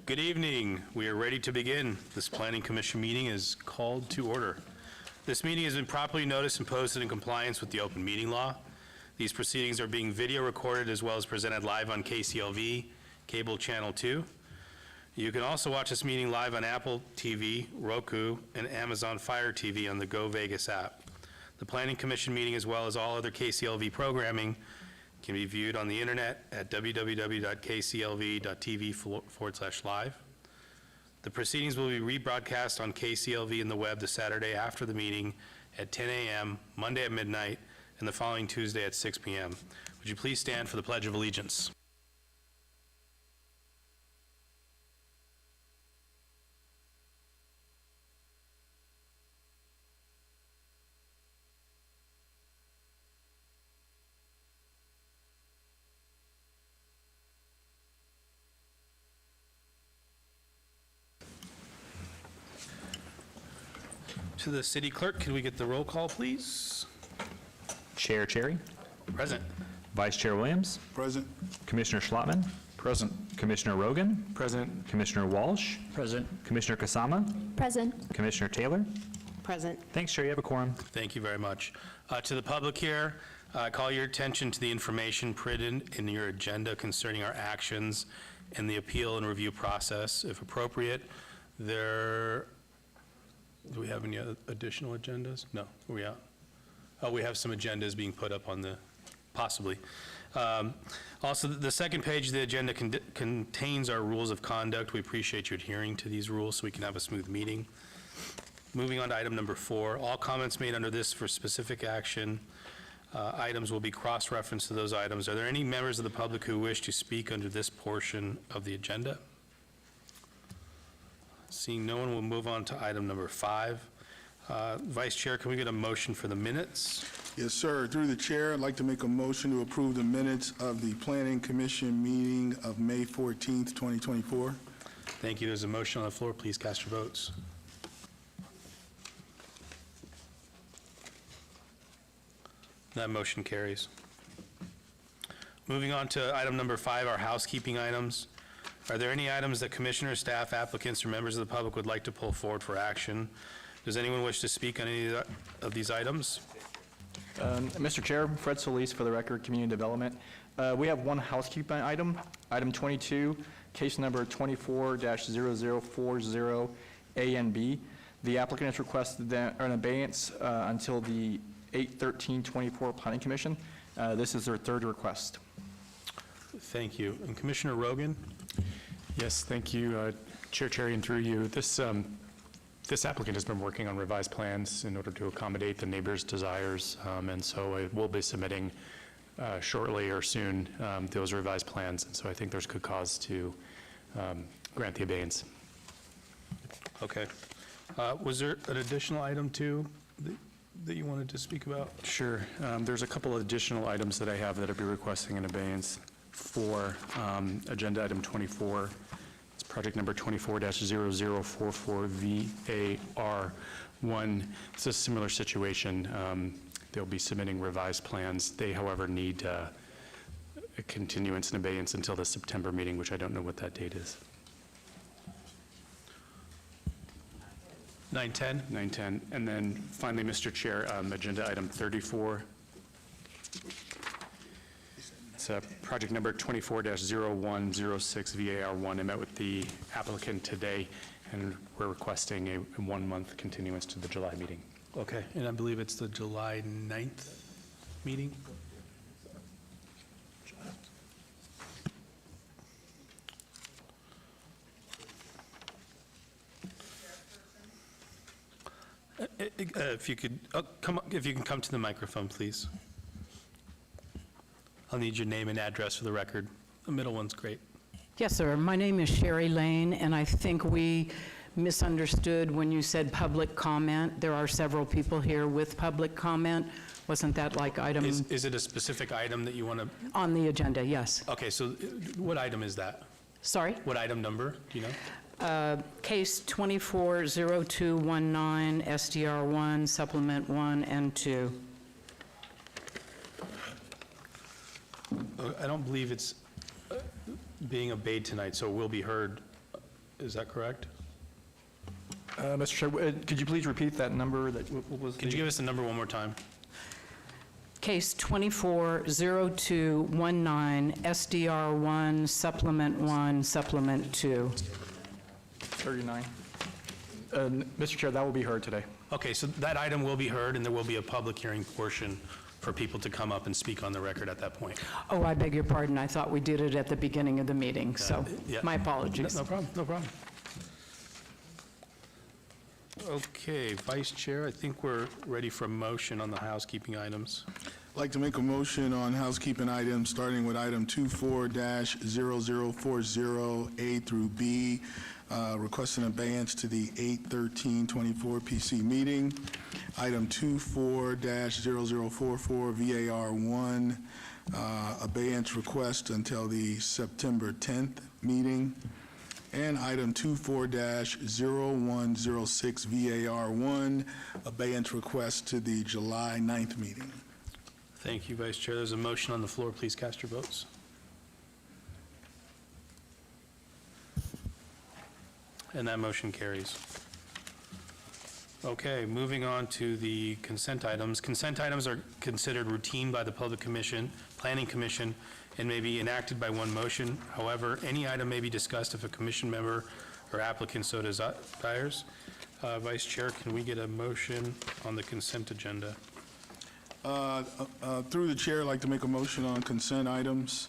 Good evening. We are ready to begin. This Planning Commission meeting is called to order. This meeting has been properly noticed and posted in compliance with the open meeting law. These proceedings are being video recorded as well as presented live on KCLV, Cable Channel 2. You can also watch this meeting live on Apple TV, Roku, and Amazon Fire TV on the Go Vegas app. The Planning Commission meeting, as well as all other KCLV programming, can be viewed on the internet at www.kclv.tv/live. The proceedings will be rebroadcast on KCLV and the web the Saturday after the meeting at 10 a.m., Monday at midnight, and the following Tuesday at 6 p.m. Would you please stand for the Pledge of Allegiance? To the city clerk, can we get the roll call, please? Chair Cherry. Present. Vice Chair Williams. Present. Commissioner Schlottman. Present. Commissioner Rogan. Present. Commissioner Walsh. Present. Commissioner Kasama. Present. Commissioner Taylor. Present. Thanks, Chair. You have a quorum. Thank you very much. To the public here, I call your attention to the information printed in your agenda concerning our actions and the appeal and review process. If appropriate, do we have any additional agendas? No, are we out? Oh, we have some agendas being put up on the, possibly. Also, the second page of the agenda contains our rules of conduct. We appreciate you adhering to these rules so we can have a smooth meeting. Moving on to item number 4, all comments made under this for specific action items will be cross-referenced to those items. Are there any members of the public who wish to speak under this portion of the agenda? Seeing no one, we'll move on to item number 5. Vice Chair, can we get a motion for the minutes? Yes, sir. Through the chair, I'd like to make a motion to approve the minutes of the Planning Commission meeting of May 14th, 2024. Thank you. There's a motion on the floor. Please cast your votes. That motion carries. Moving on to item number 5, our housekeeping items. Are there any items that commissioners, staff, applicants, or members of the public would like to pull forward for action? Does anyone wish to speak on any of these items? Mr. Chair, Fred Solis for the record, Community Development. We have one housekeeping item, item 22, case number 24-0040 A and B. The applicant has requested an abeyance until the 8/13/24 Planning Commission. This is their third request. Thank you. And Commissioner Rogan? Yes, thank you, Chair Cherry, and through you. This applicant has been working on revised plans in order to accommodate the neighbors' desires, and so I will be submitting shortly or soon those revised plans, and so I think there's good cause to grant the abeyance. Okay. Was there an additional item, too, that you wanted to speak about? Sure. There's a couple of additional items that I have that I'll be requesting an abeyance for. Agenda item 24. It's project number 24-0044 VAR1. It's a similar situation. They'll be submitting revised plans. They, however, need a continuance and abeyance until the September meeting, which I don't know what that date is. 9/10? 9/10. And then finally, Mr. Chair, agenda item 34. It's project number 24-0106 VAR1. I met with the applicant today, and we're requesting a 1-month continuance to the July meeting. Okay. And I believe it's the July 9th meeting? If you could if you can come to the microphone, please. I'll need your name and address for the record. The middle one's great. Yes, sir. My name is Sherry Lane, and I think we misunderstood when you said public comment. There are several people here with public comment. Wasn't that like item? Is it a specific item that you want to? On the agenda, yes. Okay, so what item is that? Sorry? What item number, do you know? Case 240219, SDR1, Supplement 1 and 2. I don't believe it's being obeyed tonight, so it will be heard Is that correct? Mr. Chair, could you please repeat that number? What was Could you give us the number one more time? Case 240219, SDR1, Supplement 1, Supplement 2. 39. Mr. Chair, that will be heard today. Okay, so that item will be heard, and there will be a public hearing portion for people to come up and speak on the record at that point. Oh, I beg your pardon, I thought we did it at the beginning of the meeting, so Yeah. my apologies. No problem, no problem. Okay, Vice Chair, I think we're ready for a motion on the housekeeping items. I'd like to make a motion on housekeeping items, starting with item 24-0040A through B, requesting abeyance to the 8/13/24 PC meeting. Item 24-0044 VAR1, abeyance request until the September 10th meeting. And item 24-0106 VAR1, abeyance request to the July 9th meeting. Thank you, Vice Chair. There's a motion on the floor. Please cast your votes. And that motion carries. Okay, moving on to the consent items. Consent items are considered routine by the Public Commission, Planning Commission, and may be enacted by one motion. However, any item may be discussed if a commission member or applicant so desires. Vice Chair, can we get a motion on the consent agenda? Through the chair, I'd like to make a motion on consent items.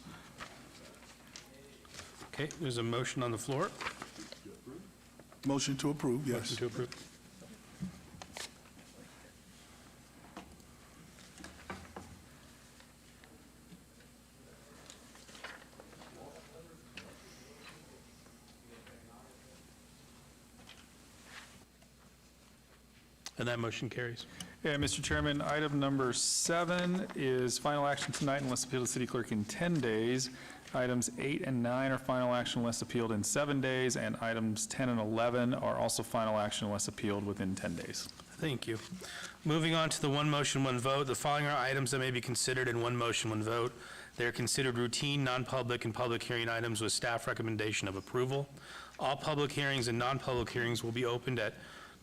Okay, there's a motion on the floor. Motion to approve, yes. Motion to approve. And that motion carries. Yeah, Mr. Chairman, item number 7 is final action tonight unless appealed to city clerk in 10 days. Items 8 and 9 are final action unless appealed in 7 days, and items 10 and 11 are also final action unless appealed within 10 days. Thank you. Moving on to the one motion, one vote. The following are items that may be considered in one motion, one vote. They are considered routine, non-public, and public hearing items with staff recommendation of approval. All public hearings and non-public hearings will be opened at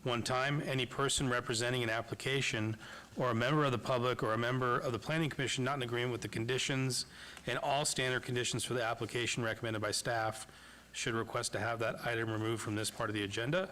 one time. Any person representing an application or a member of the public or a member of the Planning Commission not in agreement with the conditions and all standard conditions for the application recommended by staff should request to have that item removed from this part of the agenda.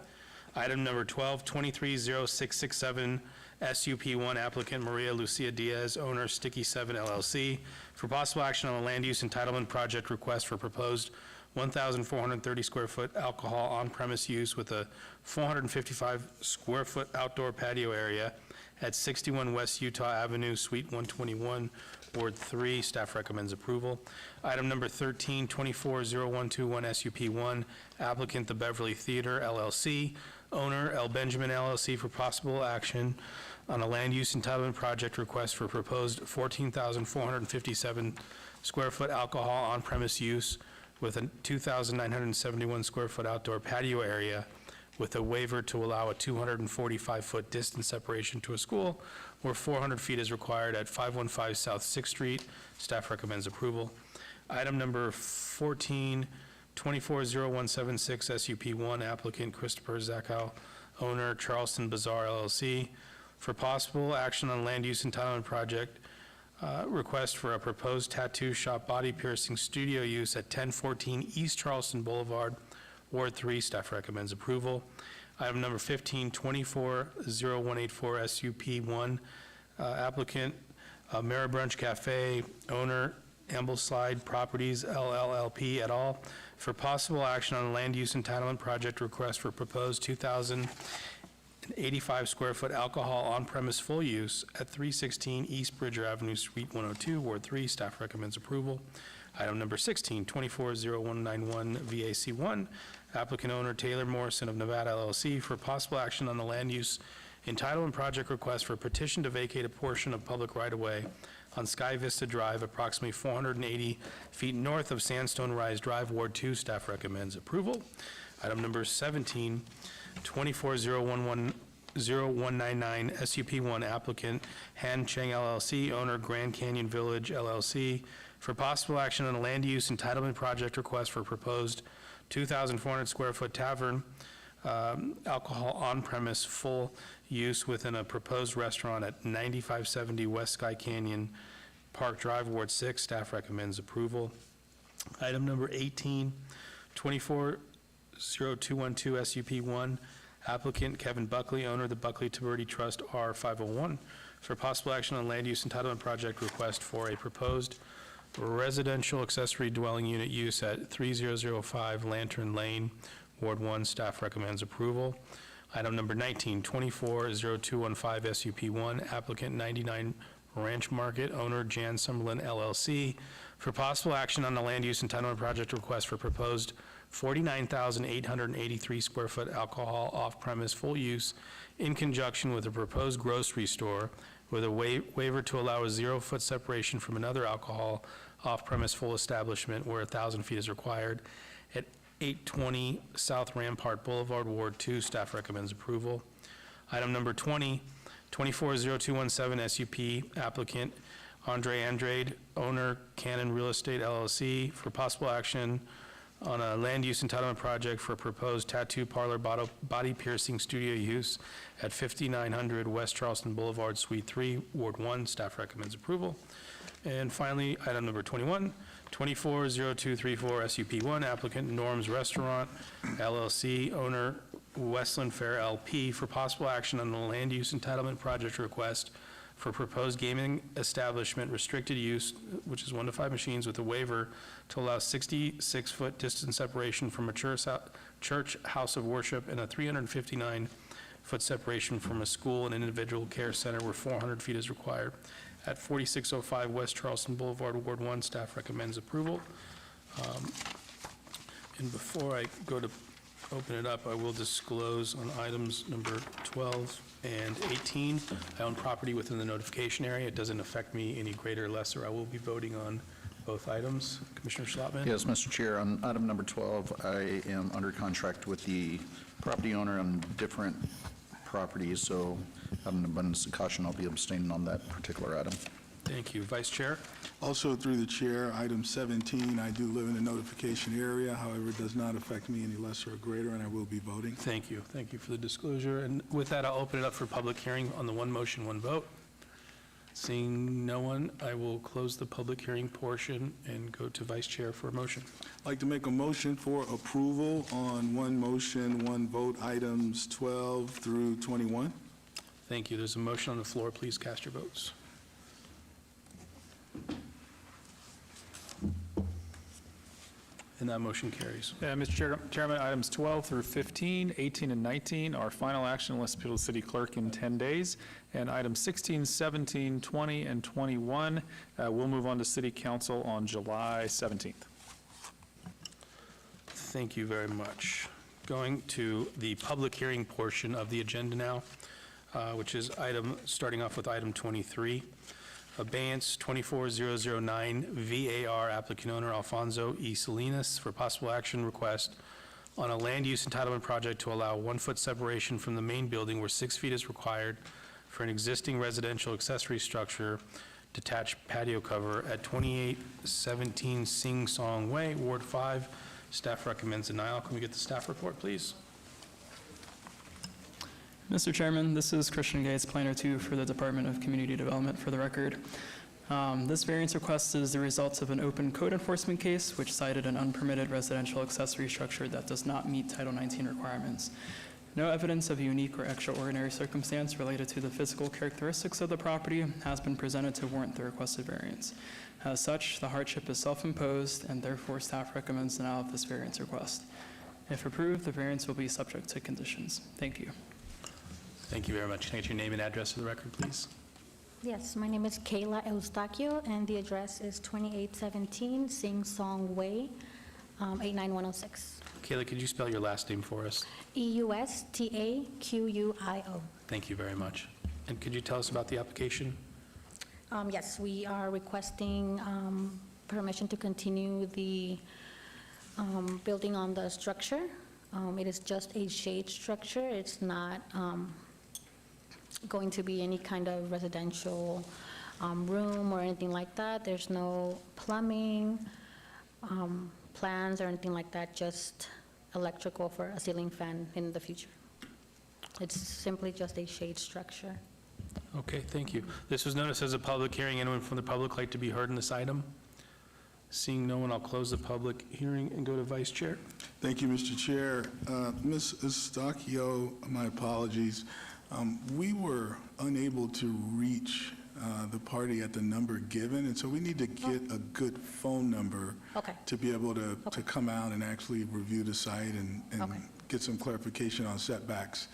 Item number 12, 230667, SUP1 applicant Maria Lucia Diaz, owner Sticky 7 LLC, for possible action on a land use entitlement project request for proposed 1,430 square foot alcohol on-premise use with a 455 square foot outdoor patio area at 61 West Utah Avenue, Suite 121, Ward 3. Staff recommends approval. Item number 13, 240121 SUP1, applicant The Beverly Theater LLC, owner L. Benjamin LLC, for possible action on a land use entitlement project request for proposed 14,457 square foot alcohol on-premise use with a 2,971 square foot outdoor patio area with a waiver to allow a 245-foot distance separation to a school where 400 feet is required at 515 South 6th Street. Staff recommends approval. Item number 14, 240176 SUP1, applicant Christopher Zachow, owner Charleston Bazaar LLC, for possible action on land use entitlement project request for a proposed tattoo shop body piercing studio use at 1014 East Charleston Boulevard, Ward 3. Staff recommends approval. Item number 15, 240184 SUP1, applicant Maribrunch Cafe, owner Ambleside Properties LLLP et al., for possible action on a land use entitlement project request for proposed 2,085 square foot alcohol on-premise full use at 316 East Bridger Avenue, Suite 102, Ward 3. Staff recommends approval. Item number 16, 240191 VAC1, applicant owner Taylor Morrison of Nevada LLC, for possible action on the land use entitlement project request for petition to vacate a portion of public right-of-way on Sky Vista Drive, approximately 480 feet north of Sandstone Rise Drive, Ward 2. Staff recommends approval. Item number 17, 240110 0199 SUP1, applicant Han Cheng LLC, owner Grand Canyon Village LLC, for possible action on a land use entitlement project request for proposed 2,400 square foot tavern, alcohol on-premise full use within a proposed restaurant at 9570 West Sky Canyon Park Drive, Ward 6. Staff recommends approval. Item number 18, 240212 SUP1, applicant Kevin Buckley, owner of the Buckley Tiberti Trust R501, for possible action on land use entitlement project request for a proposed residential accessory dwelling unit use at 3005 Lantern Lane, Ward 1. Staff recommends approval. Item number 19, 240215 SUP1, applicant 99 Ranch Market, owner Jan Summerlin LLC, for possible action on the land use entitlement project request for proposed 49,883 square foot alcohol off-premise full use in conjunction with a proposed grocery store with a waiver to allow a 0-foot separation from another alcohol off-premise full establishment where 1,000 feet is required at 820 South Rampart Boulevard, Ward 2. Staff recommends approval. Item number 20, 240217 SUP, applicant Andre Andrade, owner Cannon Real Estate LLC, for possible action on a land use entitlement project for a proposed tattoo parlor body piercing studio use at 5900 West Charleston Boulevard, Suite 3, Ward 1. Staff recommends approval. And finally, item number 21, 240234 SUP1, applicant Norm's Restaurant LLC, owner Westland Fair LP, for possible action on the land use entitlement project request for proposed gaming establishment restricted use, which is 1 to 5 machines, with a waiver to allow 66-foot distance separation from a church house of worship and a 359-foot separation from a school and individual care center where 400 feet is required at 4605 West Charleston Boulevard, Ward 1. Staff recommends approval. And before I go to open it up, I will disclose on items number 12 and 18, I own property within the notification area. It doesn't affect me any greater or lesser. I will be voting on both items. Commissioner Schlottman? Yes, Mr. Chair, on item number 12, I am under contract with the property owner on different properties, so out of an abundance of caution, I'll be abstaining on that particular item. Thank you. Vice Chair? Also through the chair, item 17, I do live in the notification area. However, it does not affect me any lesser or greater, and I will be voting. Thank you. Thank you for the disclosure. And with that, I'll open it up for public hearing on the one motion, one vote. Seeing no one, I will close the public hearing portion and go to Vice Chair for a motion. I'd like to make a motion for approval on one motion, one vote, items 12 through 21. Thank you. There's a motion on the floor. Please cast your votes. And that motion carries. Mr. Chairman, items 12 through 15, 18, and 19 are final action unless appealed to the city clerk in 10 days. And items 16, 17, 20, and 21 will move on to city council on July 17th. Thank you very much. Going to the public hearing portion of the agenda now, which is starting off with item 23. Abeyance 24009 VAR, applicant owner Alfonso E. Salinas, for possible action request on a land use entitlement project to allow 1-foot separation from the main building where 6 feet is required for an existing residential accessory structure, detached patio cover at 2817 Sing Song Way, Ward 5. Staff recommends denial. Can we get the staff report, please? Mr. Chairman, this is Christian Gates, Planner 2 for the Department of Community Development, for the record. This variance request is the result of an open code enforcement case which cited an unpermitted residential accessory structure that does not meet Title 19 requirements. No evidence of unique or extraordinary circumstance related to the physical characteristics of the property has been presented to warrant the requested variance. As such, the hardship is self-imposed, and therefore staff recommends denial of this variance request. If approved, the variance will be subject to conditions. Thank you. Thank you very much. Can I get your name and address for the record, please? Yes, my name is Kayla Eustaquio, and the address is 2817 Sing Song Way, 89106. Kayla, could you spell your last name for us? EUSTAQUIO. Thank you very much. And could you tell us about the application? Yes, we are requesting permission to continue the building on the structure. It is just a shade structure. It's not going to be any kind of residential room or anything like that. There's no plumbing, plans or anything like that, just electrical for a ceiling fan in the future. It's simply just a shade structure. Okay, thank you. This was noticed as a public hearing. Anyone from the public like to be heard in this item? Seeing no one, I'll close the public hearing and go to Vice Chair. Thank you, Mr. Chair. Ms. Eustachio, my apologies. We were unable to reach the party at the number given, and so we need to get a good phone number Okay. to be able to come out and actually review the site and Okay. get some clarification on setbacks.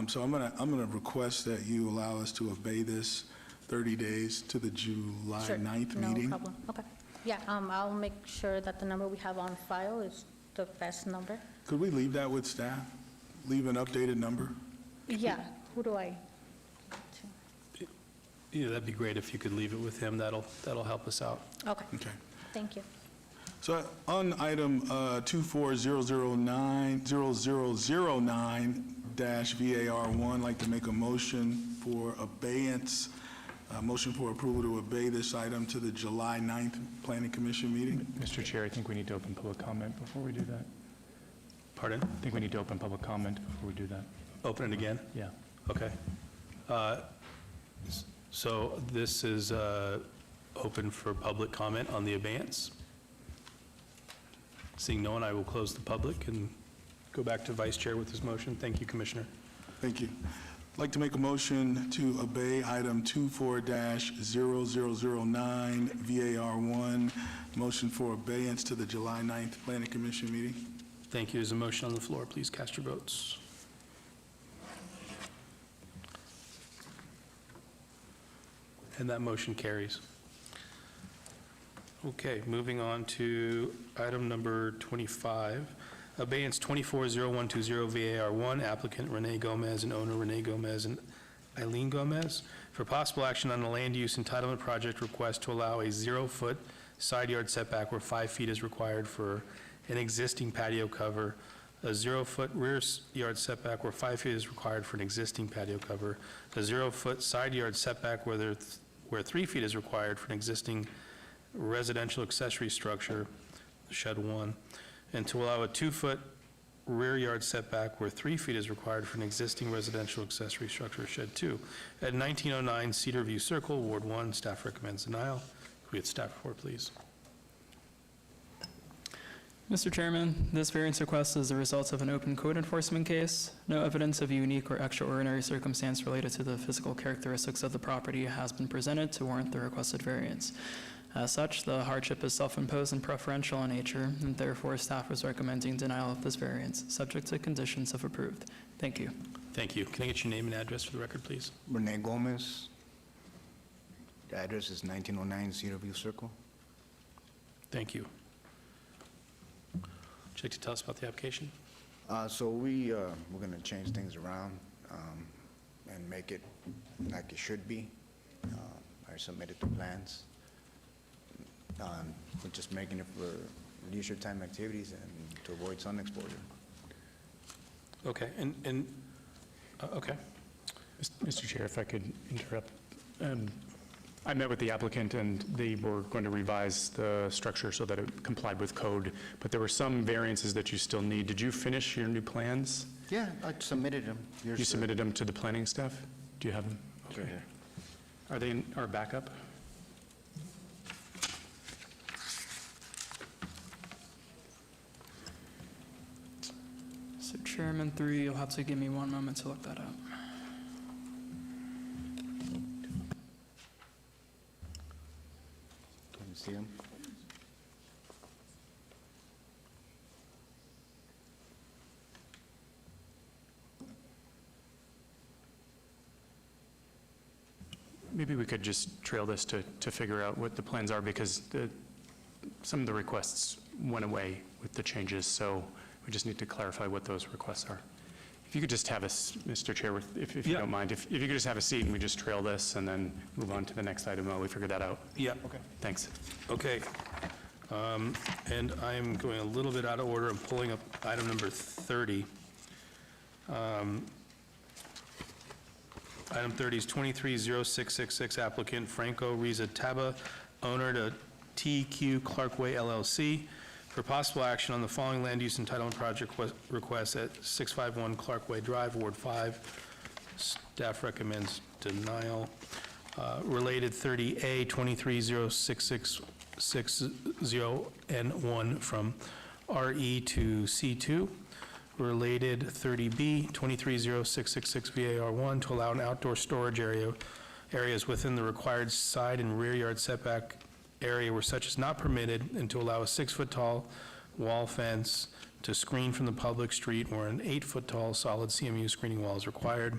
So I'm gonna request that you allow us to obey this 30 days to the July Sure, 9th meeting. No problem, okay. Yeah, I'll make sure that the number we have on file is the best number. Could we leave that with staff? Leave an updated number? Yeah, who do I? Yeah, that'd be great if you could leave it with him. That'll help us out. Okay, Okay. thank you. So on item 240009-VAR1, I'd like to make a motion for abeyance, motion for approval to obey this item to the July 9th Planning Commission meeting. Mr. Chair, I think we need to open public comment before we do that. Pardon? I think we need to open public comment before we do that. Open it again? Yeah. Okay. So this is open for public comment on the abeyance. Seeing no one, I will close the public and go back to Vice Chair with his motion. Thank you, Commissioner. Thank you. I'd like to make a motion to obey item 24-0009-VAR1, motion for abeyance to the July 9th Planning Commission meeting. Thank you. There's a motion on the floor. Please cast your votes. And that motion carries. Okay, moving on to item number 25, abeyance 240120 VAR1, applicant Renee Gomez and owner Renee Gomez and Eileen Gomez, for possible action on a land use entitlement project request to allow a 0-foot side yard setback where 5 feet is required for an existing patio cover, a 0-foot rear yard setback where 5 feet is required for an existing patio cover, a 0-foot side yard setback where 3 feet is required for an existing residential accessory structure, shed 1, and to allow a 2-foot rear yard setback where 3 feet is required for an existing residential accessory structure, shed 2, at 1909 Cedar View Circle, Ward 1. Staff recommends denial. Could we get staff report, please? Mr. Chairman, this variance request is the result of an open code enforcement case. No evidence of a unique or extraordinary circumstance related to the physical characteristics of the property has been presented to warrant the requested variance. As such, the hardship is self-imposed and preferential in nature, and therefore staff is recommending denial of this variance, subject to conditions if approved. Thank you. Thank you. Can I get your name and address for the record, please? Renee Gomez. The address is 1909 Cedar View Circle. Thank you. Would you like to tell us about the application? So we're going to change things around and make it like it should be. I submitted the plans. We're just making it for leisure time activities and to avoid sun exposure. Okay, okay. Mr. Chair, if I could interrupt. I met with the applicant, and they were going to revise the structure so that it complied with code, but there were some variances that you still need. Did you finish your new plans? Yeah, I submitted them. You submitted them to the planning staff? Do you have them? It's right here. Are they in our backup? So Chairman 3, you'll have to give me one moment to look that up. Can you see them? Maybe we could just trail this to figure out what the plans are, because some of the requests went away with the changes, so we just need to clarify what those requests are. If you could just have us, Mr. Chair, if you don't mind, if you could just have a seat and we just trail this and then move on to the next item while we figure that out. Yeah. Okay. Thanks. Okay. And I'm going a little bit out of order. I'm pulling up item number 30. Item 30 is 230666, applicant Franco Riza Taba, owner to TQ Clarkway LLC, for possible action on the following land use entitlement project request at 651 Clarkway Drive, Ward 5. Staff recommends denial. Related 30A 230660N1 from RE to C2. Related 30B 230666VAR1 to allow an outdoor storage areas within the required side and rear yard setback area where such is not permitted, and to allow a 6-foot-tall wall fence to screen from the public street where an 8-foot-tall solid CMU screening wall is required.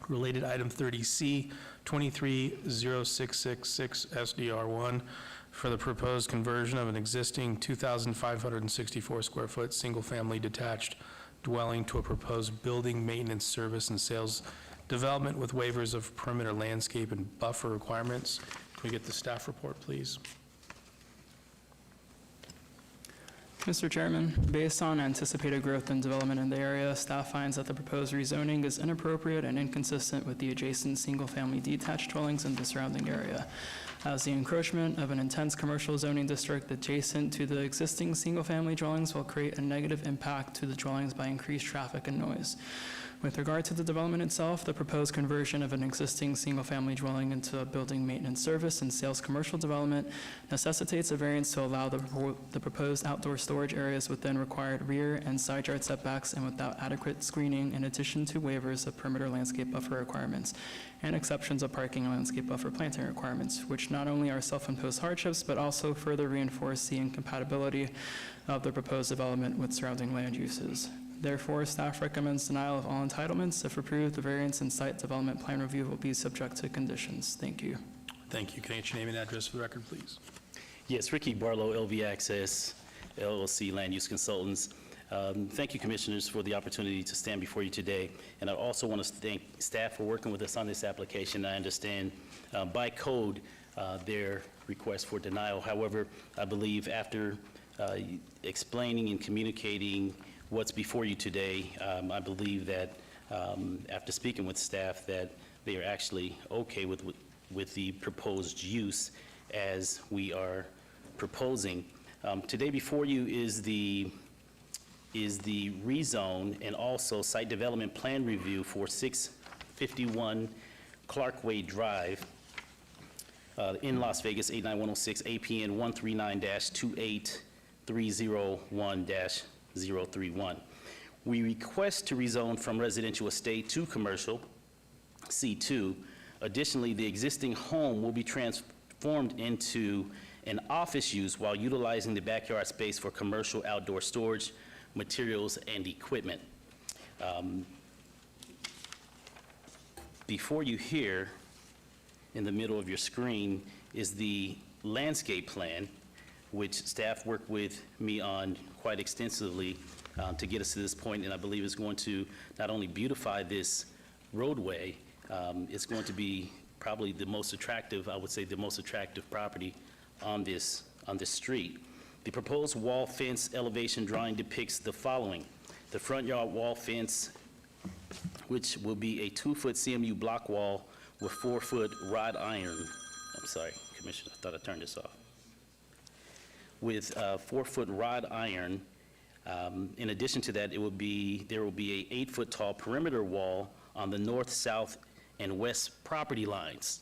Related item 30C 230666 SDR1 for the proposed conversion of an existing 2,564 square foot single-family detached dwelling to a proposed building maintenance service and sales development with waivers of perimeter landscape and buffer requirements. Can we get the staff report, please? Mr. Chairman, based on anticipated growth and development in the area, staff finds that the proposed rezoning is inappropriate and inconsistent with the adjacent single-family detached dwellings in the surrounding area, as the encroachment of an intense commercial zoning district adjacent to the existing single-family dwellings will create a negative impact to the dwellings by increased traffic and noise. With regard to the development itself, the proposed conversion of an existing single-family dwelling into a building maintenance service and sales commercial development necessitates a variance to allow the proposed outdoor storage areas within required rear and side yard setbacks and without adequate screening, in addition to waivers of perimeter landscape buffer requirements and exceptions of parking and landscape buffer planting requirements, which not only are self-imposed hardships, but also further reinforce the incompatibility of the proposed development with surrounding land uses. Therefore, staff recommends denial of all entitlements. If approved, the variance and site development plan review will be subject to conditions. Thank you. Thank you. Can I get your name and address for the record, please? Yes, Ricky Barlow, LV Access, LLC Land Use Consultants. Thank you, Commissioners, for the opportunity to stand before you today. And I also want to thank staff for working with us on this application. I understand by code their request for denial. However, I believe after explaining and communicating what's before you today, I believe that after speaking with staff that they are actually okay with the proposed use as we are proposing. Today before you is the rezone and also site development plan review for 651 Clarkway Drive in Las Vegas, 89106, APN 139-28301-031. We request to rezone from residential estate to commercial, C2. Additionally, the existing home will be transformed into an office use while utilizing the backyard space for commercial outdoor storage, materials, and equipment. Before you here, in the middle of your screen, is the landscape plan, which staff worked with me on quite extensively to get us to this point, and I believe is going to not only beautify this roadway, it's going to be probably the most attractive, I would say the most attractive property on this street. The proposed wall fence elevation drawing depicts the following. The front yard wall fence, which will be a 2-foot CMU block wall with 4-foot wrought iron. I'm sorry, Commissioner, I thought I turned this off. With 4-foot wrought iron. In addition to that, there will be a 8-foot tall perimeter wall on the north, south, and west property lines.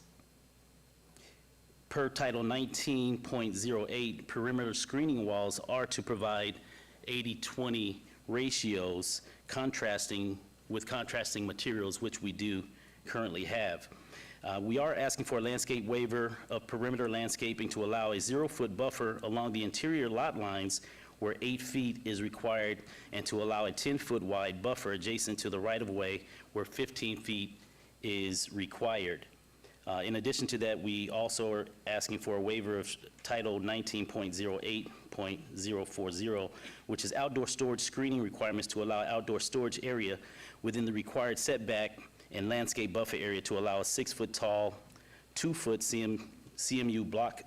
Per Title 19.08, perimeter screening walls are to provide 80-20 ratios with contrasting materials, which we do currently have. We are asking for a landscape waiver of perimeter landscaping to allow a 0-foot buffer along the interior lot lines where 8 feet is required, and to allow a 10-foot wide buffer adjacent to the right-of-way where 15 feet is required. In addition to that, we also are asking for a waiver of Title 19.08.040, which is outdoor storage screening requirements to allow outdoor storage area within the required setback and landscape buffer area to allow a 6-foot tall, 2-foot CMU block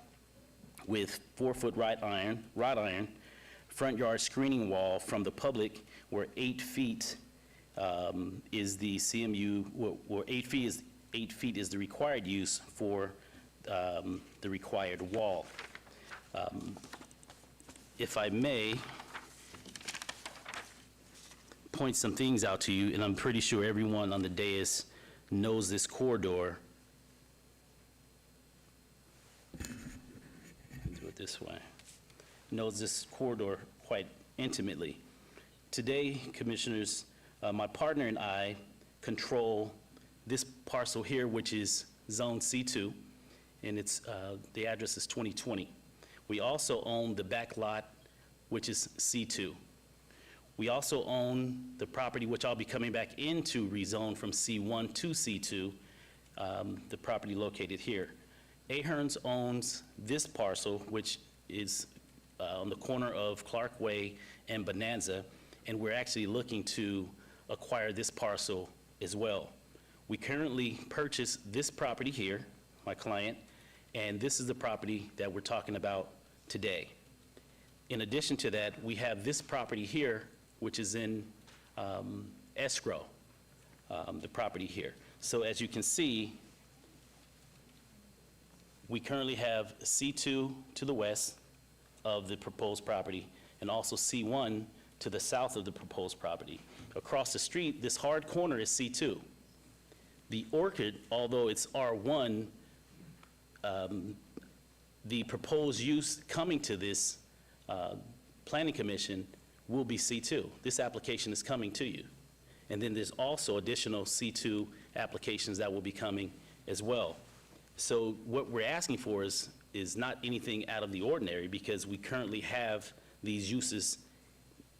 with 4-foot wrought iron, front yard screening wall from the public where 8 feet is the CMU, where 8 feet 8 feet is the required use for the required wall. If I may point some things out to you, and I'm pretty sure everyone on the dais knows this corridor. Do it this way. Knows this corridor quite intimately. Today, Commissioners, my partner and I control this parcel here, which is Zone C2, and it's, the address is 2020. We also own the back lot, which is C2. We also own the property, which I'll be coming back into rezone from C1 to C2, the property located here. Ahearns owns this parcel, which is on the corner of Clark Way and Bonanza, and we're actually looking to acquire this parcel as well. We currently purchased this property here, my client, and this is the property that we're talking about today. In addition to that, we have this property here, which is in escrow, the property here. So as you can see, we currently have C2 to the west of the proposed property, and also C1 to the south of the proposed property. Across the street, this hard corner is C2. The Orchid, although it's R1, the proposed use coming to this Planning Commission will be C2. This application is coming to you. And then there's also additional C2 applications that will be coming as well. So what we're asking for is not anything out of the ordinary, because we currently have these uses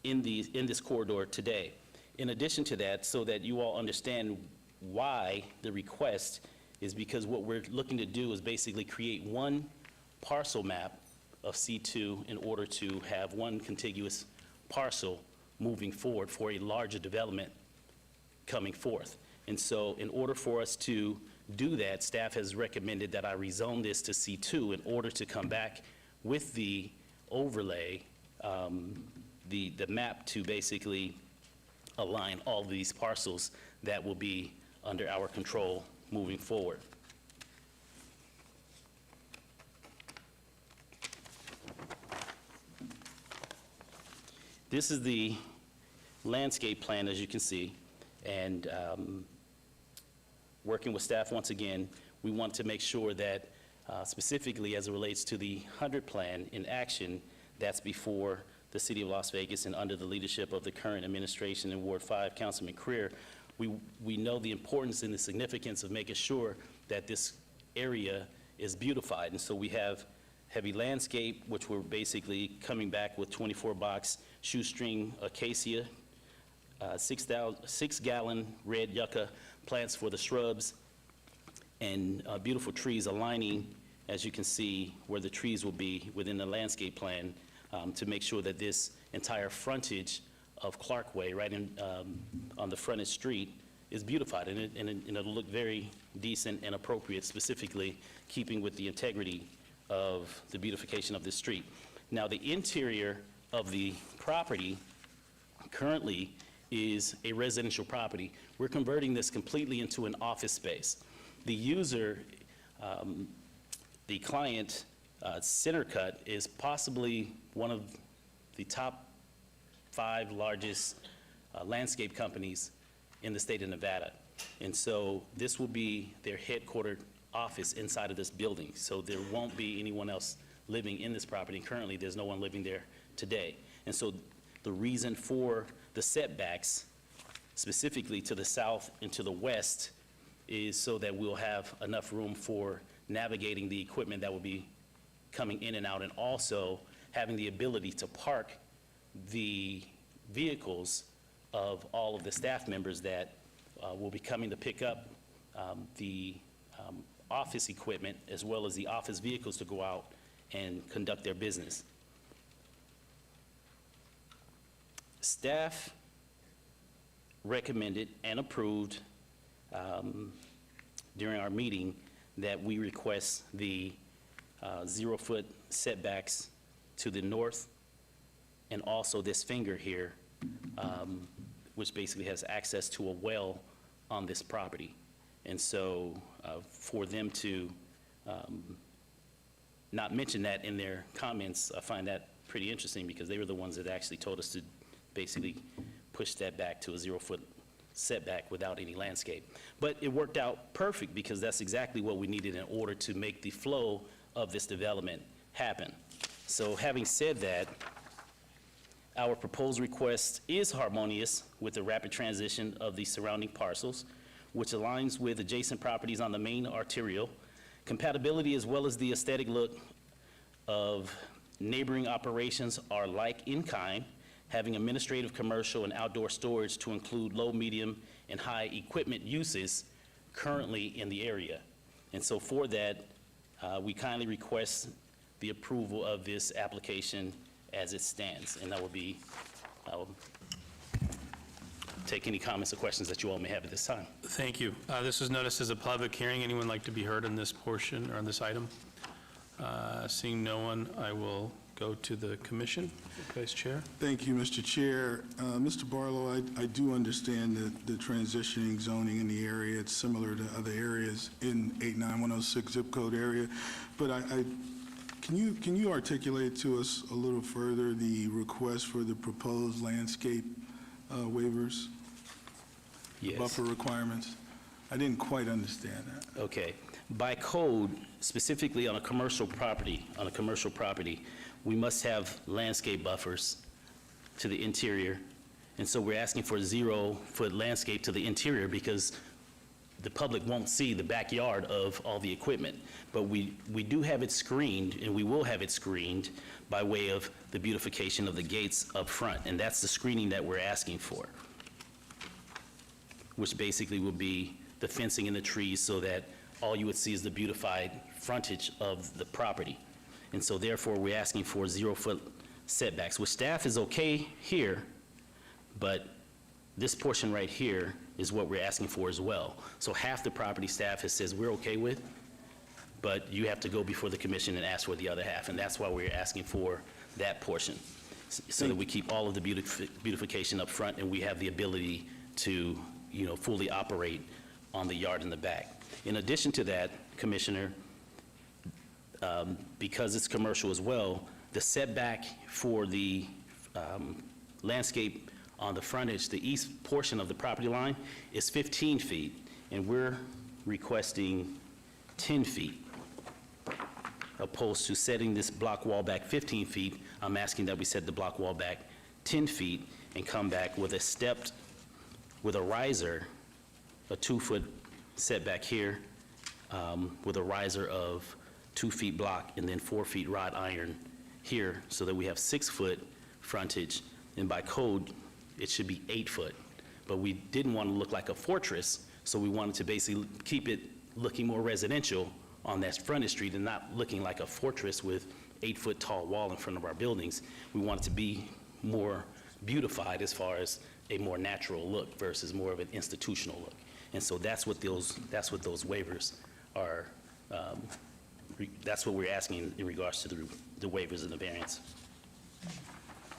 in this corridor today. In addition to that, so that you all understand why the request is, because what we're looking to do is basically create one parcel map of C2 in order to have one contiguous parcel moving forward for a larger development coming forth. And so in order for us to do that, staff has recommended that I rezone this to C2 in order to come back with the overlay, the map to basically align all of these parcels that will be under our control moving forward. This is the landscape plan, as you can see, and working with staff once again, we want to make sure that specifically as it relates to the 100 plan in action, that's before the City of Las Vegas and under the leadership of the current administration in Ward 5, Councilman Creer, we know the importance and the significance of making sure that this area is beautified. And so we have heavy landscape, which we're basically coming back with 24-box shoestring acacia, 6-gallon red yucca plants for the shrubs, and beautiful trees aligning, as you can see, where the trees will be within the landscape plan, to make sure that this entire frontage of Clark Way, right in, on the frontage street, is beautified, and it'll look very decent and appropriate, specifically keeping with the integrity of the beautification of this street. Now, the interior of the property currently is a residential property. We're converting this completely into an office space. The user, the client, Centercut, is possibly one of the top 5 largest landscape companies in the state of Nevada. And so this will be their headquartered office inside of this building. So there won't be anyone else living in this property. Currently, there's no one living there today. And so the reason for the setbacks, specifically to the south and to the west, is so that we'll have enough room for navigating the equipment that will be coming in and out, and also having the ability to park the vehicles of all of the staff members that will be coming to pick up the office equipment, as well as the office vehicles to go out and conduct their business. Staff recommended and approved during our meeting that we request the 0-foot setbacks to the north, and also this finger here, which basically has access to a well on this property. And so for them to not mention that in their comments, I find that pretty interesting because they were the ones that actually told us to basically push that back to a 0-foot setback without any landscape. But it worked out perfect because that's exactly what we needed in order to make the flow of this development happen. So having said that, our proposed request is harmonious with the rapid transition of the surrounding parcels, which aligns with adjacent properties on the main arterial, compatibility as well as the aesthetic look of neighboring operations are like in kind, having administrative, commercial, and outdoor storage to include low, medium, and high equipment uses currently in the area. And so for that, we kindly request the approval of this application as it stands. And I will take any comments or questions that you all may have at this time. Thank you. This is noticed as a public hearing. Anyone like to be heard on this portion or on this item? Seeing no one, I will go to the commission. Vice Chair. Thank you, Mr. Chair. Mr. Barlow, I do understand that the transitioning zoning in the area, it's similar to other areas in 89106 zip code area, but can you articulate to us a little further the request for the proposed landscape waivers? Yes. Buffer requirements? I didn't quite understand that. Okay. By code, specifically on a commercial property, we must have landscape buffers to the interior. And so we're asking for a 0-foot landscape to the interior because the public won't see the backyard of all the equipment. But we do have it screened, and we will have it screened by way of the beautification of the gates up front. And that's the screening that we're asking for, which basically will be the fencing and the trees so that all you would see is the beautified frontage of the property. And so therefore, we're asking for 0-foot setbacks, which staff is okay here, but this portion right here is what we're asking for as well. So half the property staff has says we're okay with, but you have to go before the commission and ask for the other half, and that's why we're asking for that portion, so that we keep all of the beautification up front and we have the ability to, fully operate on the yard in the back. In addition to that, Commissioner, because it's commercial as well, the setback for the landscape on the frontage, the east portion of the property line, is 15 feet, and we're requesting 10 feet. Opposed to setting this block wall back 15 feet, I'm asking that we set the block wall back 10 feet and come back with a riser, a 2-foot setback here, with a riser of 2 feet block and then 4 feet wrought iron here, so that we have 6-foot frontage. And by code, it should be 8 foot. But we didn't want to look like a fortress, so we wanted to basically keep it looking more residential on that frontage street and not looking like a fortress with 8-foot tall wall in front of our buildings. We want it to be more beautified as far as a more natural look versus more of an institutional look. And so that's what those waivers are, that's what we're asking in regards to the waivers and the variance.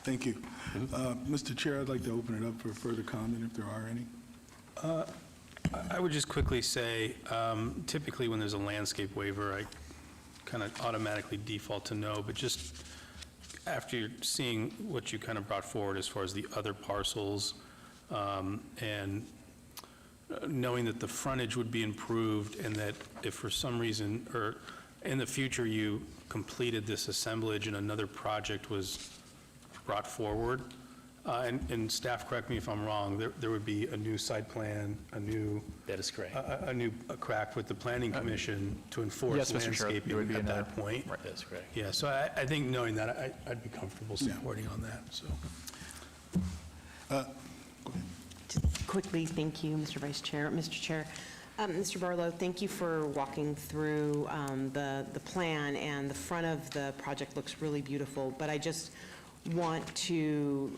Thank you. Mr. Chair, I'd like to open it up for further comment if there are any. I would just quickly say, typically when there's a landscape waiver, I kind of automatically default to no, but just after seeing what you kind of brought forward as far as the other parcels, and knowing that the frontage would be improved, and that if for some reason, or in the future, you completed this assemblage and another project was brought forward, and staff, correct me if I'm wrong, there would be a new site plan, That is correct. a crack with the planning commission to enforce Yes, Mr. Chair, there would landscaping be at another- that point. That's correct. Yeah, so I think knowing that, I'd be comfortable supporting on that, so. Just quickly, thank you, Mr. Vice Chair. Mr. Chair, Mr. Barlow, thank you for walking through the plan, and the front of the project looks really beautiful, but I just want to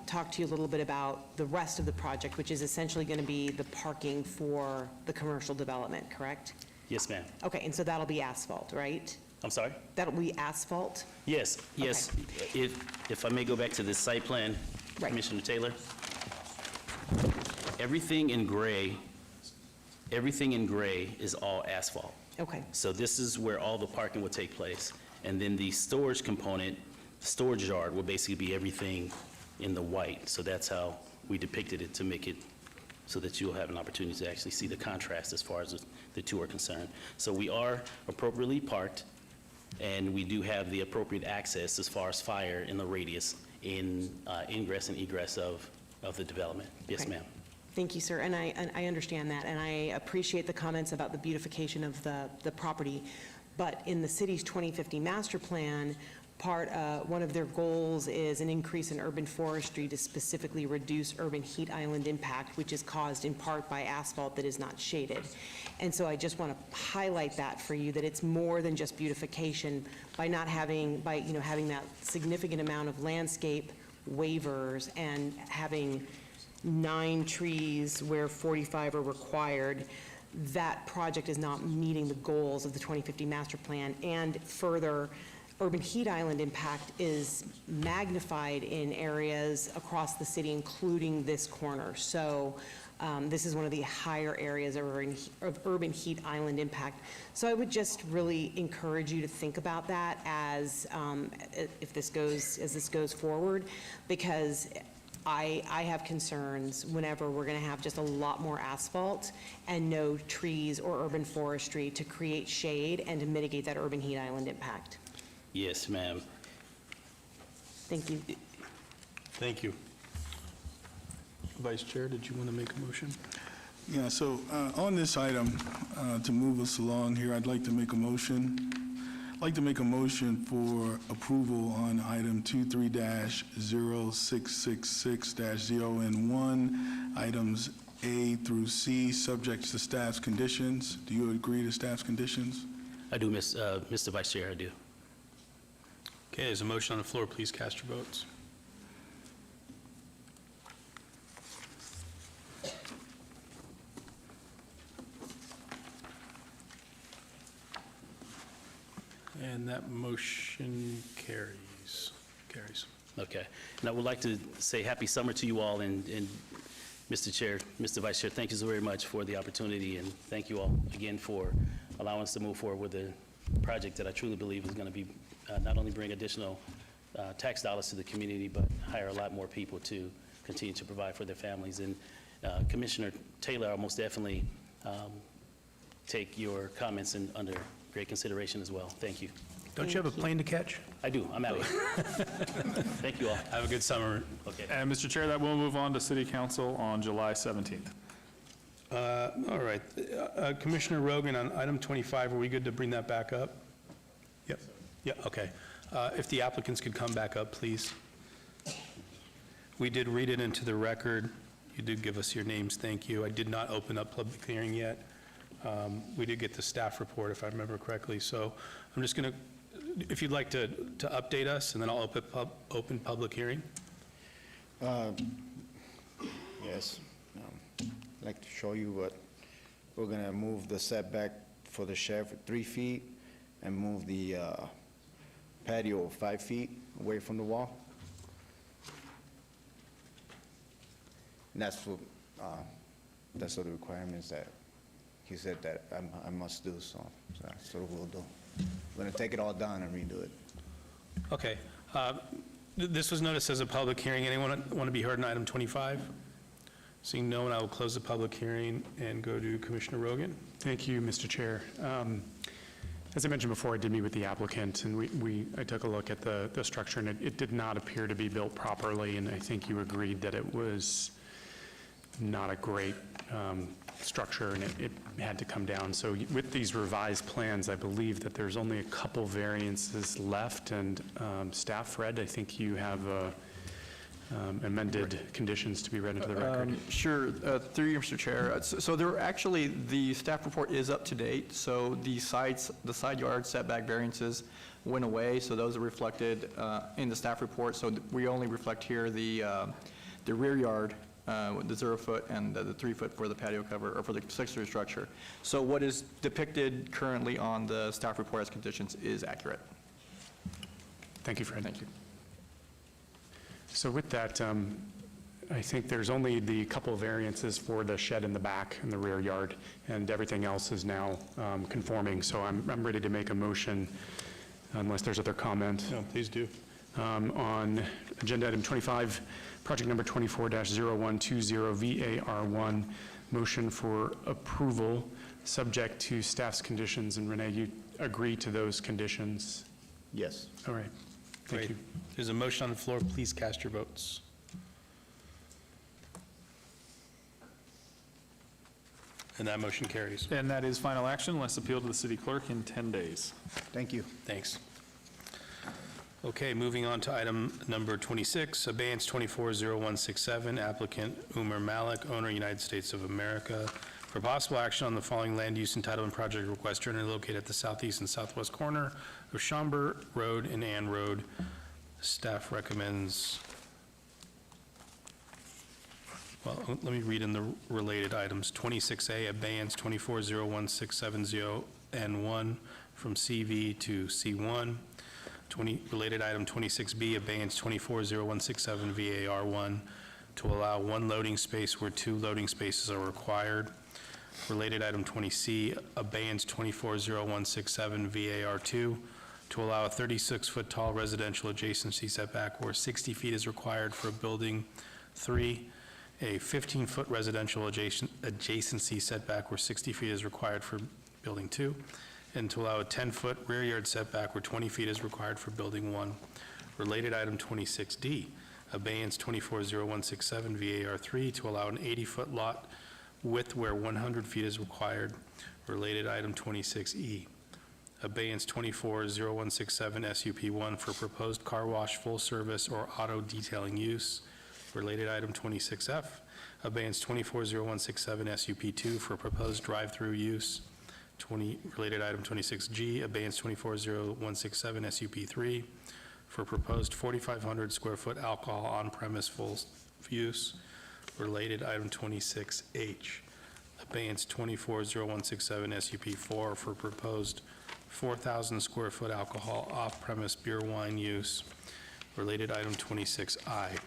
talk to you a little bit about the rest of the project, which is essentially going to be the parking for the commercial development, correct? Yes, ma'am. Okay, and so that'll be asphalt, right? I'm sorry? That'll be asphalt? Yes, yes. If I may go back to this site plan, Right. Commissioner Taylor. Everything in gray Everything in gray is all asphalt. Okay, So this is where all the parking will take place. And then the storage component, storage yard, will basically be everything in the white. So that's how we depicted it to make it so that you'll have an opportunity to actually see the contrast as far as the two are concerned. So we are appropriately parked, and we do have the appropriate access as far as fire in the radius in ingress and egress of the development. Yes, Okay. ma'am. thank you, sir, and I understand that, and I appreciate the comments about the beautification of the property, but in the city's 2050 master plan, one of their goals is an increase in urban forestry to specifically reduce urban heat island impact, which is caused in part by asphalt that is not shaded. And so I just want to highlight that for you, that it's more than just beautification by not having, having that significant amount of landscape waivers and having 9 trees where 45 are required. That project is not meeting the goals of the 2050 master plan, and further, urban heat island impact is magnified in areas across the city, including this corner. So this is one of the higher areas of urban heat island impact. So I would just really encourage you to think about that as this goes forward, because I have concerns whenever we're going to have just a lot more asphalt and no trees or urban forestry to create shade and to mitigate that urban heat island impact. Yes, ma'am. Thank you. Thank you. Vice Chair, did you want to make a motion? Yeah, so on this item, to move us along here, I'd like to make a motion. I'd like to make a motion for approval on item 23-0666-0N1, items A through C, subject to staff's conditions. Do you agree to staff's conditions? I do, Mr. Vice Chair, I do. Okay, there's a motion on the floor. Please cast your votes. And that motion carries. Okay. And I would like to say happy summer to you all, and Mr. Chair, Mr. Vice Chair, thank you so very much for the opportunity, and thank you all again for allowing us to move forward with a project that I truly believe is going to be not only bring additional tax dollars to the community, but hire a lot more people to continue to provide for their families. And Commissioner Taylor, I'll most definitely take your comments under great consideration as well. Thank you. Don't you have a plane to catch? I do. I'm out of here. Thank you all. Have a good summer. Okay. And Mr. Chair, that will move on to City Council on July 17th. All right. Commissioner Rogan, on item 25, are we good to bring that back up? Yep. Yeah, okay. If the applicants could come back up, please. We did read it into the record. You did give us your names, thank you. I did not open up public hearing yet. We did get the staff report, if I remember correctly, so I'm just going to, if you'd like to update us, and then I'll open public hearing. Yes. I'd like to show you what, we're going to move the setback for the shed for 3 feet and move the patio 5 feet away from the wall. And that's what the requirements that he said that I must do, so that's what we'll do. We're going to take it all down and redo it. Okay. This was noticed as a public hearing. Anyone want to be heard on item 25? Seeing no one, I will close the public hearing and go to Commissioner Rogan. Thank you, Mr. Chair. As I mentioned before, I did meet with the applicant, and I took a look at the structure, and it did not appear to be built properly, and I think you agreed that it was not a great structure, and it had to come down. So with these revised plans, I believe that there's only a couple variances left, and staff, Fred, I think you have amended conditions to be read into the record. Sure, through you, Mr. Chair. So there actually, the staff report is up to date, so the side yard setback variances went away, so those are reflected in the staff report. So we only reflect here the rear yard, the 0 foot and the 3 foot for the patio cover, or for the accessory structure. So what is depicted currently on the staff report as conditions is accurate. Thank you, Fred. Thank you. So with that, I think there's only the couple of variances for the shed in the back and the rear yard, and everything else is now conforming. So I'm ready to make a motion unless there's other comment. No, please do. On agenda item 25, project number 24-0120 VAR1, motion for approval, subject to staff's conditions. And Renee, you agree to those conditions? Yes. All right. Thank Great. you. There's a motion on the floor. Please cast your votes. And that motion carries. And that is final action unless appealed to the city clerk in 10 days. Thank you. Thanks. Okay, moving on to item number 26, abeyance 240167, applicant Umar Malik, owner United States of America, for possible action on the following land use entitlement project request generally located at the southeast and southwest corner of Schaumburg Road and Ann Road. Staff recommends, well, let me read in the related items. 26A, abeyance 240167N1 from CV to C1. Related item 26B, abeyance 240167 VAR1 to allow one loading space where two loading spaces are required. Related item 20C, abeyance 240167 VAR2 to allow a 36-foot tall residential adjacency setback where 60 feet is required for building 3, a 15-foot residential adjacency setback where 60 feet is required for building 2, and to allow a 10-foot rear yard setback where 20 feet is required for building 1. Related item 26D, abeyance 240167 VAR3 to allow an 80-foot lot width where 100 feet is required. Related item 26E, abeyance 240167 SUP1 for proposed car wash full service or auto detailing use. Related item 26F, abeyance 240167 SUP2 for proposed drive-through use. Related item 26G, abeyance 240167 SUP3 for proposed 4,500 square foot alcohol on-premise full use. Related item 26H, abeyance 240167 SUP4 for proposed 4,000 square foot alcohol off-premise beer wine use. Related item 26I,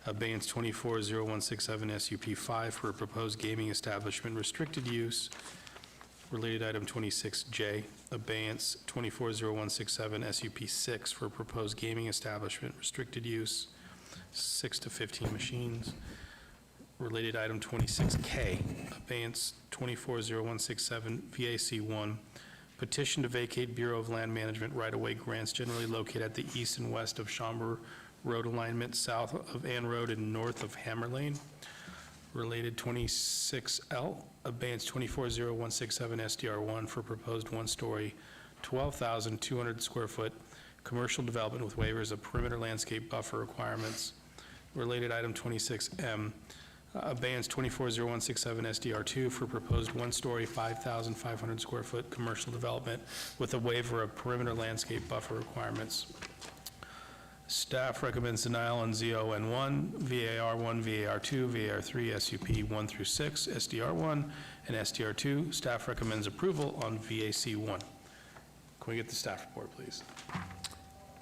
abeyance 240167 SUP5 for a proposed gaming establishment restricted use. Related item 26J, abeyance 240167 SUP6 for proposed gaming establishment restricted use, 6 to 15 machines. Related item 26K, abeyance 240167 VAC1, petition to vacate Bureau of Land Management right-of-way grants generally located at the east and west of Schaumburg Road alignment, south of Ann Road and north of Hammer Lane. Related 26L, abeyance 240167 SDR1 for proposed one-story, 12,200 square foot commercial development with waivers of perimeter landscape buffer requirements. Related item 26M, abeyance 240167 SDR2 for proposed one-story, 5,500 square foot commercial development with a waiver of perimeter landscape buffer requirements. Staff recommends denial on ZON1, VAR1, VAR2, VAR3, SUP 1 through 6, SDR1, and SDR2. Staff recommends approval on VAC1. Can we get the staff report, please?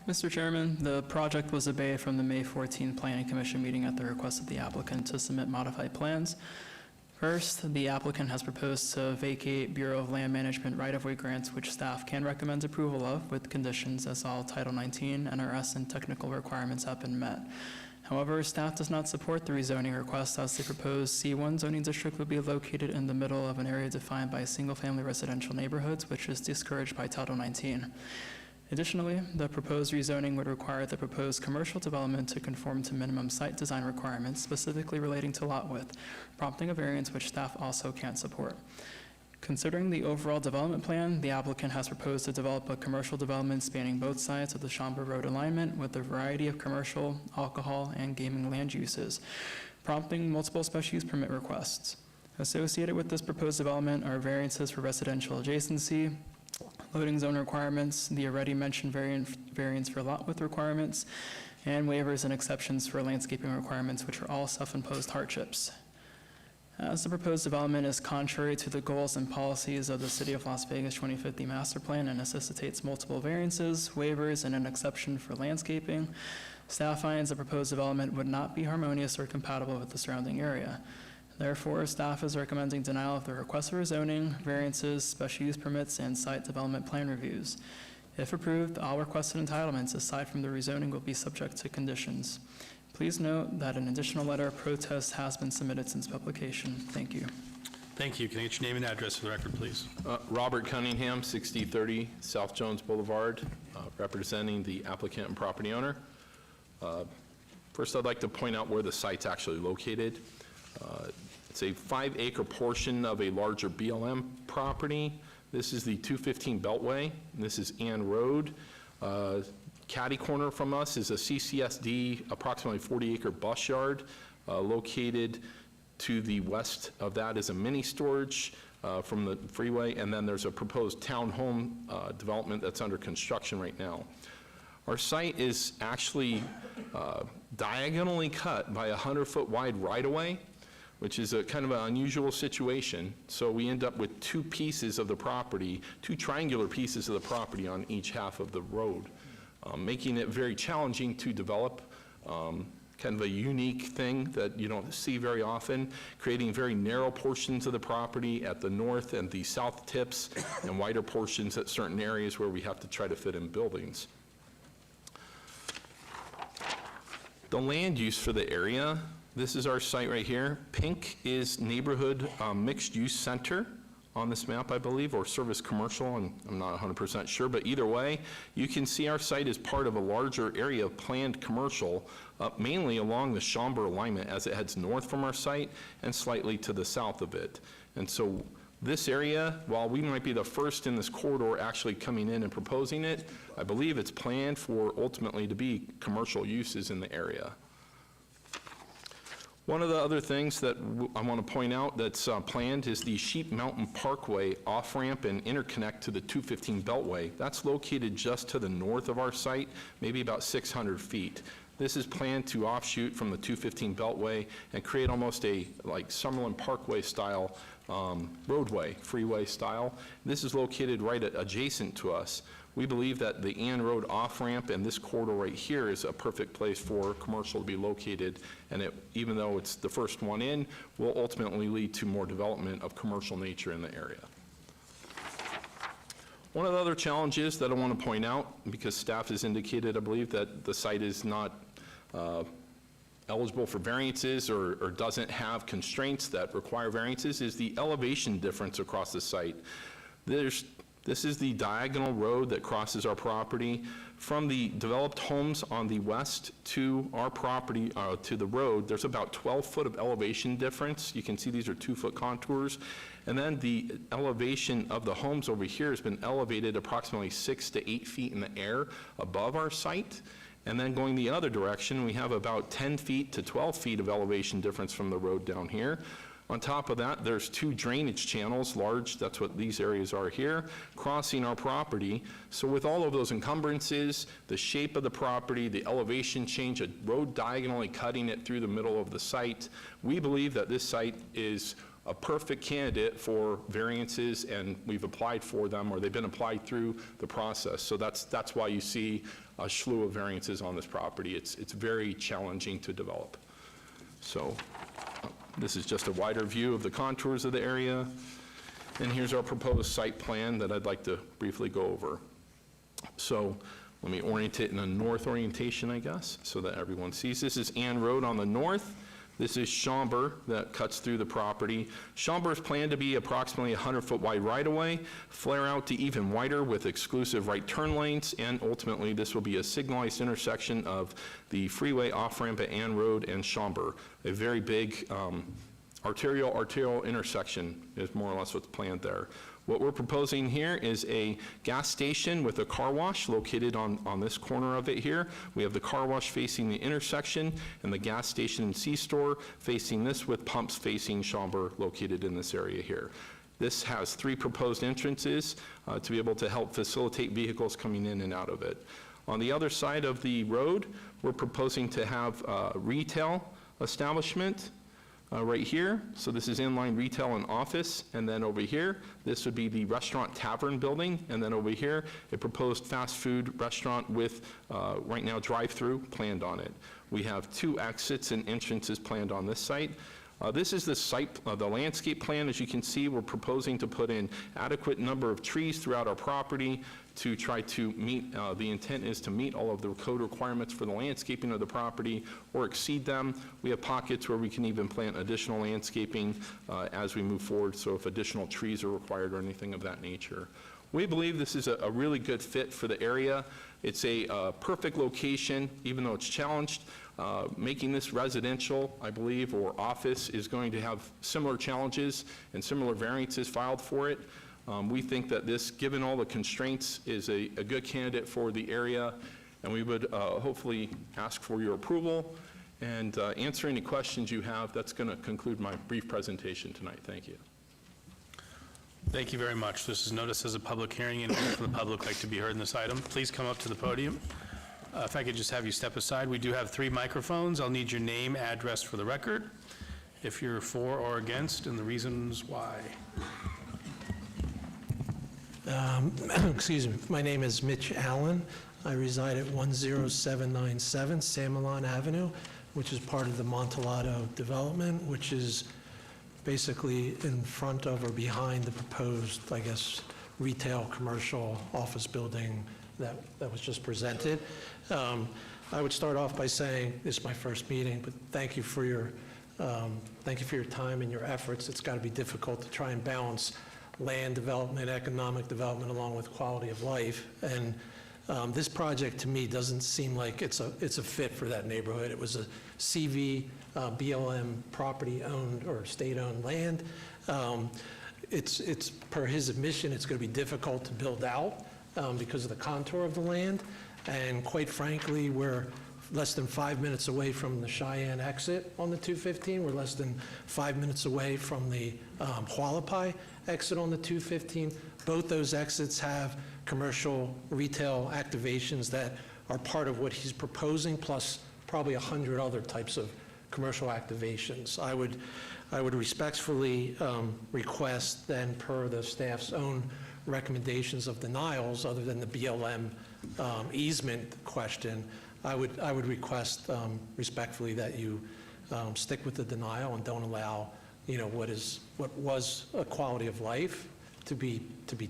Mr. Chairman, the project was obeyed from the May 14 Planning Commission meeting at the request of the applicant to submit modified plans. First, the applicant has proposed to vacate Bureau of Land Management right-of-way grants, which staff can recommend approval of with conditions as all Title 19, NRS, and technical requirements have been met. However, staff does not support the rezoning request as the proposed C1 zoning district would be located in the middle of an area defined by single-family residential neighborhoods, which is discouraged by Title 19. Additionally, the proposed rezoning would require the proposed commercial development to conform to minimum site design requirements, specifically relating to lot width, prompting a variance which staff also can't support. Considering the overall development plan, the applicant has proposed to develop a commercial development spanning both sides of the Schaumburg Road alignment with a variety of commercial, alcohol, and gaming land uses, prompting multiple special use permit requests. Associated with this proposed development are variances for residential adjacency, loading zone requirements, the already mentioned variance for lot width requirements, and waivers and exceptions for landscaping requirements, which are all self-imposed hardships. As the proposed development is contrary to the goals and policies of the City of Las Vegas 2050 Master Plan and necessitates multiple variances, waivers, and an exception for landscaping, Staff finds the proposed development would not be harmonious or compatible with the surrounding area. Therefore, staff is recommending denial of the request for zoning, variances, special use permits, and site development plan reviews. If approved, all requested entitlements, aside from the rezoning, will be subject to conditions. Please note that an additional letter of protest has been submitted since publication. Thank you. Thank you. Can I get your name and address for the record, please? Robert Cunningham, 6030 South Jones Boulevard, representing the applicant and property owner. First, I'd like to point out where the site's actually located. It's a 5-acre portion of a larger BLM property. This is the 215 Beltway, and this is Ann Road. Catty corner from us is a CCSD, approximately 40-acre bus yard. Located to the west of that is a mini storage from the freeway, and then there's a proposed townhome development that's under construction right now. Our site is actually diagonally cut by a 100-foot wide right-of-way, which is a kind of an unusual situation. So we end up with two pieces of the property, two triangular pieces of the property on each half of the road, making it very challenging to develop. Kind of a unique thing that you don't see very often, creating very narrow portions of the property at the north and the south tips, and wider portions at certain areas where we have to try to fit in buildings. The land use for the area, this is our site right here. Pink is neighborhood mixed use center on this map, I believe, or service commercial, and I'm not 100% sure, but either way, you can see our site is part of a larger area of planned commercial, mainly along the Schaumburg alignment as it heads north from our site and slightly to the south of it. And so this area, while we might be the first in this corridor actually coming in and proposing it, I believe it's planned for ultimately to be commercial uses in the area. One of the other things that I want to point out that's planned is the Sheep Mountain Parkway off-ramp and interconnect to the 215 Beltway. That's located just to the north of our site, maybe about 600 feet. This is planned to offshoot from the 215 Beltway and create almost a like Summerlin Parkway style roadway, freeway style. This is located right adjacent to us. We believe that the Ann Road off-ramp and this corridor right here is a perfect place for commercial to be located, and even though it's the first one in, will ultimately lead to more development of commercial nature in the area. One of the other challenges that I want to point out, because staff has indicated, I believe, that the site is not eligible for variances or doesn't have constraints that require variances, is the elevation difference across the site. This is the diagonal road that crosses our property. From the developed homes on the west to our property, to the road, there's about 12 foot of elevation difference. You can see these are 2-foot contours. And then the elevation of the homes over here has been elevated approximately 6 to 8 feet in the air above our site. And then going the other direction, we have about 10 feet to 12 feet of elevation difference from the road down here. On top of that, there's 2 drainage channels, large, that's what these areas are here, crossing our property. So with all of those encumbrances, the shape of the property, the elevation change, a road diagonally cutting it through the middle of the site, we believe that this site is a perfect candidate for variances, and we've applied for them, or they've been applied through the process. So that's why you see a slew of variances on this property. It's very challenging to develop. So this is just a wider view of the contours of the area. And here's our proposed site plan that I'd like to briefly go over. So let me orient it in a north orientation, I guess, so that everyone sees. This is Ann Road on the north. This is Schaumburg that cuts through the property. Schaumburg is planned to be approximately 100-foot wide right-of-way, flare out to even wider with exclusive right turn lanes, and ultimately this will be a signalized intersection of the freeway off-ramp at Ann Road and Schaumburg. A very big arterial intersection is more or less what's planned there. What we're proposing here is a gas station with a car wash located on this corner of it here. We have the car wash facing the intersection and the gas station and C-store facing this, with pumps facing Schaumburg located in this area here. This has 3 proposed entrances to be able to help facilitate vehicles coming in and out of it. On the other side of the road, we're proposing to have a retail establishment right here. So this is inline retail and office. And then over here, this would be the restaurant tavern building. And then over here, a proposed fast food restaurant with, right now, drive-through planned on it. We have 2 exits and entrances planned on this site. This is the site, the landscape plan. As you can see, we're proposing to put in adequate number of trees throughout our property to try to meet, the intent is to meet all of the code requirements for the landscaping of the property or exceed them. We have pockets where we can even plant additional landscaping as we move forward, so if additional trees are required or anything of that nature. We believe this is a really good fit for the area. It's a perfect location, even though it's challenged. Making this residential, I believe, or office is going to have similar challenges and similar variances filed for it. We think that this, given all the constraints, is a good candidate for the area, and we would hopefully ask for your approval and answer any questions you have. That's going to conclude my brief presentation tonight. Thank you. Thank you very much. This is noticed as a public hearing. Anyone from the public like to be heard in this item, please come up to the podium. If I could just have you step aside. We do have 3 microphones. I'll need your name, address for the record, if you're for or against, and the reasons why. Excuse me. My name is Mitch Allen. I reside at 10797 San Milan Avenue, which is part of the Montelato development, which is basically in front of or behind the proposed, I guess, retail, commercial, office building that was just presented. I would start off by saying this is my first meeting, but thank you for your time and your efforts. It's got to be difficult to try and balance land development, economic development, along with quality of life. And this project, to me, doesn't seem like it's a fit for that neighborhood. It was a CV, BLM property-owned or state-owned land. It's per his admission, it's going to be difficult to build out because of the contour of the land. And quite frankly, we're less than 5 minutes away from the Cheyenne exit on the 215. We're less than 5 minutes away from the Hualapai exit on the 215. Both those exits have commercial retail activations that are part of what he's proposing, plus probably 100 other types of commercial activations. I would respectfully request then, per the staff's own recommendations of denials, other than the BLM easement question, I would request respectfully that you stick with the denial and don't allow, what was a quality of life to be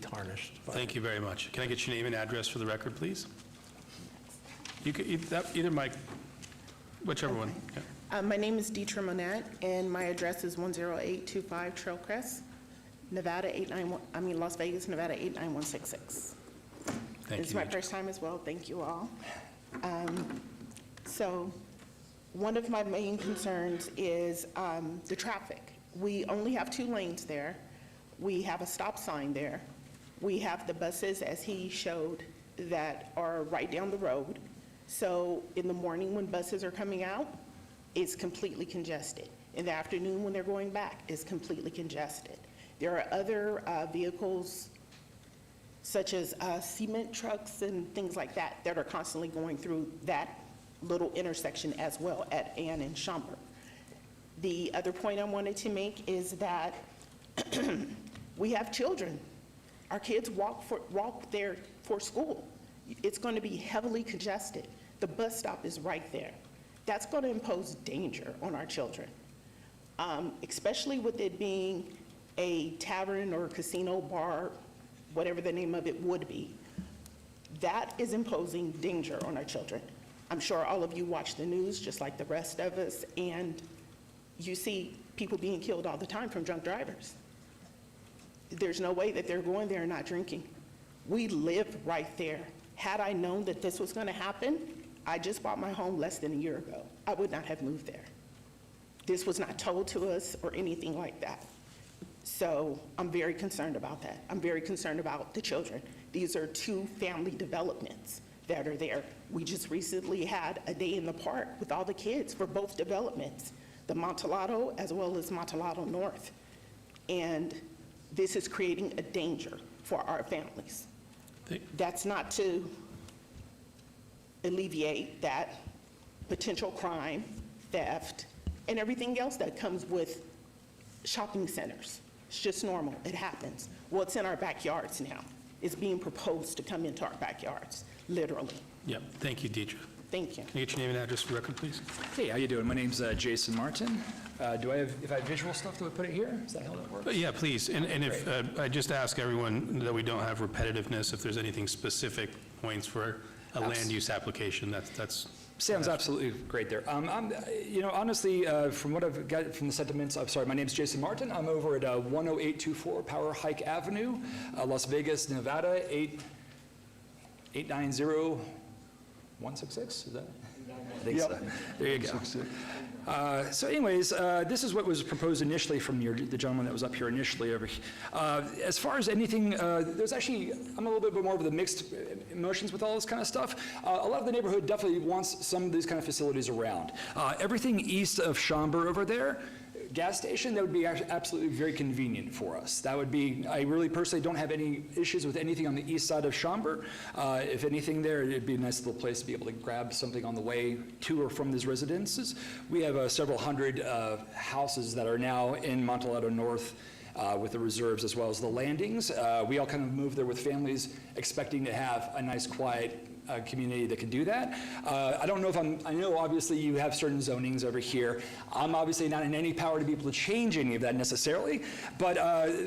tarnished. Thank you very much. Can I get your name and address for the record, please? You could, either Mike, whichever one. Yeah. My name is Deetra Monette, and my address is 10825 Trailcrest, Las Vegas, Nevada 89166. Thank you. It's my first time as well. Thank you all. So one of my main concerns is the traffic. We only have 2 lanes there. We have a stop sign there. We have the buses, as he showed, that are right down the road. So in the morning when buses are coming out, it's completely congested. In the afternoon when they're going back, it's completely congested. There are other vehicles, such as cement trucks and things like that, that are constantly going through that little intersection as well at Ann and Schaumburg. The other point I wanted to make is that we have children. Our kids walk there for school. It's going to be heavily congested. The bus stop is right there. That's going to impose danger on our children, especially with it being a tavern or casino bar, whatever the name of it would be. That is imposing danger on our children. I'm sure all of you watch the news just like the rest of us, and you see people being killed all the time from drunk drivers. There's no way that they're going there and not drinking. We live right there. Had I known that this was going to happen, I just bought my home less than a year ago. I would not have moved there. This was not told to us or anything like that. So I'm very concerned about that. I'm very concerned about the children. These are 2 family developments that are there. We just recently had a day in the park with all the kids for both developments, the Montelato as well as Montelato North. And this is creating a danger for our families. That's not to alleviate that potential crime, theft, and everything else that comes with shopping centers. It's just normal, it happens. Well, it's in our backyards now. It's being proposed to come into our backyards, literally. Yep, thank you, Deidre. Thank you. Can I get your name and address for the record, please? Hey, how you doing? My name's Jason Martin. If I have visual stuff, do I put it here? Is that how that works? Yeah, please, and if, I just ask everyone that we don't have repetitiveness, if there's anything specific points for a land use application, that's. Sounds absolutely great there. Honestly, from what I've got from the sentiments, I'm sorry, my name's Jason Martin. I'm over at 10824 Power Hike Avenue, Las Vegas, Nevada, 890166, is that? I think so. There you go. So anyways, this is what was proposed initially from the gentleman that was up here initially over here. As far as anything, there's actually, I'm a little bit more of the mixed emotions with all this kind of stuff. A lot of the neighborhood definitely wants some of these kind of facilities around. Everything east of Schaumburg over there, gas station, that would be absolutely very convenient for us. That would be, I really personally don't have any issues with anything on the east side of Schaumburg. If anything there, it'd be a nice little place to be able to grab something on the way to or from these residences. We have several hundred houses that are now in Montalado North with the reserves as well as the landings. We all kind of move there with families expecting to have a nice quiet community that can do that. I don't know if I know obviously you have certain zonings over here. I'm obviously not in any power to be able to change any of that necessarily, but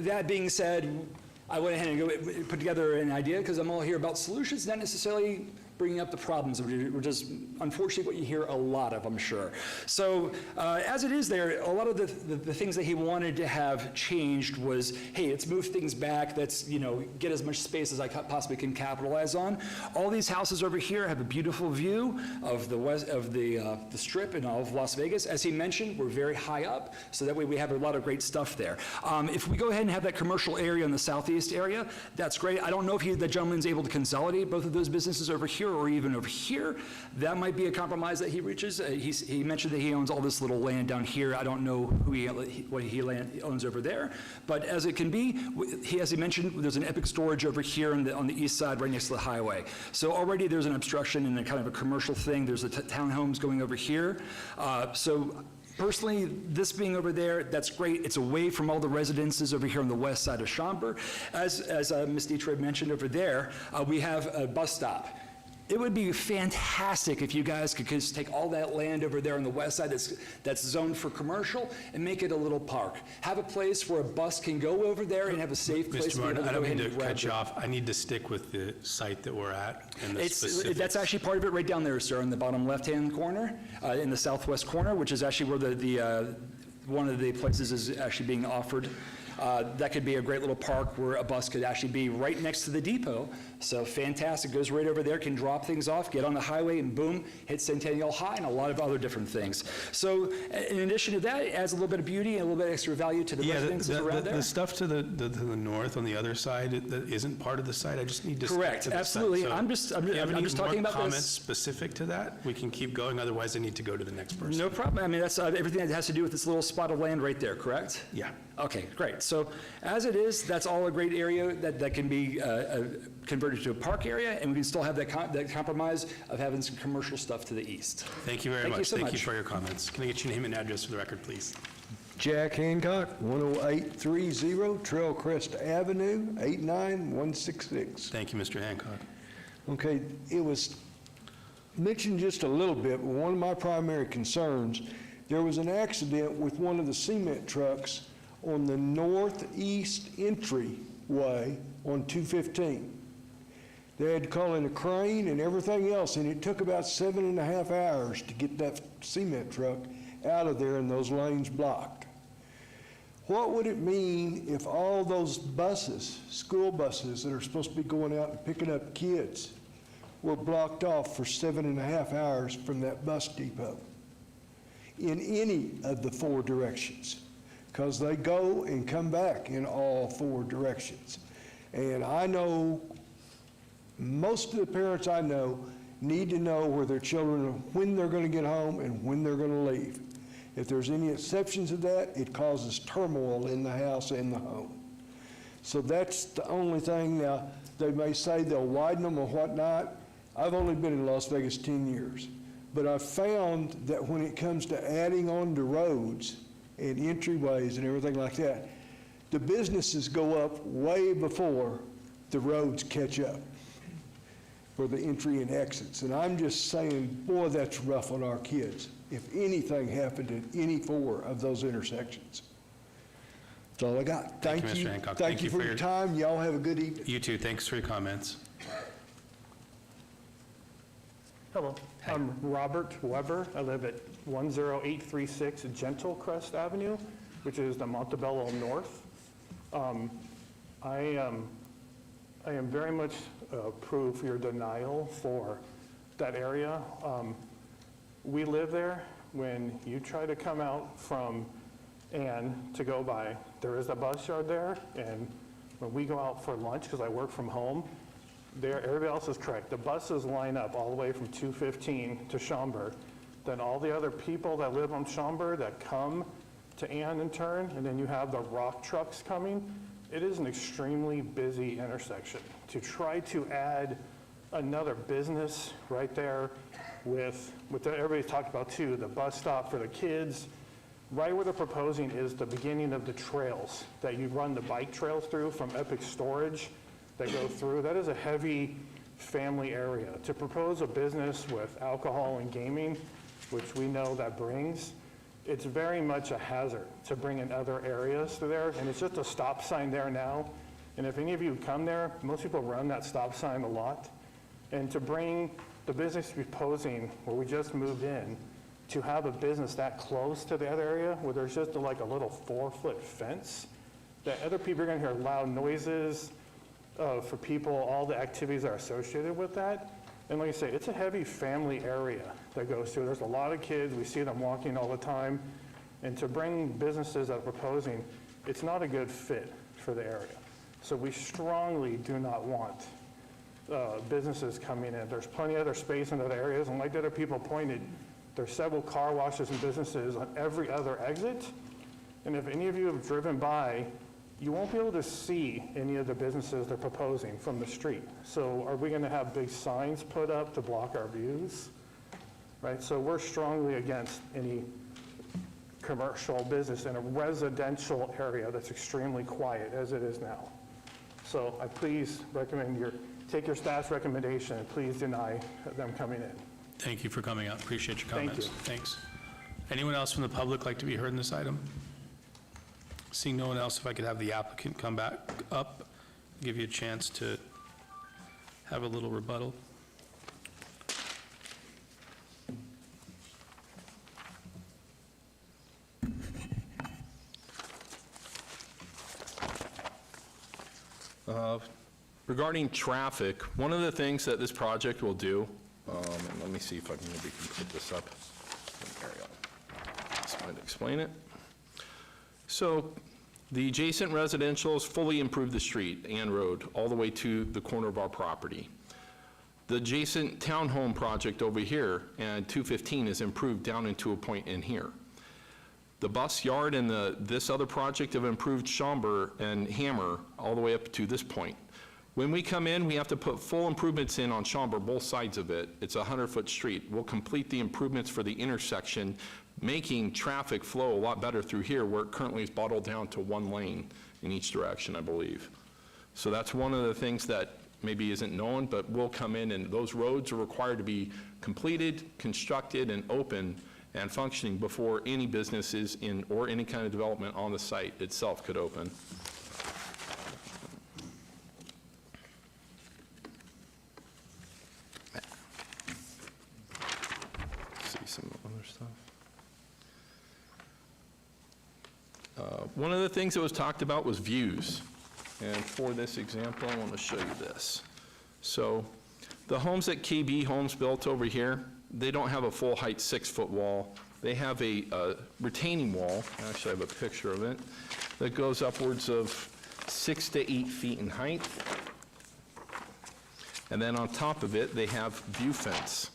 that being said, I went ahead and put together an idea because I'm all here about solutions, not necessarily bringing up the problems, which is unfortunately what you hear a lot of, I'm sure. So as it is there, a lot of the things that he wanted to have changed was, hey, let's move things back, let's get as much space as I possibly can capitalize on. All these houses over here have a beautiful view of the Strip and all of Las Vegas. As he mentioned, we're very high up, so that way we have a lot of great stuff there. If we go ahead and have that commercial area in the southeast area, that's great. I don't know if the gentleman's able to consolidate both of those businesses over here or even over here. That might be a compromise that he reaches. He mentioned that he owns all this little land down here. I don't know what he owns over there, but as it can be, as he mentioned, there's an Epic Storage over here on the east side right next to the highway. So already there's an obstruction and a kind of a commercial thing. There's the townhomes going over here. So personally, this being over there, that's great. It's away from all the residences over here on the west side of Schaumburg. As Ms. Dietrich mentioned over there, we have a bus stop. It would be fantastic if you guys could just take all that land over there on the west side that's zoned for commercial and make it a little park. Have a place where a bus can go over there and have a safe place to be able to I go don't ahead mean and to grab cut you it. off. I need to stick with the site that we're at and the specifics. That's actually part of it right down there, sir, in the bottom left-hand corner, in the southwest corner, which is actually where one of the places is actually being offered. That could be a great little park where a bus could actually be right next to the depot. So fantastic, goes right over there, can drop things off, get on the highway, and boom, hit Centennial High and a lot of other different things. So in addition to that, it adds a little bit of beauty and a little bit of extra value to the residences around there. The stuff to the north on the other side that isn't part of the site, I just need to stick Correct, to the absolutely. site. So I'm just if you have any talking more about comments this. specific to that, we can keep going, otherwise I need to go to the next person. No problem. I mean, that's everything that has to do with this little spot of land right there, correct? Yeah. Okay, great. So as it is, that's all a great area that can be converted to a park area, and we can still have that compromise of having some commercial stuff to the east. Thank you very much. So Thank you for your comments. Can I get your name and address for the record, please? Jack Hancock, 10830 Trailcrest Avenue, 89166. Thank you, Mr. Hancock. Okay, it was mentioned just a little bit, but one of my primary concerns, there was an accident with one of the cement trucks on the northeast entryway on 215. They had to call in a crane and everything else, and it took about 7.5 hours to get that cement truck out of there and those lanes blocked. What would it mean if all those buses, school buses that are supposed to be going out and picking up kids, were blocked off for 7.5 hours from that bus depot in any of the 4 directions? Because they go and come back in all 4 directions. And I know most of the parents I know need to know where their children, when they're going to get home and when they're going to leave. If there's any exceptions to that, it causes turmoil in the house and the home. So that's the only thing. Now, they may say they'll widen them or whatnot. I've only been in Las Vegas 10 years. but I found that when it comes to adding on to roads and entryways and everything like that, the businesses go up way before the roads catch up for the entry and exits. And I'm just saying, boy, that's rough on our kids if anything happened at any 4 of those intersections. That's all I got. Thank you, Mr. Hancock. Thank you for your time. Y'all have a good evening. You too. Thanks for your comments. Hello, I'm Robert Weber. I live at 10836 Gentle-Crest Avenue, which is the Montebello North. I am very much approve your denial for that area. We live there. When you try to come out from Ann to go by, there is a bus yard there, and when we go out for lunch, because I work from home, there, everybody else is correct. The buses line up all the way from 215 to Schaumburg. Then all the other people that live on Schaumburg that come to Ann and turn, and then you have the rock trucks coming. It is an extremely busy intersection. To try to add another business right there with what everybody's talked about too, the bus stop for the kids, right where they're proposing is the beginning of the trails that you run the bike trails through from Epic Storage that go through. That is a heavy family area. To propose a business with alcohol and gaming, which we know that brings, it's very much a hazard to bring in other areas through there, and it's just a stop sign there now. And if any of you come there, most people run that stop sign a lot. And to bring the business proposing, where we just moved in, to have a business that close to the other area, where there's just like a little 4-foot fence, that other people are gonna hear loud noises for people, all the activities that are associated with that. And like I say, it's a heavy family area that goes through. There's a lot of kids, we see them walking all the time. And to bring businesses that are proposing, it's not a good fit for the area. So we strongly do not want businesses coming in. There's plenty of other space in other areas, and like the other people pointed, there's several car washes and businesses on every other exit. And if any of you have driven by, you won't be able to see any of the businesses they're proposing from the street. So are we gonna have big signs put up to block our views? Right, so we're strongly against any commercial business in a residential area that's extremely quiet as it is now. So I please recommend take your staff's recommendation and please deny them coming in. Thank you for coming out. Appreciate your comments. Thank you. Thanks. Anyone else from the public like to be heard in this item? Seeing no one else, if I could have the applicant come back up, give you a chance to have a little rebuttal. Regarding traffic, one of the things that this project will do, and let me see if I can maybe put this up. There we go. This might explain it. So the adjacent residentials fully improve the street and road all the way to the corner of our property. The adjacent townhome project over here and 215 is improved down into a point in here. The bus yard and this other project have improved Schaumburg and Hammer all the way up to this point. When we come in, we have to put full improvements in on Schaumburg, both sides of it. It's a 100-foot street. We'll complete the improvements for the intersection, making traffic flow a lot better through here, where it currently is bottled down to 1 lane in each direction, I believe. So that's one of the things that maybe isn't known, but will come in, and those roads are required to be completed, constructed, and open and functioning before any businesses in or any kind of development on the site itself could open. See some other stuff. One of the things that was talked about was views. And for this example, I want to show you this. So the homes that KB Homes built over here, they don't have a full height 6-foot wall. They have a retaining wall, actually I have a picture of it, that goes upwards of 6 to 8 feet in height. And then on top of it, they have view fence.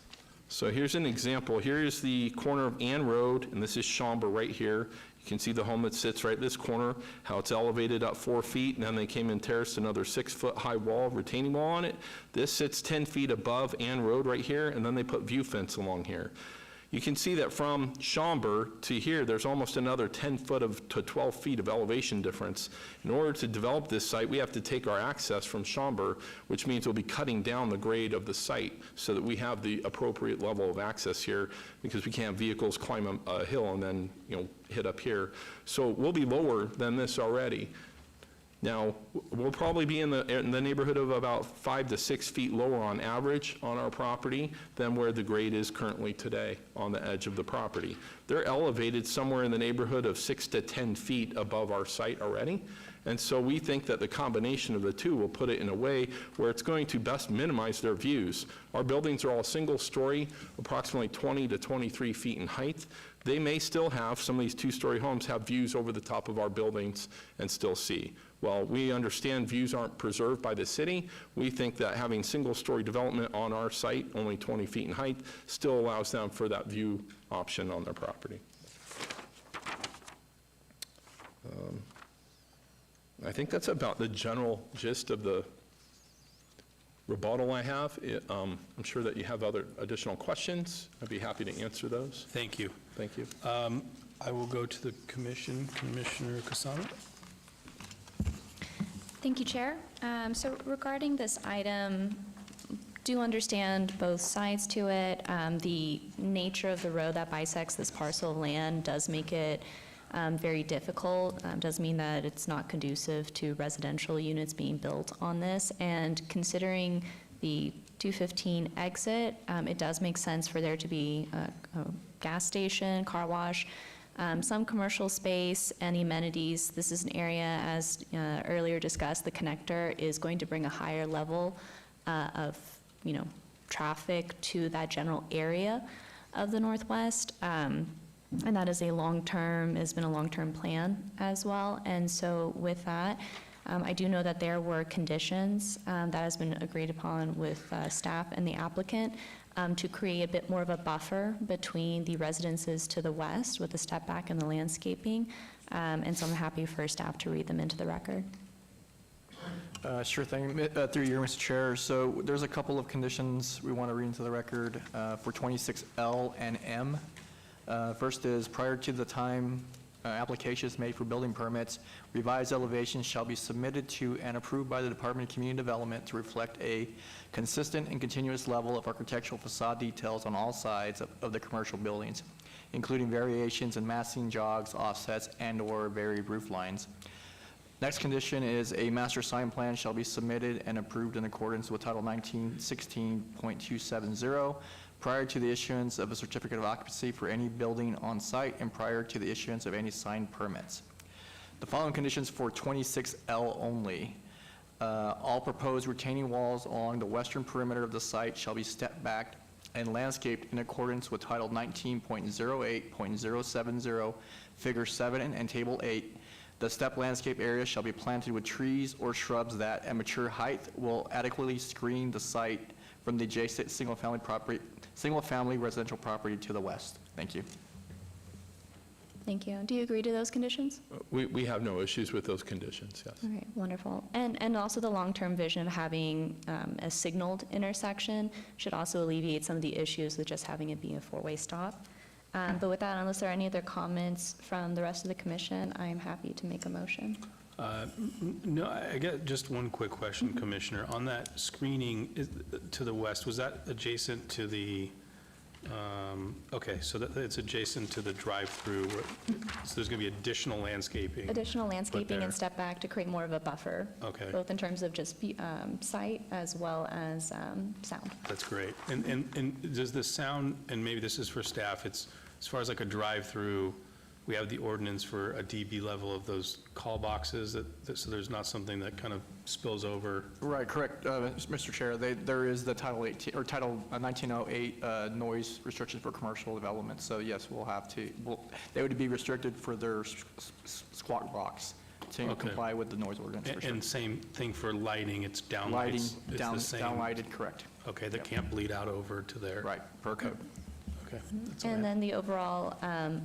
So here's an example. Here is the corner of Ann Road, and this is Schaumburg right here. You can see the home that sits right this corner, how it's elevated up 4 feet, and then they came and terraced another 6-foot-high wall, retaining wall on it. This sits 10 feet above Ann Road right here, and then they put view fence along here. You can see that from Schaumburg to here, there's almost another 10 foot to 12 feet of elevation difference. In order to develop this site, we have to take our access from Schaumburg, which means we'll be cutting down the grade of the site so that we have the appropriate level of access here, because we can't have vehicles climb a hill and then, hit up here. So we'll be lower than this already. Now, we'll probably be in the neighborhood of about 5 to 6 feet lower on average on our property than where the grade is currently today on the edge of the property. They're elevated somewhere in the neighborhood of 6 to 10 feet above our site already. And so we think that the combination of the two will put it in a way where it's going to best minimize their views. Our buildings are all single story, approximately 20 to 23 feet in height. They may still have, some of these 2-story homes have views over the top of our buildings and still see. Well, we understand views aren't preserved by the city. We think that having single-story development on our site, only 20 feet in height, still allows them for that view option on their property. I think that's about the general gist of the rebuttal I have. I'm sure that you have other additional questions. I'd be happy to answer those. Thank you. Thank you. I will go to the commission. Commissioner Kasama? Thank you, Chair. So regarding this item, do understand both sides to it. The nature of the road that bisects this parcel of land does make it very difficult. Does mean that it's not conducive to residential units being built on this. And considering the 215 exit, it does make sense for there to be a gas station, car wash, some commercial space and amenities. This is an area, as earlier discussed, the connector is going to bring a higher level of, traffic to that general area of the Northwest. And that is has been a long-term plan as well. And so with that, I do know that there were conditions that has been agreed upon with staff and the applicant to create a bit more of a buffer between the residences to the west with the step back and the landscaping. And so I'm happy for staff to read them into the record. Sure thing. Through you, Mr. Chair. So there's a couple of conditions we want to read into the record for 26L and M. First is, prior to the time applications made for building permits, revised elevations shall be submitted to and approved by the Department of Community Development to reflect a consistent and continuous level of architectural facade details on all sides of the commercial buildings, including variations in massing, jogs, offsets, and/or varied roof lines. Next condition is a master sign plan shall be submitted and approved in accordance with Title 1916.270 prior to the issuance of a certificate of occupancy for any building on site and prior to the issuance of any sign permits. The following conditions for 26L only. All proposed retaining walls along the western perimeter of the site shall be stepped back and landscaped in accordance with Title 19.08.070, Figure 7 and Table 8. The step landscape area shall be planted with trees or shrubs that, at mature height, will adequately screen the site from the adjacent single-family residential property to the west. Thank you. Thank you. Do you agree to those conditions? We have no issues with those conditions, yes. All right, wonderful. And also the long-term vision of having a signaled intersection should also alleviate some of the issues with just having it be a four-way stop. But with that, unless there are any other comments from the rest of the commission, I am happy to make a motion. No, I get just one quick question, Commissioner. On that screening to the west, was that adjacent to the, okay, so it's adjacent to the drive-through, so there's going to be additional landscaping? Additional landscaping and step back to create more of a buffer. Okay. Both in terms of just sight as well as sound. That's great. And does the sound, and maybe this is for staff, it's as far as like a drive-through, we have the ordinance for a dB level of those call boxes, so there's not something that kind of spills over. Right, correct, Mr. Chair. There is the Title 1908 noise restrictions for commercial development. So yes, we'll have to. They would be restricted for their squawk box to comply with the noise ordinance. And same thing for lighting. It's down lighting, it's the same. downlighted, correct. Okay, that can't bleed out over to there. Right, per code. Okay. That's all I And have. then the overall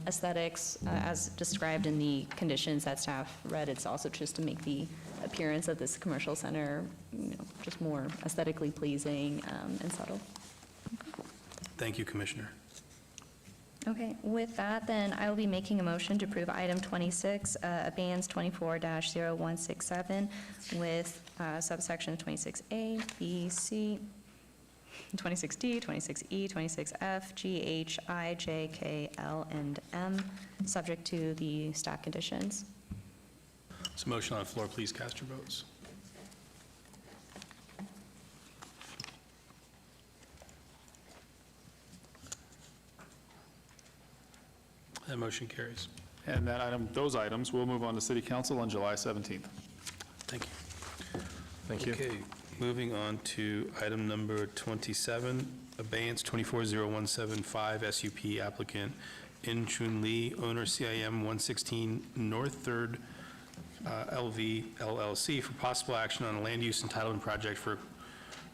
aesthetics, as described in the conditions that staff read, it's also just to make the appearance of this commercial center, just more aesthetically pleasing and subtle. Thank you, Commissioner. Okay, with that, then I will be making a motion to approve item 26, abeyance 24-0167, with subsection 26A, B, C, 26D, 26E, 26F, G, H, I, J, K, L, and M, subject to the staff conditions. So motion on the floor, please cast your votes. That motion carries. And those items will move on to City Council on July 17th. Thank you. Thank you. Okay, moving on to item number 27, abeyance 240175, SUP applicant In Chun Lee, owner CIM 116 North 3rd LV LLC, for possible action on a land use entitlement project for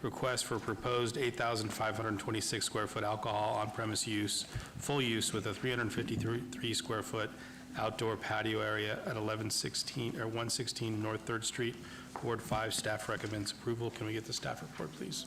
request for proposed 8,526 square foot alcohol on-premise use, full use with a 353 square foot outdoor patio area at 116 North 3rd Street, Ward 5. Staff recommends approval. Can we get the staff report, please?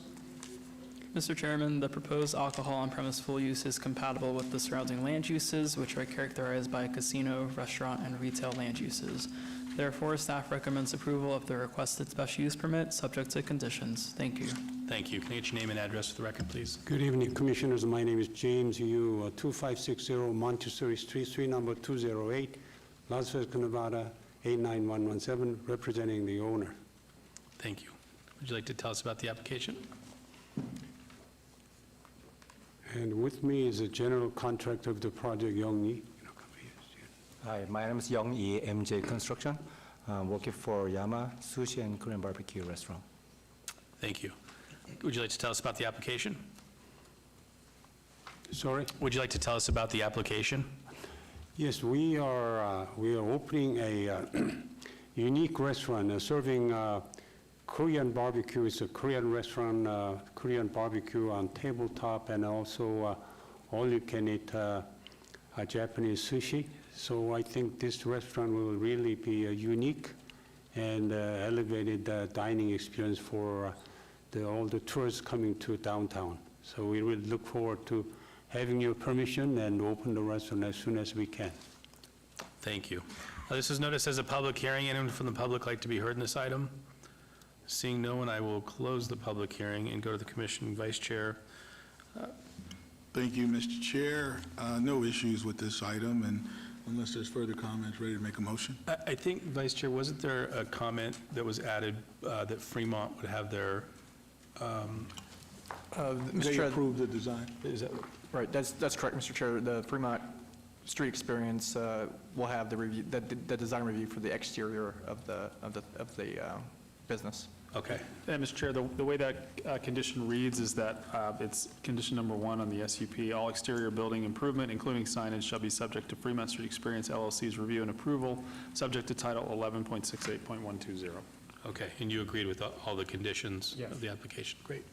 Mr. Chairman, the proposed alcohol on-premise full use is compatible with the surrounding land uses, which are characterized by casino, restaurant, and retail land uses. Therefore, staff recommends approval of the requested special use permit, subject to conditions. Thank you. Thank you. Can I get your name and address for the record, please? Good evening, Commissioners. My name is James Yu, 2560 Montessori Street, suite number 208, Las Vegas, Nevada, 89117, representing the owner. Thank you. Would you like to tell us about the application? And with me is the general contractor of the project, Young Yi. Hi, my name is Young Yi, MJ Construction, working for Yama Sushi and Korean Barbecue Restaurant. Thank you. Would you like to tell us about the application? Sorry? Would you like to tell us about the application? Yes, we are opening a unique restaurant serving Korean barbecue. It's a Korean restaurant, Korean barbecue on tabletop, and also all-you-can-eat Japanese sushi. So I think this restaurant will really be a unique and elevated dining experience for all the tourists coming to downtown. So we will look forward to having your permission and open the restaurant as soon as we can. Thank you. This is noticed as a public hearing. Anyone from the public like to be heard in this item? Seeing no one, I will close the public hearing and go to the Commission Vice Chair. Thank you, Mr. Chair. No issues with this item, and unless there's further comments, ready to make a motion? I think, Vice Chair, wasn't there a comment that was added that Fremont would have their, Mr. They Chair, approved the design? is that, right, that's correct, Mr. Chair. The Fremont Street Experience will have the review, the design review for the exterior of the business. okay. And, Mr. Chair, the way that condition reads is that it's condition number 1 on the SUP. All exterior building improvement, including signage, shall be subject to Fremont Street Experience LLC's review and approval, subject to Title 11.68.120. Okay, and you agreed with all the conditions of the application? Great.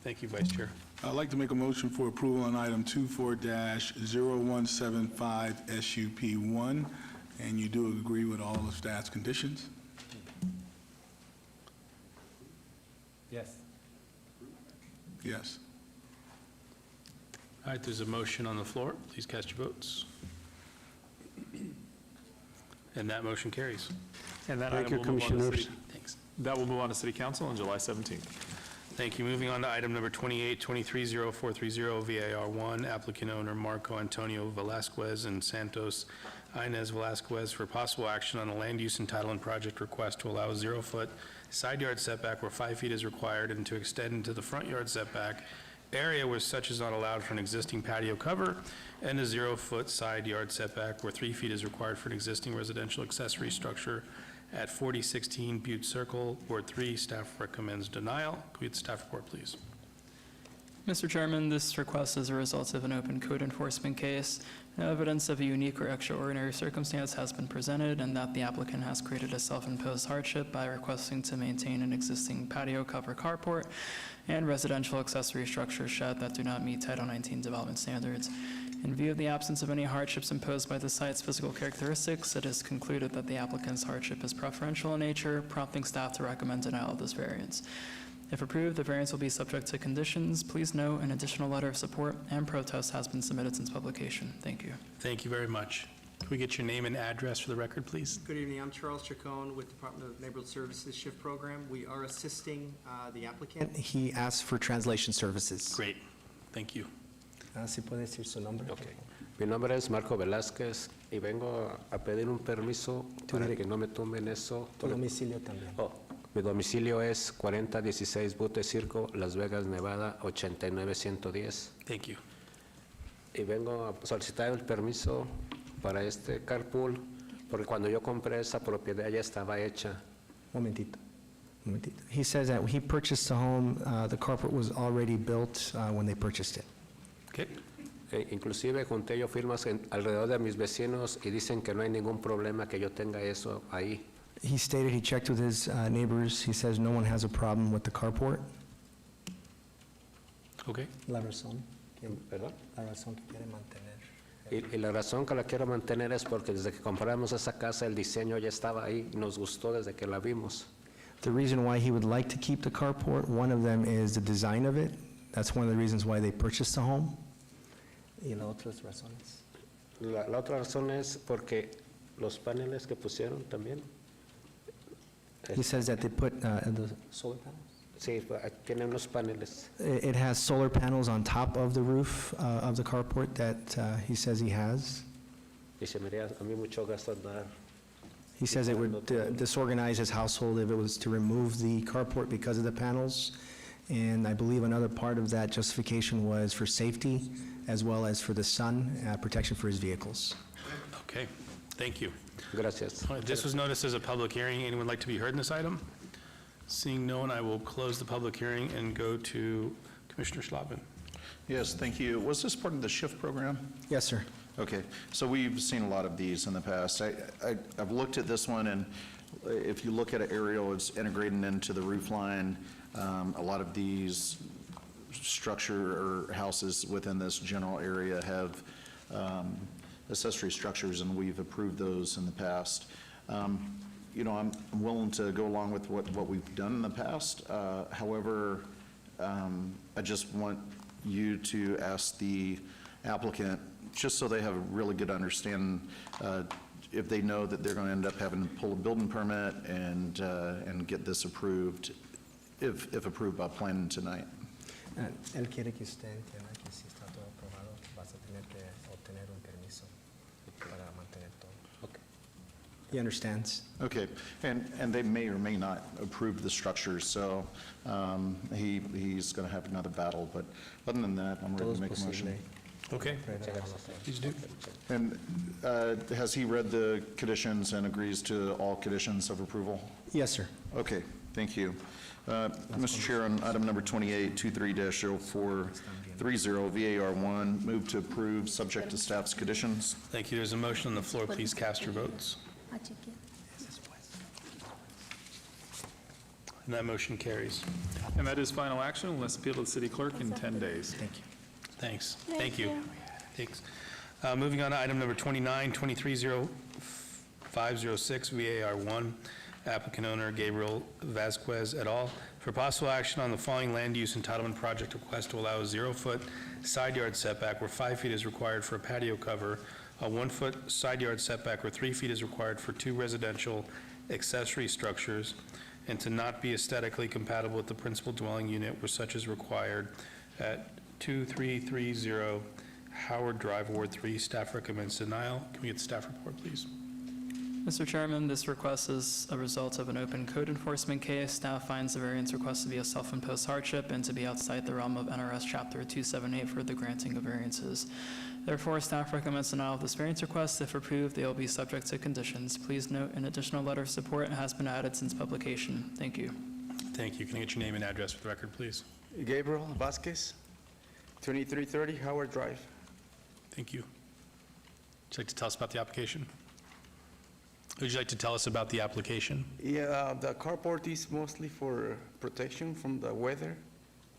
Thank you, Vice Chair. I'd like to make a motion for approval on item 24-0175 SUP1, and you do agree with all of staff's conditions? Yes. Yes. All right, there's a motion on the floor. Please cast your votes. And that motion carries. And that Thank item you, will move on to Commissioners. City. Thanks. That will move on to City Council on July 17th. Thank you. Moving on to item number 28, 230430, VAR1, applicant owner Marco Antonio Velasquez and Santos Inez Velasquez, for possible action on a land use entitlement project request to allow a 0-foot side yard setback where 5 feet is required, and to extend into the front yard setback area where such is not allowed for an existing patio cover, and a 0-foot side yard setback where 3 feet is required for an existing residential accessory structure at 4016 Butte Circle, Ward 3. Staff recommends denial. Can we get the staff report, please? Mr. Chairman, this request is a result of an open code enforcement case. No evidence of a unique or extraordinary circumstance has been presented, and that the applicant has created a self-imposed hardship by requesting to maintain an existing patio cover carport and residential accessory structure shed that do not meet Title 19 development standards. In view of the absence of any hardships imposed by the site's physical characteristics, it is concluded that the applicant's hardship is preferential in nature, prompting staff to recommend denial of this variance. If approved, the variance will be subject to conditions. Please note, an additional letter of support and protest has been submitted since publication. Thank you. Thank you very much. Can we get your name and address for the record, please? Good evening, I'm Charles Chacon with Department of Neighborhood Services Shift Program. We are assisting the applicant. He asked for translation services. Great, thank you. ¿Sí puede decir su nombre? Okay. Mi nombre es Marco Velázquez y vengo a pedir un permiso para que no me tumben eso. Tu domicilio también. Oh, mi domicilio es 4016 Butte Circo, Las Vegas, Nevada, 89110. Thank you. Y vengo a solicitar el permiso para este carpool, porque cuando yo compré esa propiedad ya estaba hecha. Momentito. He says that he purchased the home, the carport was already built when they purchased it. Okay. Inclusive junté yo firmas alrededor de mis vecinos y dicen que no hay ningún problema que yo tenga eso ahí. He stated he checked with his neighbors. He says no one has a problem with the carport. Okay. La razón. ¿Perdón? La razón que quiere mantener. Y la razón que la quiero mantener es porque desde que compramos esa casa el diseño ya estaba ahí y nos gustó desde que la vimos. The reason why he would like to keep the carport, one of them is the design of it. That's one of the reasons why they purchased the home. ¿Y las otras razones? La otra razón es porque los paneles que pusieron también. He says that they put the solar panels? Sí, tienen unos paneles. It has solar panels on top of the roof of the carport that he says he has. Y se me haría a mí mucho gasto andar. He says it would disorganize his household if it was to remove the carport because of the panels. And I believe another part of that justification was for safety as well as for the sun, protection for his vehicles. Okay, thank you. Gracias. All right, this was noticed as a public hearing. Anyone like to be heard in this item? Seeing no one, I will close the public hearing and go to Commissioner Schlotman. Yes, thank you. Was this part of the SHIFT program? Yes, sir. Okay, so we've seen a lot of these in the past. I've looked at this one, and if you look at an aerial, it's integrated into the roof line. A lot of these structure or houses within this general area have accessory structures, and we've approved those in the past. You know, I'm willing to go along with what we've done in the past. However, I just want you to ask the applicant, just so they have a really good understanding, if they know that they're going to end up having to pull a building permit and get this approved, if approved by planning tonight. Él quiere que usted entienda que si está todo aprobado, vas a tener que obtener un permiso para mantener todo. Okay. He understands. Okay, and they may or may not approve the structures, so he's going to have another battle, but other than that, I'm ready to make a motion. Okay, please do. And has he read the conditions and agrees to all conditions of approval? Yes, sir. Okay, thank you. Mr. Chair, on item number 28, 23-0430, VAR1, move to approve, subject to staff's conditions. Thank you. There's a motion on the floor. Please cast your votes. And that motion carries. And that is final action unless appealed to the city clerk in 10 days. Thank you. Thanks. Thank you. Thanks. Moving on to item number 29, 23-0506, VAR1, applicant owner Gabriel Vasquez et al. For possible action on the following land use entitlement project request to allow a 0-foot side yard setback where 5 feet is required for a patio cover, a 1-foot side yard setback where 3 feet is required for 2 residential accessory structures, and to not be aesthetically compatible with the principal dwelling unit where such is required at 2330 Howard Drive, Ward 3. Staff recommends denial. Can we get the staff report, please? Mr. Chairman, this request is a result of an open code enforcement case. Staff finds the variance request to be a self-imposed hardship and to be outside the realm of NRS Chapter 278 for the granting of variances. Therefore, staff recommends denial of this variance request. If approved, they will be subject to conditions. Please note an additional letter of support has been added since publication. Thank you. Thank you. Can I get your name and address for the record, please? Gabriel Vasquez, 2330 Howard Drive. Thank you. you like to tell us about the application? Would you like to tell us about the application? Yeah, the carport is mostly for protection from the weather,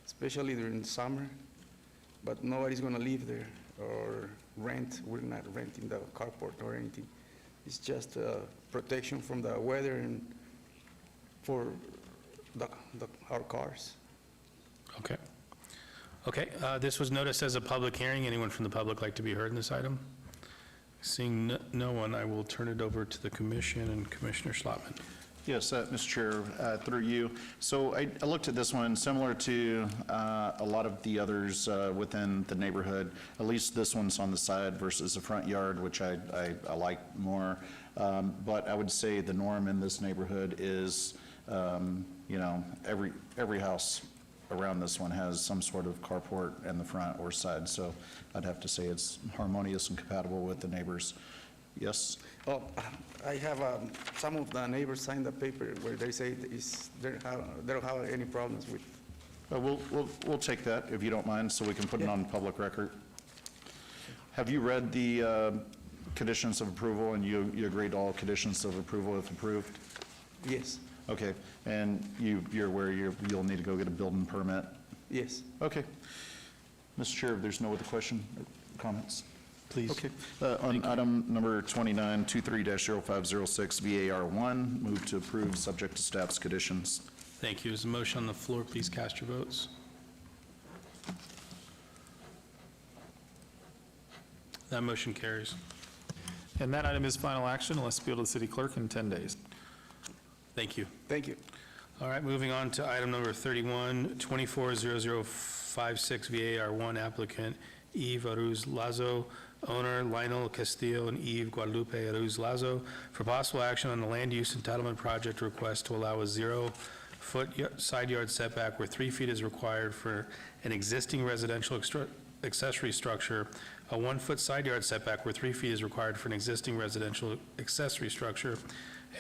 especially during the summer, but nobody's gonna live there or rent. We're not renting the carport or anything. It's just protection from the weather and for our cars. Okay. Okay, this was noticed as a public hearing. Anyone from the public like to be heard in this item? Seeing no one, I will turn it over to the commission and Commissioner Schlotman. Yes, Mr. Chair, through you. So I looked at this one, similar to a lot of the others within the neighborhood. At least this one's on the side versus the front yard, which I like more. But I would say the norm in this neighborhood is, you know, every house around this one has some sort of carport in the front or side. So I'd have to say it's harmonious and compatible with the neighbors. Yes? Oh, I have some of the neighbors signed the paper where they say they don't have any problems with. We'll take that, if you don't mind, so we can put it on public record. Have you read the conditions of approval, and you agreed to all conditions of approval if approved? Yes. Okay, and you're aware you'll need to go get a building permit? Yes. Okay. Mr. Chair, if there's no other question or comments? Please. Okay. On item number 29, 23-0506, VAR1, move to approve subject to staff's conditions. Thank you. There's a motion on the floor. Please cast your votes. That motion carries. And that item is final action unless appealed to the city clerk in 10 days. Thank you. Thank you. All right, moving on to item number 31, 240056 VAR1, applicant Eve Aruz Lazo, owner Lionel Castillo and Eve Guadalupe Aruz Lazo, for possible action on the land use entitlement project request to allow a 0-foot side yard setback where 3 feet is required for an existing residential accessory structure, a 1-foot side yard setback where 3 feet is required for an existing residential accessory structure,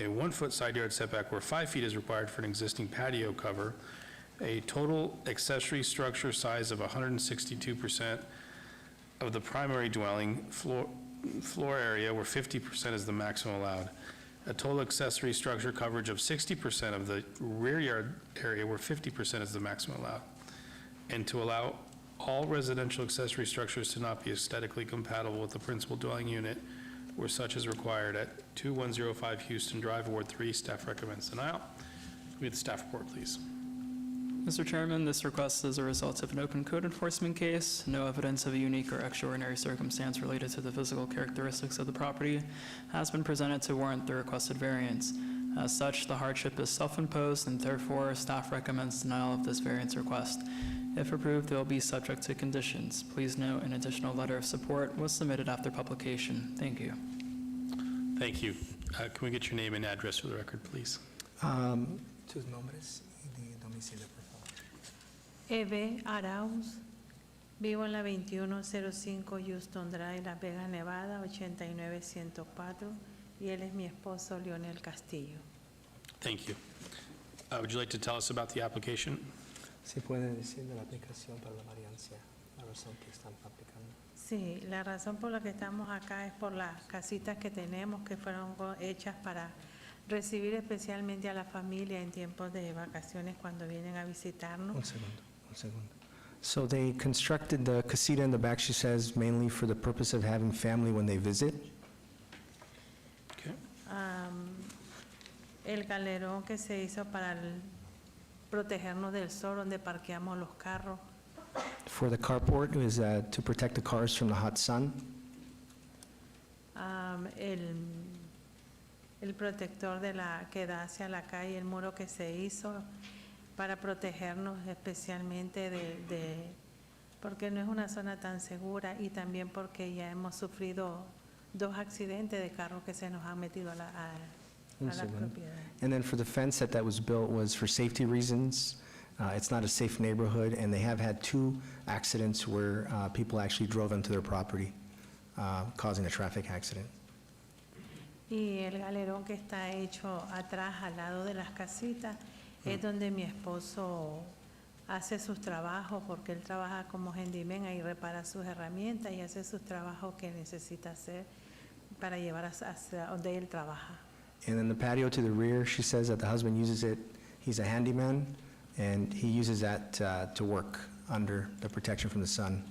a 1-foot side yard setback where 5 feet is required for an existing patio cover, a total accessory structure size of 162% of the primary dwelling floor area where 50% is the maximum allowed, a total accessory structure coverage of 60% of the rear yard area where 50% is the maximum allowed, and to allow all residential accessory structures to not be aesthetically compatible with the principal dwelling unit where such is required at 2105 Houston Drive, Ward 3. Staff recommends denial. Can we have the staff report, please? Mr. Chairman, this request is a result of an open code enforcement case. No evidence of a unique or extraordinary circumstance related to the physical characteristics of the property has been presented to warrant the requested variance. As such, the hardship is self-imposed, and therefore, staff recommends denial of this variance request. If approved, it will be subject to conditions. Please note, an additional letter of support was submitted after publication. Thank you. Thank you. Can we get your name and address for the record, please? Tus nombres y domicilio, por favor. Eve Arauz, vivo en la 2105 Houston Drive, Las Vegas, Nevada, 89104, y él es mi esposo, Leonel Castillo. Thank you. Would you like to tell us about the application? ¿Se puede decir de la aplicación para la variancia, la razón que están aplicando? Sí, la razón por la que estamos acá es por las casitas que tenemos que fueron hechas para recibir especialmente a la familia en tiempos de vacaciones cuando vienen a visitarnos. Un segundo. So they constructed the casita in the back, she says, mainly for the purpose of having family when they visit. Okay. El galerón que se hizo para protegernos del sol donde parqueamos los carros. For the carport, is to protect the cars from the hot sun. El protector que da hacia la calle, el muro que se hizo para protegernos especialmente porque no es una zona tan segura y también porque ya hemos sufrido 2 accidentes de carros que se nos han metido a la propiedad. And then for the fence that was built was for safety reasons. It's not a safe neighborhood, and they have had 2 accidents where people actually drove into their property, causing a traffic accident. Y el galerón que está hecho atrás, al lado de las casitas, es donde mi esposo hace sus trabajos, porque él trabaja como handyman y repara sus herramientas y hace sus trabajos que necesita hacer para llevar hacia donde él trabaja. And then the patio to the rear, she says that the husband uses it, he's a handyman, and he uses that to work under the protection from the sun.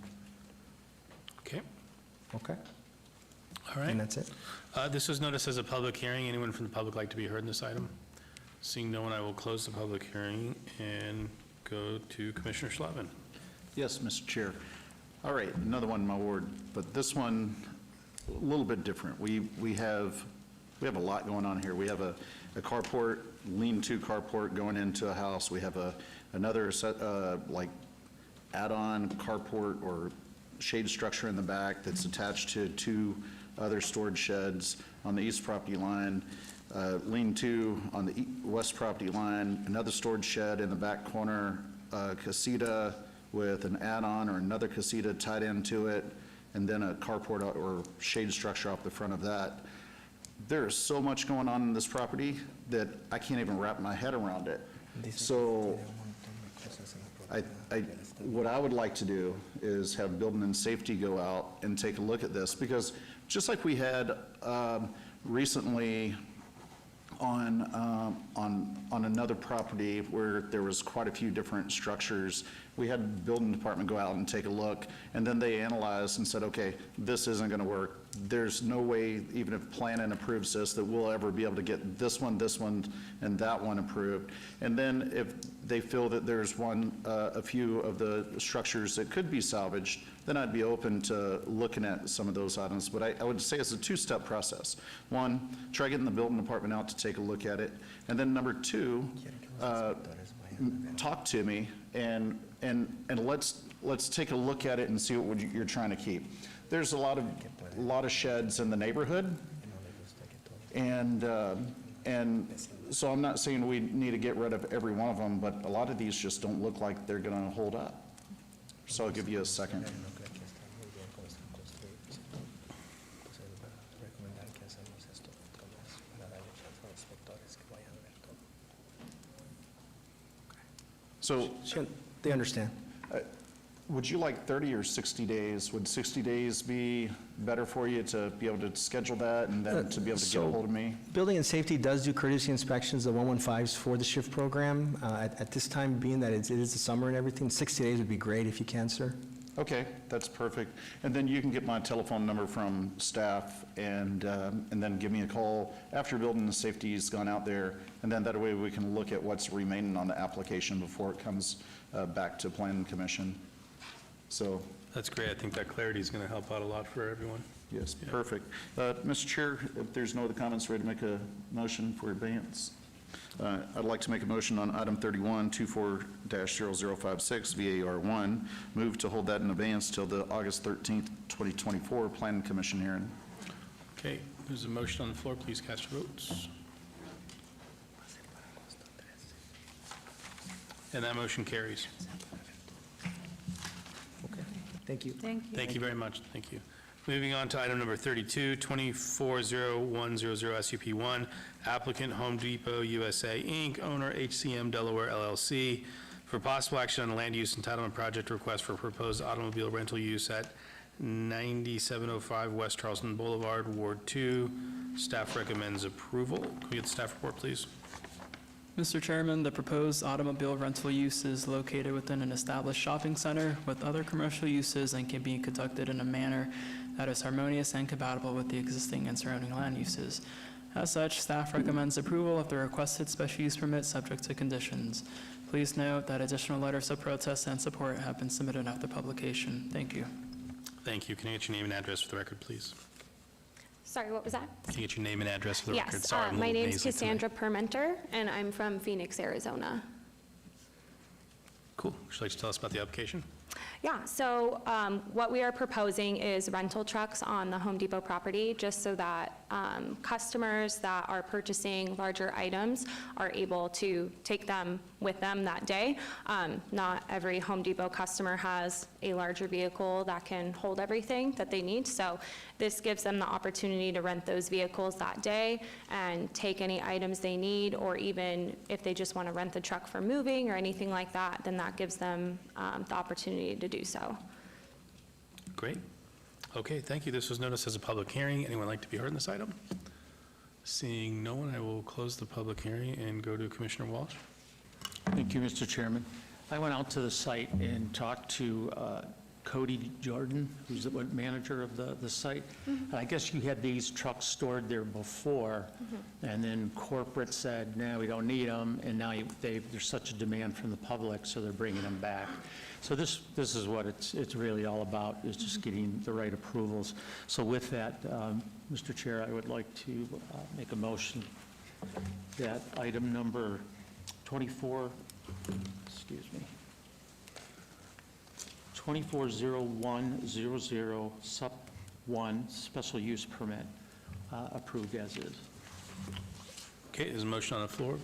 Okay, Okay. all right. And that's it? This was noticed as a public hearing. Anyone from the public like to be heard in this item? Seeing no one, I will close the public hearing and go to Commissioner Schlevin. Yes, Mr. Chair. All right, another one in my ward, but this one, a little bit different. We have a lot going on here. We have a carport, lean-to carport going into a house. We have another like add-on carport or shade structure in the back that's attached to two other storage sheds on the east property line, lean-to on the west property line, another storage shed in the back corner, casita with an add-on or another casita tied into it, and then a carport or shade structure off the front of that. There is so much going on in this property that I can't even wrap my head around it. So what I would like to do is have Building and Safety go out and take a look at this, because just like we had recently on another property where there was quite a few different structures, we had the building department go out and take a look, and then they analyzed and said, okay, this isn't going to work. There's no way, even if planning approves this, that we'll ever be able to get this one, and that one approved. And then if they feel that there's a few of the structures that could be salvaged, then I'd be open to looking at some of those items. But I would say it's a two-step process. One, try getting the building department out to take a look at it. And then number two, talk to me and let's take a look at it and see what you're trying to keep. There's a lot of sheds in the neighborhood, and so I'm not saying we need to get rid of every one of them, but a lot of these just don't look like they're going to hold up. So I'll give you a second. So they understand. Would you like 30 or 60 days? Would 60 days be better for you to be able to schedule that and then to be able to get a hold of me? Building and Safety does do courtesy inspections, the 115s for the shift program. At this time, being that it is the summer and everything, 60 days would be great if you can, sir. Okay, that's perfect. And then you can get my telephone number from staff and then give me a call after Building and Safety's gone out there, and then that way we can look at what's remaining on the application before it comes back to Planning Commission. So. That's great. I think that clarity is going to help out a lot for everyone. Yes, perfect. Mr. Chair, if there's no other comments, ready to make a motion for advance? I'd like to make a motion on item 31, 24-0056, VAR1. Move to hold that in advance till the August 13th, 2024 Planning Commission hearing. Okay, there's a motion on the floor. Please cast your votes. And that motion carries. Thank you. Thank you. Thank you very much. Thank you. Moving on to item number 32, 240100 SUP1, applicant Home Depot USA, Inc., owner HCM Delaware LLC, for possible action on a land use entitlement project request for proposed automobile rental use at 9705 West Charleston Boulevard, Ward 2. Staff recommends approval. Can we get the staff report, please? Mr. Chairman, the proposed automobile rental use is located within an established shopping center with other commercial uses and can be conducted in a manner that is harmonious and compatible with the existing and surrounding land uses. As such, staff recommends approval of the requested special use permit subject to conditions. Please note that additional letters of protest and support have been submitted after publication. Thank you. Thank you. Can I get your name and address for the record, please? Sorry, what was that? Can you get your name and address for the record? Yes, Sorry, I'm a my little name is nasally tonight. Cassandra Permenter, and I'm from Phoenix, Arizona. Cool. Would you like to tell us about the application? Yeah, so what we are proposing is rental trucks on the Home Depot property, just so that customers that are purchasing larger items are able to take them with them that day. Not every Home Depot customer has a larger vehicle that can hold everything that they need, so this gives them the opportunity to rent those vehicles that day and take any items they need, or even if they just want to rent the truck for moving or anything like that, then that gives them the opportunity to do so. Great. Okay, thank you. This was noticed as a public hearing. Anyone like to be heard on this item? Seeing no one, I will close the public hearing and go to Commissioner Walsh. Thank you, Mr. Chairman. I went out to the site and talked to Cody Jordan, who's the manager of the site. And I guess you had these trucks stored there before, and then corporate said, no, we don't need them, and now there's such a demand from the public, so they're bringing them back. So this is what it's really all about, is just getting the right approvals. So with that, Mr. Chair, I would like to make a motion that item number 24, 240100 sub 1 special use permit approved as is. Okay, there's a motion on the floor.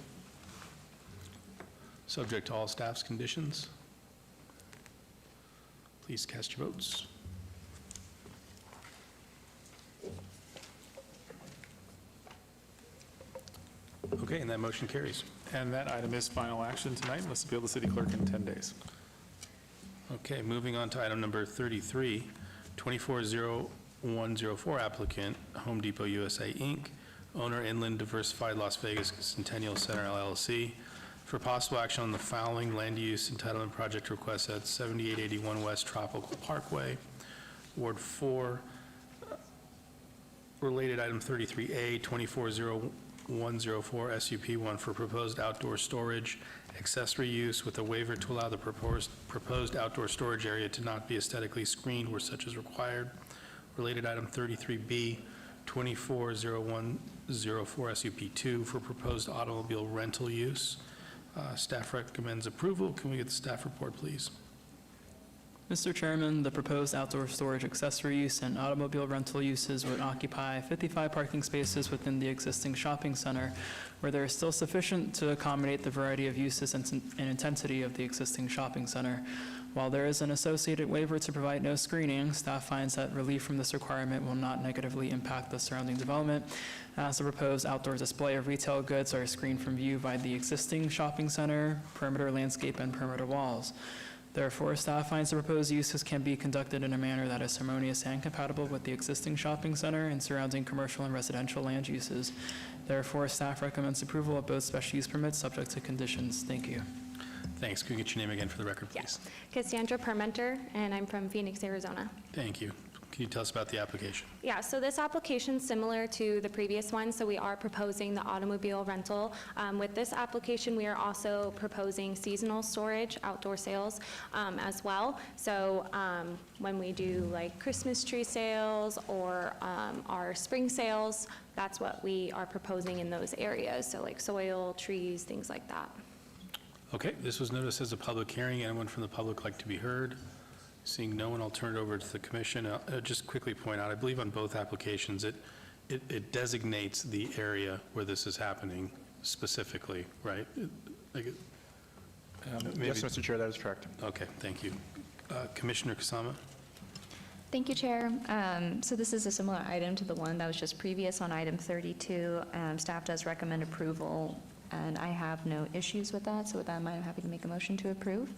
Subject to all staff's conditions. Please cast your votes. Okay, and that motion carries. And that item is final action tonight. Let's appeal to the city clerk in 10 days. Okay, moving on to item number 33, 240104 applicant, Home Depot USA, Inc., owner Inland Diversified Las Vegas Centennial Center LLC, for possible action on the following land use entitlement project request at 7881 West Tropical Parkway, Ward 4. Related item 33A, 240104 SUP1 for proposed outdoor storage accessory use with a waiver to allow the proposed outdoor storage area to not be aesthetically screened where such is required. Related item 33B, 240104 SUP2 for proposed automobile rental use. Staff recommends approval. Can we get the staff report, please? Mr. Chairman, the proposed outdoor storage accessory use and automobile rental uses would occupy 55 parking spaces within the existing shopping center, where there is still sufficient to accommodate the variety of uses and intensity of the existing shopping center. While there is an associated waiver to provide no screening, staff finds that relief from this requirement will not negatively impact the surrounding development, as the proposed outdoor display of retail goods are screened from view by the existing shopping center, perimeter landscape, and perimeter walls. Therefore, staff finds the proposed uses can be conducted in a manner that is harmonious and compatible with the existing shopping center and surrounding commercial and residential land uses. Therefore, staff recommends approval of both special use permits subject to conditions. Thank you. Thanks. Can we get your name again for the record, please? Cassandra Permenter, and I'm from Phoenix, Arizona. Thank you. Can you tell us about the application? Yeah, so this application is similar to the previous one, so we are proposing the automobile rental. With this application, we are also proposing seasonal storage, outdoor sales as well. So when we do like Christmas tree sales or our spring sales, that's what we are proposing in those areas. So like soil, trees, things like that. Okay, this was noticed as a public hearing. Anyone from the public like to be heard? Seeing no one, I'll turn it over to the commission. Just quickly point out, I believe on both applications, it designates the area where this is happening specifically, right? Yes, Mr. Chair, that is correct. Okay, thank you. Commissioner Kasama? Thank you, Chair. So this is a similar item to the one that was just previous on item 32. Staff does recommend approval, and I have no issues with that. So with that, I'm happy to make a motion to approve.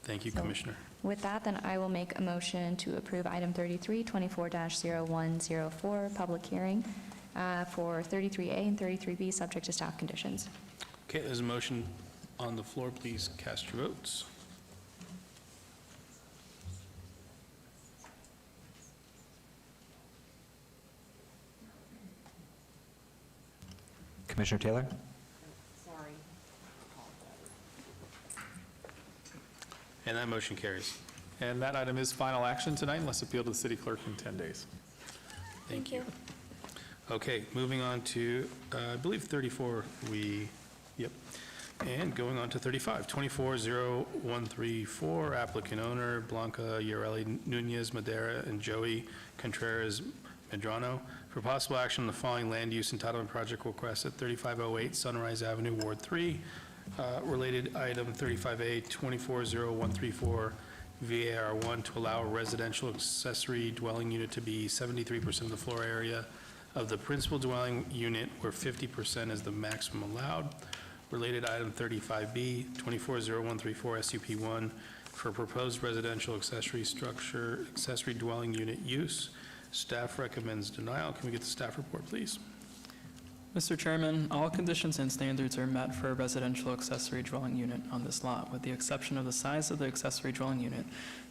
Thank you, Commissioner. With that, then I will make a motion to approve item 33, 24-0104, public hearing for 33A and 33B, subject to staff conditions. Okay, there's a motion on the floor. Please cast your votes. Commissioner Taylor? And that motion carries. And that item is final action tonight. Let's appeal to the city clerk in 10 days. Thank you. Okay, moving on to, I believe 34, yep. And going on to 35, 240134, applicant owner Blanca Yareli Nunez Madera and Joey Contreras Medrano for possible action on the following land use entitlement project request at 3508 Sunrise Avenue, Ward 3. Related item 35A, 240134, VAR1 to allow a residential accessory dwelling unit to be 73% of the floor area of the principal dwelling unit, where 50% is the maximum allowed. Related item 35B, 240134, SUP1, for proposed residential accessory structure, accessory dwelling unit use. Staff recommends denial. Can we get the staff report, please? Mr. Chairman, all conditions and standards are met for a residential accessory dwelling unit on this lot, with the exception of the size of the accessory dwelling unit,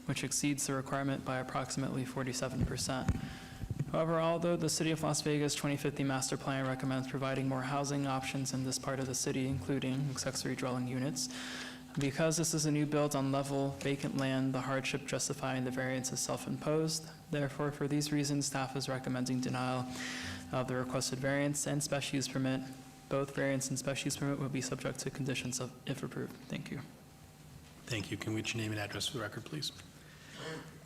which exceeds the requirement by approximately 47%. However, although the City of Las Vegas 2050 Master Plan recommends providing more housing options in this part of the city, including accessory dwelling units, because this is a new build on level vacant land, the hardship justifying the variance is self-imposed. Therefore, for these reasons, staff is recommending denial of the requested variance and special use permit. Both variance and special use permit will be subject to conditions of if approved. Thank you. Thank you. Can we get your name and address for the record, please?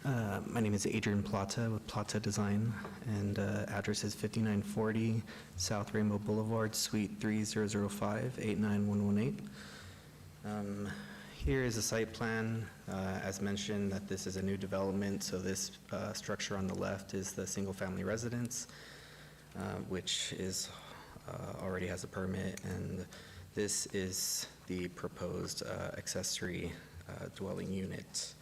My name is Adrian Plata with Plata Design, and address is 5940 South Rainbow Boulevard, Suite 3005, 89118. Here is a site plan. As mentioned, that this is a new development, so this structure on the left is the single-family residence, which is already has a permit, and this is the proposed accessory dwelling unit.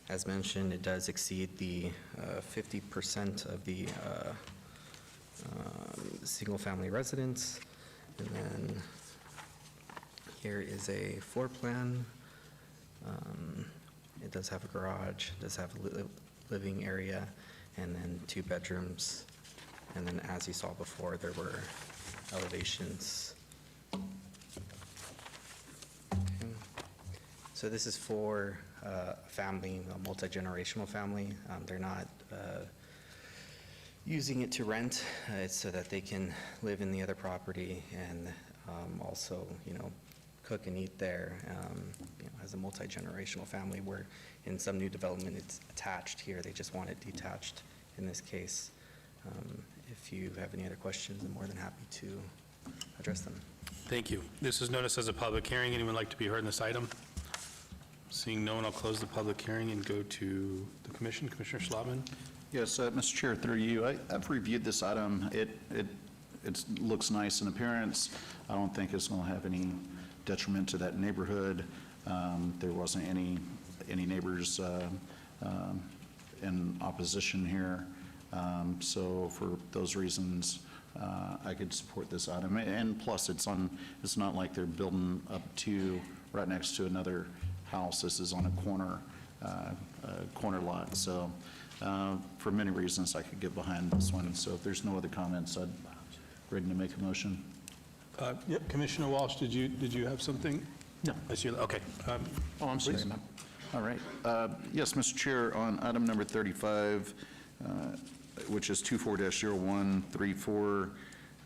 As mentioned, it does exceed the 50% of the single-family residence. And then here is a floor plan. It does have a garage, it does have a living area, and then 2 bedrooms. And then as you saw before, there were elevations. Okay. So this is for a family, a multi-generational family. They're not using it to rent. It's so that they can live in the other property and also, cook and eat there. As a multi-generational family, where in some new development it's attached. Here they just want it detached in this case. If you have any other questions, I'm more than happy to address them. Thank you. This is noticed as a public hearing. Anyone like to be heard in this item? Seeing no one, I'll close the public hearing and go to the commission. Commissioner Schlotman? Yes, Mr. Chair, through you, I've reviewed this item. It looks nice in appearance. I don't think it's going to have any detriment to that neighborhood. There wasn't any neighbors in opposition here. So for those reasons, I could support this item. And plus, it's not like they're building up right next to another house. This is on a corner lot. So for many reasons, I could get behind this one. So if there's no other comments, I'm ready to make a motion. Yep. Commissioner Walsh, did you have something? No. Okay. Oh, I'm sorry, please. ma'am. All right. Yes, Mr. Chair, on item number 35, which is 24-0134,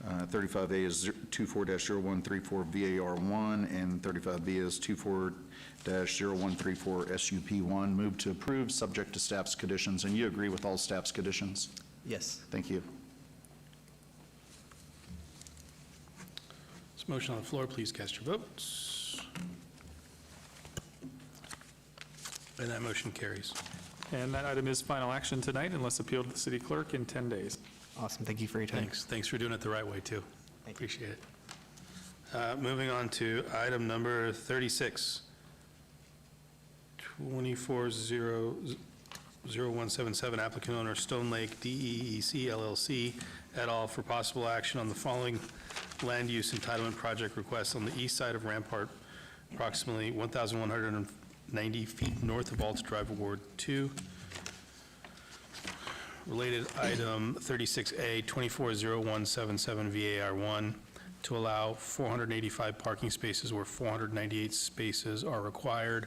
35A is 24-0134 VAR1, and 35B is 24-0134 SUP1. Move to approve, subject to staff's conditions. And you agree with all staff's conditions? Yes. Thank you. This motion on the floor, please cast your votes. And that motion carries. And that item is final action tonight unless appealed to the city clerk in 10 days. Awesome. Thank you for your time. Thanks for doing it the right way, too. Appreciate it. Moving on to item number 36, 24-0177, applicant owner Stone Lake DEEC LLC et al. For possible action on the following land use entitlement project requests on the east side of Rampart, approximately 1,190 feet north of Alta Drive Ward 2. Related item 36A, 24-0177 VAR1, to allow 485 parking spaces where 498 spaces are required.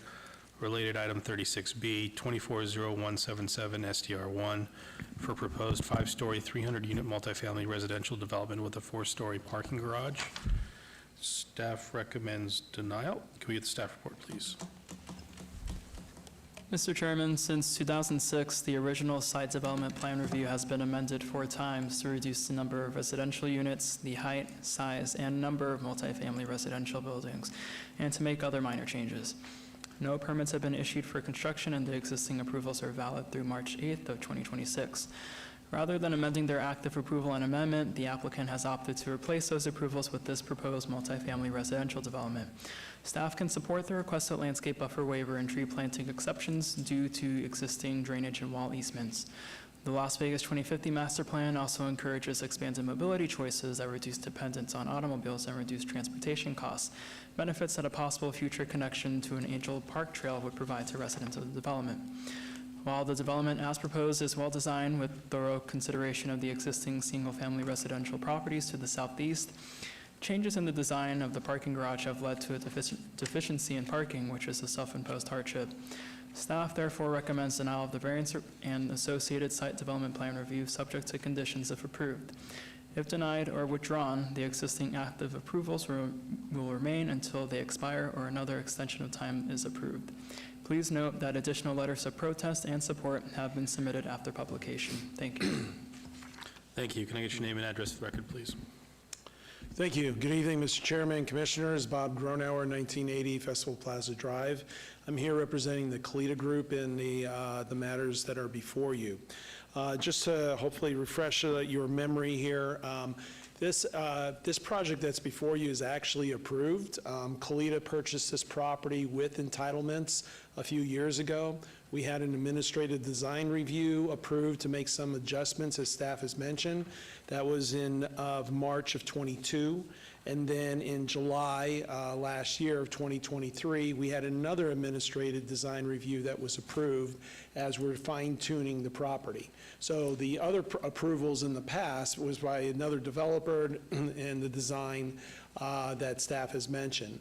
Related item 36B, 24-0177 SDR1, for proposed 5-story, 300-unit multifamily residential development with a 4-story parking garage. Staff recommends denial. Can we get the staff report, please? Mr. Chairman, since 2006, the original site development plan review has been amended 4 times to reduce the number of residential units, the height, size, and number of multifamily residential buildings, and to make other minor changes. No permits have been issued for construction, and the existing approvals are valid through March 8th of 2026. Rather than amending their active approval and amendment, the applicant has opted to replace those approvals with this proposed multifamily residential development. Staff can support the requested landscape buffer waiver and tree planting exceptions due to existing drainage and wall easements. The Las Vegas 2050 master plan also encourages expanded mobility choices that reduce dependence on automobiles and reduce transportation costs, benefits that a possible future connection to an Angel Park trail would provide to residents of the development. While the development as proposed is well-designed with thorough consideration of the existing single-family residential properties to the southeast, changes in the design of the parking garage have led to a deficiency in parking, which is a self-imposed hardship. Staff therefore recommends denial of the variance and associated site development plan review subject to conditions if approved. If denied or withdrawn, the existing active approvals will remain until they expire or another extension of time is approved. Please note that additional letters of protest and support have been submitted after publication. Thank you. Thank you. Can I get your name and address for the record, please? Thank you. Good evening, Mr. Chairman, Commissioners. Bob Gronauer, 1980 Festival Plaza Drive. I'm here representing the Kalita Group in the matters that are before you. Just to hopefully refresh your memory here, this project that's before you is actually approved. Kalita purchased this property with entitlements a few years ago. We had an administrative design review approved to make some adjustments, as staff has mentioned. That was in March of '22. And then in July last year of 2023, we had another administrative design review that was approved as we're fine-tuning the property. So the other approvals in the past was by another developer and the design that staff has mentioned.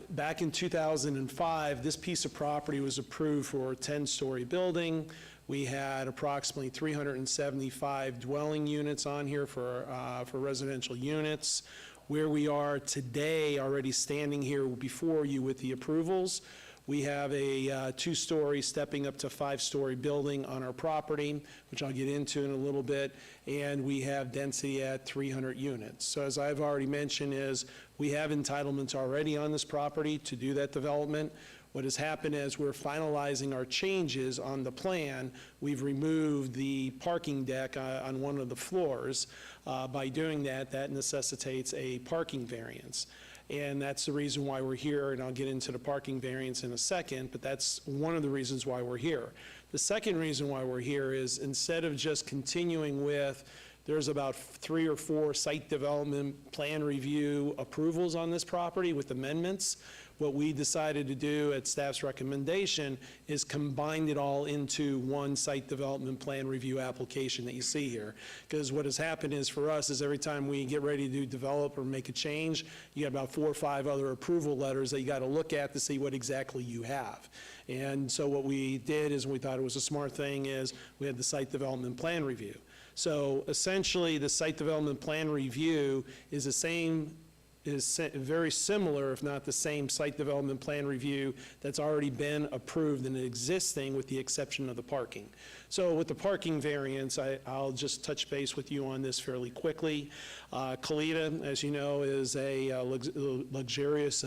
Back in 2005, this piece of property was approved for a 10-story building. We had approximately 375 dwelling units on here for residential units. Where we are today, already standing here before you with the approvals, we have a 2-story stepping up to 5-story building on our property, which I'll get into in a little bit, and we have density at 300 units. So as I've already mentioned is we have entitlements already on this property to do that development. What has happened is we're finalizing our changes on the plan. We've removed the parking deck on one of the floors. By doing that, that necessitates a parking variance. And that's the reason why we're here, and I'll get into the parking variance in a second, but that's one of the reasons why we're here. The second reason why we're here is instead of just continuing with, there's about 3 or 4 site development plan review approvals on this property with amendments. What we decided to do at staff's recommendation is combine it all into one site development plan review application that you see here. Because what has happened is for us is every time we get ready to develop or make a change, you have about 4 or 5 other approval letters that you got to look at to see what exactly you have. And so what we did is we thought it was a smart thing is we had the site development plan review. So essentially the site development plan review is the same, is very similar, if not the same, site development plan review that's already been approved and existing with the exception of the parking. So with the parking variance, I'll just touch base with you on this fairly quickly. Kalita, as you know, is a luxurious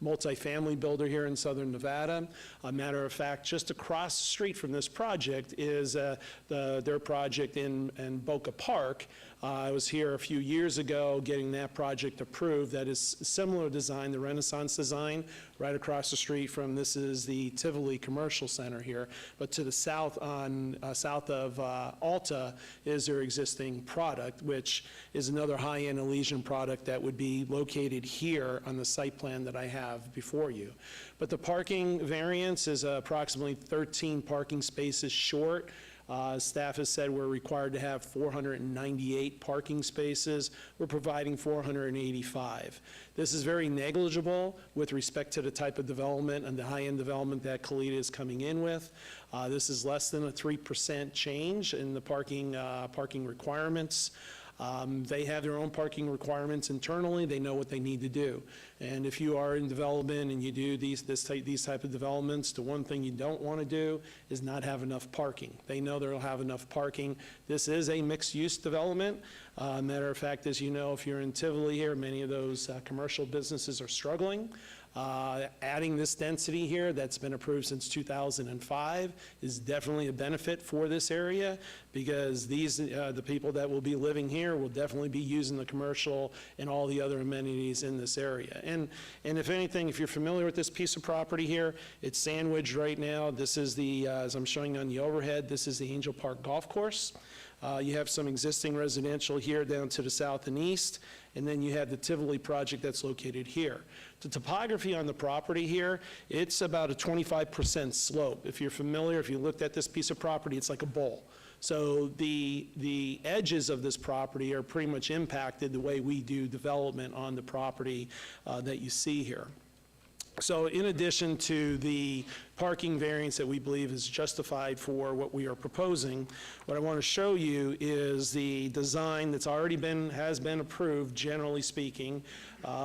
multifamily builder here in Southern Nevada. A matter of fact, just across the street from this project is their project in Boca Park. I was here a few years ago getting that project approved. That is similar design, the Renaissance design, right across the street from, this is the Tivoli Commercial Center here. But to the south south of Alta is their existing product, which is another high-end Elysian product that would be located here on the site plan that I have before you. But the parking variance is approximately 13 parking spaces short. Staff has said we're required to have 498 parking spaces. We're providing 485. This is very negligible with respect to the type of development and the high-end development that Kalita is coming in with. This is less than a 3% change in the parking requirements. They have their own parking requirements internally. They know what they need to do. And if you are in development and you do these type of developments, the one thing you don't want to do is not have enough parking. They know they'll have enough parking. This is a mixed-use development. Matter of fact, as you know, if you're in Tivoli here, many of those commercial businesses are struggling. Adding this density here that's been approved since 2005 is definitely a benefit for this area because the people that will be living here will definitely be using the commercial and all the other amenities in this area. And if anything, if you're familiar with this piece of property here, it's sandwiched right now. This is the, as I'm showing on the overhead, this is the Angel Park Golf Course. You have some existing residential here down to the south and east, and then you have the Tivoli project that's located here. The topography on the property here, it's about a 25% slope. If you're familiar, if you looked at this piece of property, it's like a bowl. So the edges of this property are pretty much impacted the way we do development on the property that you see here. So in addition to the parking variance that we believe is justified for what we are proposing, what I want to show you is the design that's already has been approved, generally speaking,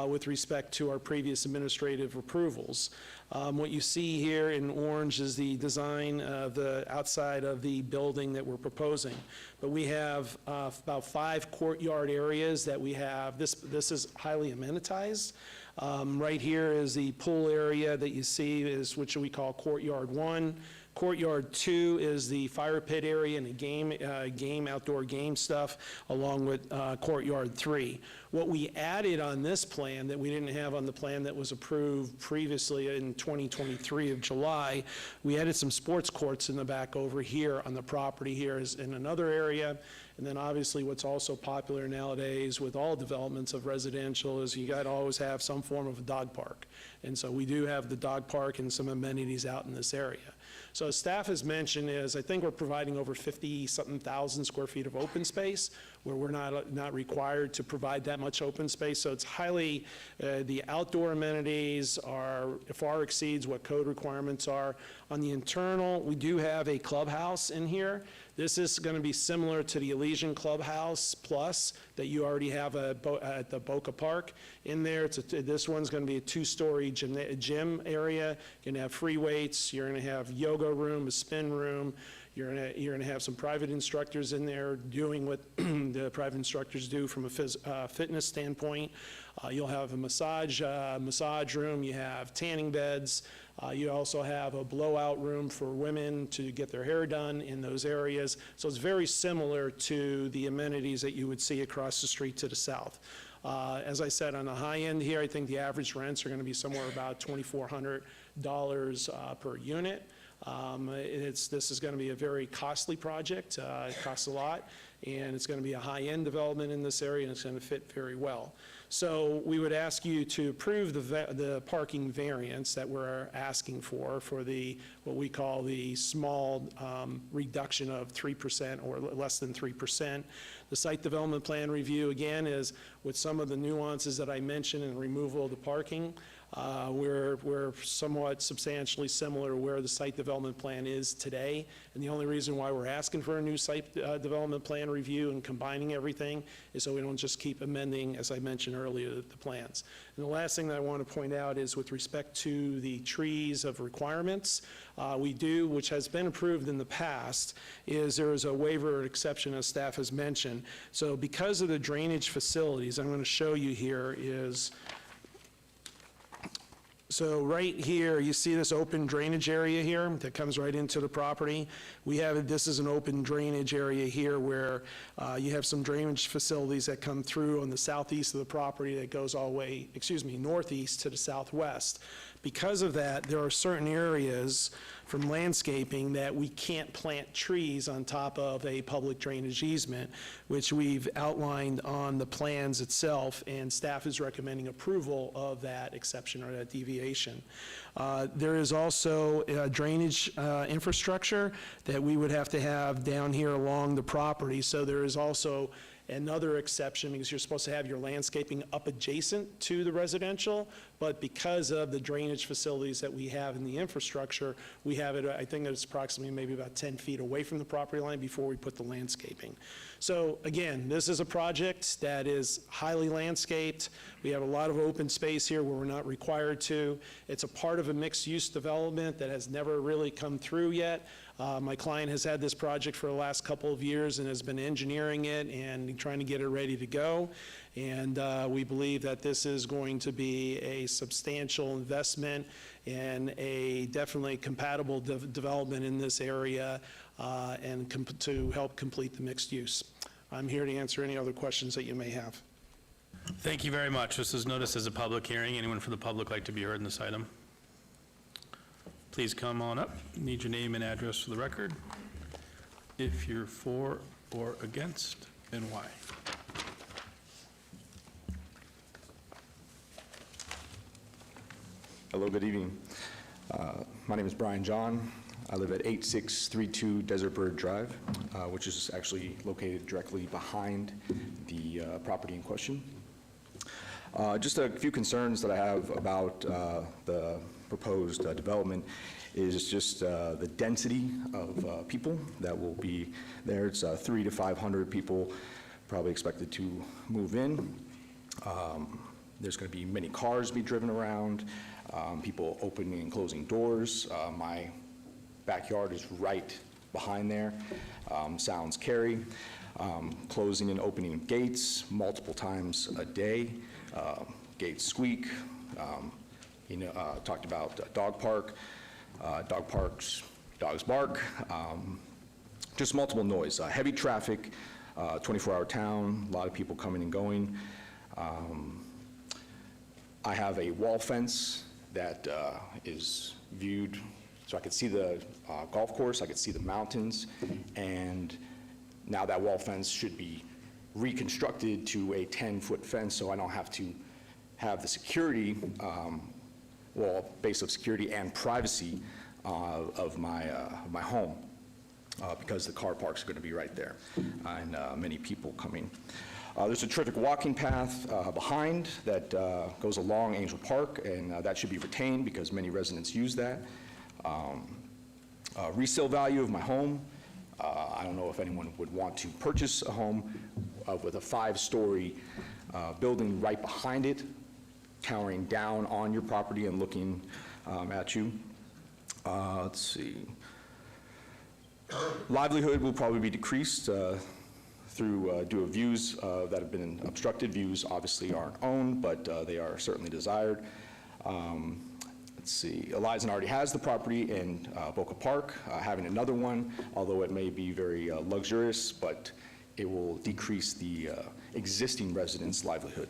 with respect to our previous administrative approvals. What you see here in orange is the design of the outside of the building that we're proposing. But we have about 5 courtyard areas that we have. This is highly amenitized. Right here is the pool area that you see, which we call Courtyard 1. Courtyard 2 is the fire pit area and the outdoor game stuff, along with Courtyard 3. What we added on this plan that we didn't have on the plan that was approved previously in 2023 of July, we added some sports courts in the back over here on the property here is in another area. And then obviously what's also popular nowadays with all developments of residential is you got to always have some form of a dog park. And so we do have the dog park and some amenities out in this area. So as staff has mentioned is I think we're providing over 50-something thousand square feet of open space where we're not required to provide that much open space. So it's highly, the outdoor amenities far exceeds what code requirements are. On the internal, we do have a clubhouse in here. This is going to be similar to the Elysian Clubhouse Plus that you already have at the Boca Park. In there, this one's going to be a 2-story gym area. You're going to have free weights. You're going to have yoga room, a spin room. You're going to have some private instructors in there doing what the private instructors do from a fitness standpoint. You'll have a massage room. You have tanning beds. You also have a blowout room for women to get their hair done in those areas. So it's very similar to the amenities that you would see across the street to the south. As I said, on the high end here, I think the average rents are going to be somewhere about $2,400 per unit. This is going to be a very costly project. It costs a lot, and it's going to be a high-end development in this area, and it's going to fit very well. So we would ask you to approve the parking variance that we're asking for what we call the small reduction of 3% or less than 3%. The site development plan review, again, is with some of the nuances that I mentioned in removal of the parking. We're somewhat substantially similar to where the site development plan is today. And the only reason why we're asking for a new site development plan review and combining everything is so we don't just keep amending, as I mentioned earlier, the plans. And the last thing that I want to point out is with respect to the trees of requirements, we do, which has been approved in the past, is there is a waiver exception as staff has mentioned. So because of the drainage facilities, I'm going to show you here is, so right here, you see this open drainage area here that comes right into the property. This is an open drainage area here where you have some drainage facilities that come through on the southeast of the property that goes all the way, northeast to the southwest. Because of that, there are certain areas from landscaping that we can't plant trees on top of a public drainage easement, which we've outlined on the plans itself, and staff is recommending approval of that exception or that deviation. There is also drainage infrastructure that we would have to have down here along the property, so there is also another exception because you're supposed to have your landscaping up adjacent to the residential, but because of the drainage facilities that we have in the infrastructure, we have it, I think it's approximately maybe about 10 feet away from the property line before we put the landscaping. So again, this is a project that is highly landscaped. We have a lot of open space here where we're not required to. It's a part of a mixed-use development that has never really come through yet. My client has had this project for the last couple of years and has been engineering it and trying to get it ready to go. And we believe that this is going to be a substantial investment and a definitely compatible development in this area and to help complete the mixed use. I'm here to answer any other questions that you may have. Thank you very much. This is noticed as a public hearing. Anyone from the public like to be heard in this item? Please come on up. Need your name and address for the record. If you're for or against, and why. Hello, good evening. My name is Brian John. I live at 8632 Desert Bird Drive, which is actually located directly behind the property in question. Just a few concerns that I have about the proposed development is just the density of people that will be there. It's 300 to 500 people probably expected to move in. There's going to be many cars be driven around, people opening and closing doors. My backyard is right behind there. Sounds carry. Closing and opening of gates multiple times a day. Gates squeak. Talked about dog park. Dog parks, dogs bark. Just multiple noise. Heavy traffic, 24-hour town, a lot of people coming and going. I have a wall fence that is viewed, so I could see the golf course, I could see the mountains, and now that wall fence should be reconstructed to a 10-foot fence, so I don't have to have the security, base of security and privacy of my home, because the car parks are going to be right there, and many people coming. There's a terrific walking path behind that goes along Angel Park, and that should be retained because many residents use that. Resale value of my home, I don't know if anyone would want to purchase a home with a 5-story building right behind it, towering down on your property and looking at you. Let's see. Livelihood will probably be decreased through due to views that have been obstructed. Views obviously aren't owned, but they are certainly desired. Let's see, Eliza already has the property in Boca Park. Having another one, although it may be very luxurious, but it will decrease the existing residents' livelihood.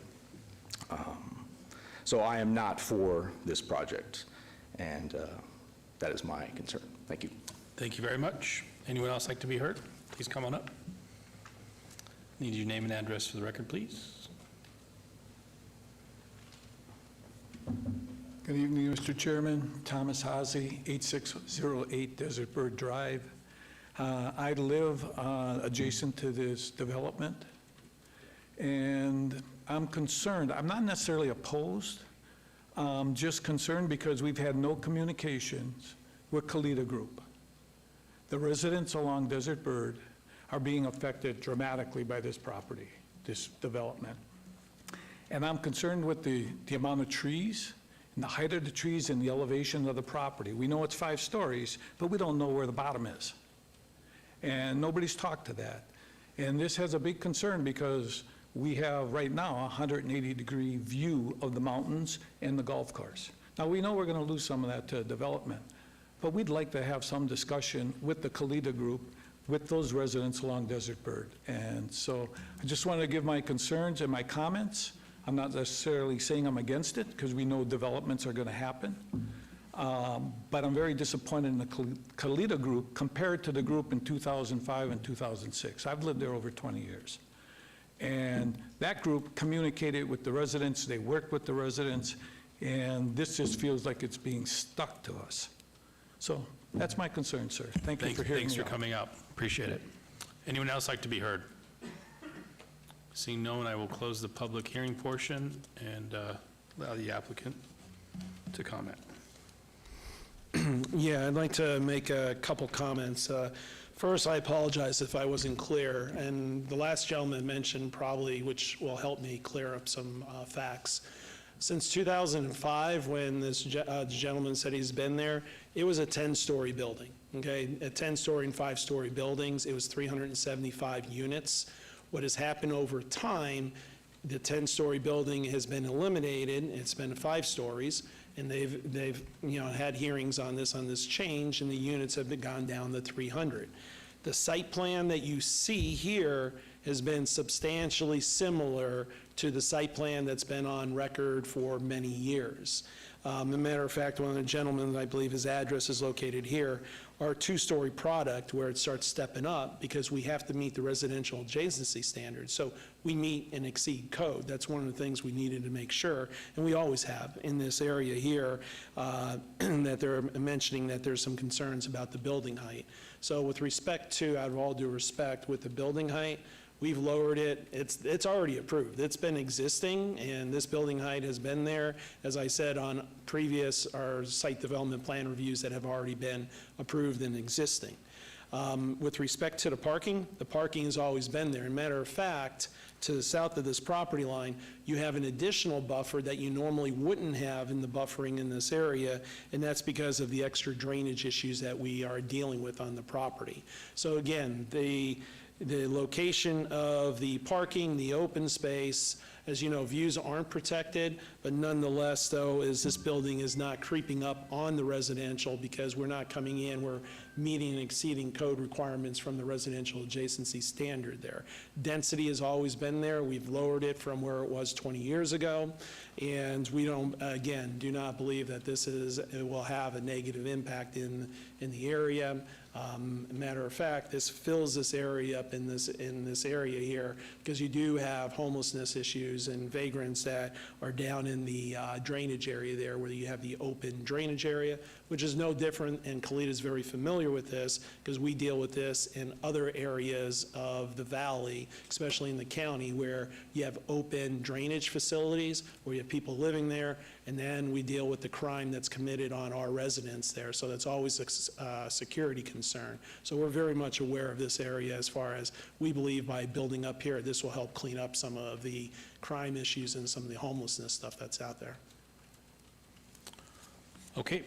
So I am not for this project, and that is my concern. Thank you. Thank you very much. Anyone else like to be heard? Please come on up. Need your name and address for the record, please. Good evening, Mr. Chairman. Thomas Hazy, 8608 Desert Bird Drive. I live adjacent to this development, and I'm concerned. I'm not necessarily opposed. I'm just concerned because we've had no communications with Kalita Group. The residents along Desert Bird are being affected dramatically by this property, this development. And I'm concerned with the amount of trees, and the height of the trees and the elevation of the property. We know it's 5 stories, but we don't know where the bottom is. And nobody's talked to that. And this has a big concern because we have right now a 180-degree view of the mountains and the golf course. Now, we know we're going to lose some of that to development, but we'd like to have some discussion with the Kalita Group, with those residents along Desert Bird. And so I just wanted to give my concerns and my comments. I'm not necessarily saying I'm against it because we know developments are going to happen. But I'm very disappointed in the Kalita Group compared to the group in 2005 and 2006. I've lived there over 20 years. And that group communicated with the residents, they worked with the residents, and this just feels like it's being stuck to us. So that's my concern, sir. Thank you for hearing me out. Thanks for coming up. Appreciate it. Anyone else like to be heard? Seeing no one, I will close the public hearing portion and allow the applicant to comment. Yeah, I'd like to make a couple comments. First, I apologize if I wasn't clear, and the last gentleman mentioned probably, which will help me clear up some facts. Since 2005, when this gentleman said he's been there, it was a 10-story building, okay? A 10-story and 5-story buildings. It was 375 units. What has happened over time, the 10-story building has been eliminated. It's been 5 stories, and they've had hearings on this change, and the units have gone down to 300. The site plan that you see here has been substantially similar to the site plan that's been on record for many years. As a matter of fact, one of the gentlemen, I believe his address is located here, our 2-story product where it starts stepping up because we have to meet the residential adjacency standards. So we meet and exceed code. That's one of the things we needed to make sure, and we always have in this area here, that they're mentioning that there's some concerns about the building height. So with respect to, out of all due respect, with the building height, we've lowered it. It's already approved. It's been existing, and this building height has been there, as I said, on previous our site development plan reviews that have already been approved and existing. With respect to the parking has always been there. As a matter of fact, to the south of this property line, you have an additional buffer that you normally wouldn't have in the buffering in this area, and that's because of the extra drainage issues that we are dealing with on the property. So again, the location of the parking, the open space, as you know, views aren't protected, but nonetheless, though, is this building is not creeping up on the residential because we're not coming in, we're meeting and exceeding code requirements from the residential adjacency standard there. Density has always been there. We've lowered it from where it was 20 years ago, and we don't, again, do not believe that it will have a negative impact in the area. Matter of fact, this fills this area up in this area here because you do have homelessness issues and vagrants that are down in the drainage area there where you have the open drainage area, which is no different, and Khalid is very familiar with this because we deal with this in other areas of the valley, especially in the county where you have open drainage facilities where you have people living there, and then we deal with the crime that's committed on our residents there. So that's always a security concern. So we're very much aware of this area as far as we believe by building up here, this will help clean up some of the crime issues and some of the homelessness stuff that's out there. Okay,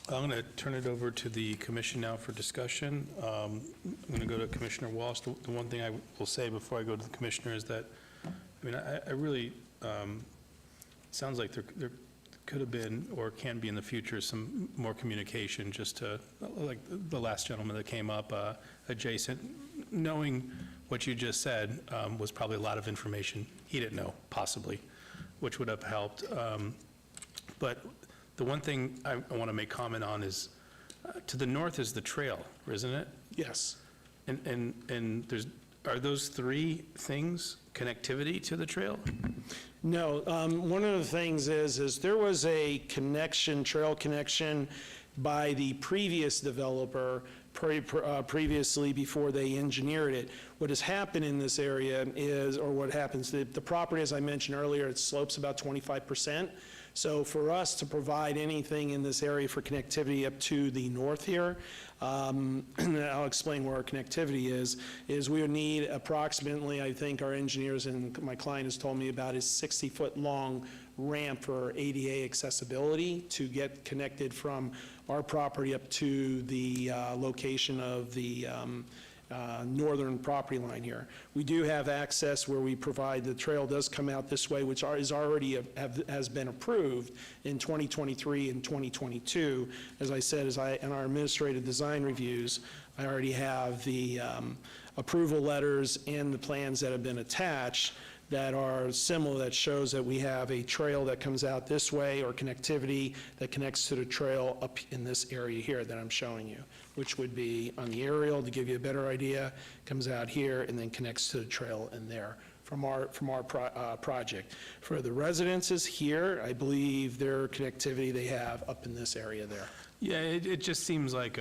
I'm going to turn it over to the commission now for discussion. I'm going to go to Commissioner Walsh. The one thing I will say before I go to the commissioner is that, I mean, I really, sounds like there could have been or can be in the future some more communication just to, like the last gentleman that came up adjacent, knowing what you just said was probably a lot of information he didn't know, possibly, which would have helped. But the one thing I want to make comment on is to the north is the trail, isn't it? Yes. And are those 3 things connectivity to the trail? No, one of the things is there was a trail connection by the previous developer previously before they engineered it. What has happened in this area is, or what happens, the property, as I mentioned earlier, it slopes about 25%. So for us to provide anything in this area for connectivity up to the north here, and I'll explain where our connectivity is we would need approximately, I think our engineers and my client has told me about, is 60-foot long ramp for ADA accessibility to get connected from our property up to the location of the northern property line here. We do have access where we provide, the trail does come out this way, which has been approved in 2023 and 2022. As I said, in our administrative design reviews, I already have the approval letters and the plans that have been attached that are similar, that shows that we have a trail that comes out this way or connectivity that connects to the trail up in this area here that I'm showing you, which would be on the aerial to give you a better idea, comes out here and then connects to the trail in there from our project. For the residences here, I believe their connectivity they have up in this area there. Yeah, it just seems like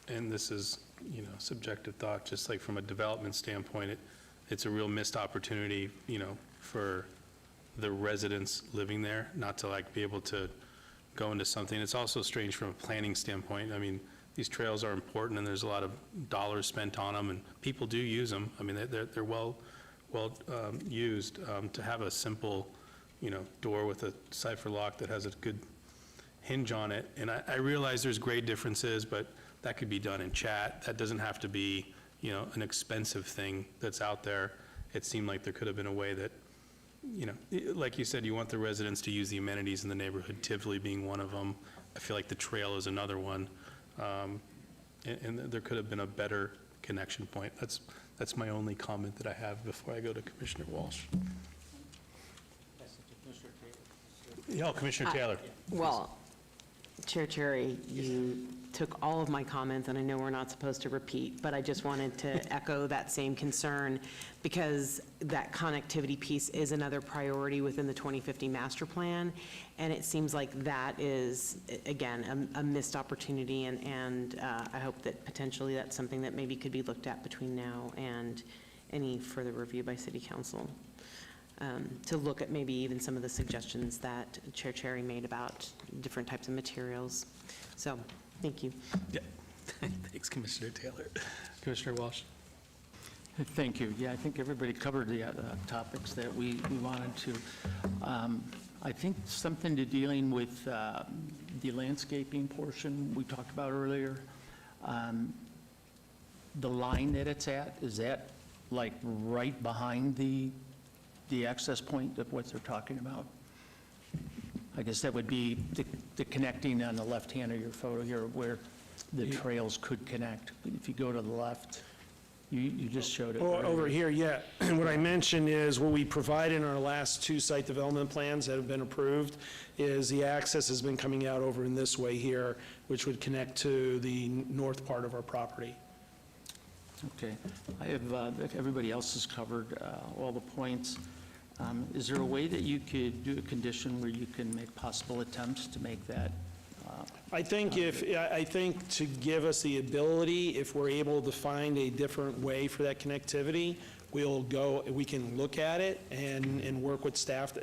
and this is, subjective thought, just like from a development standpoint, it's a real missed opportunity, for the residents living there, not to be able to go into something. It's also strange from a planning standpoint. I mean, these trails are important and there's a lot of dollars spent on them and people do use them. I mean, they're well used. To have a simple door with a cipher lock that has a good hinge on it. And I realize there's grade differences, but that could be done in chat. That doesn't have to be, an expensive thing that's out there. It seemed like there could have been a way that, like you said, you want the residents to use the amenities in the neighborhood, Tivoli being one of them. I feel like the trail is another one. And there could have been a better connection point. That's my only comment that I have before I go to Commissioner Walsh. Yeah, Commissioner Taylor. Well, Chair Cherry, you took all of my comments, and I know we're not supposed to repeat, but I just wanted to echo that same concern, because that connectivity piece is another priority within the 2050 master plan, and it seems like that is, again, a missed opportunity, and I hope that potentially that's something that maybe could be looked at between now and any further review by City Council. To look at maybe even some of the suggestions that Chair Cherry made about different types of materials. So, thank you. Yeah. Thanks, Commissioner Taylor. Commissioner Walsh. Thank you. Yeah, I think everybody covered the topics that we wanted to. I think something to dealing with the landscaping portion we talked about earlier. The line that it's at, is that like right behind the access point of what they're talking about? I guess that would be the connecting on the left hand of your photo here where the trails could connect. If you go to the left, you just showed it. Over here, yeah. What I mentioned is what we provide in our last 2 site development plans that have been approved is the access has been coming out over in this way here, which would connect to the north part of our property. Okay. I have, everybody else has covered all the points. Is there a way that you could do a condition where you can make possible attempts to make that? I think to give us the ability, if we're able to find a different way for that connectivity, we can look at it and work with staff.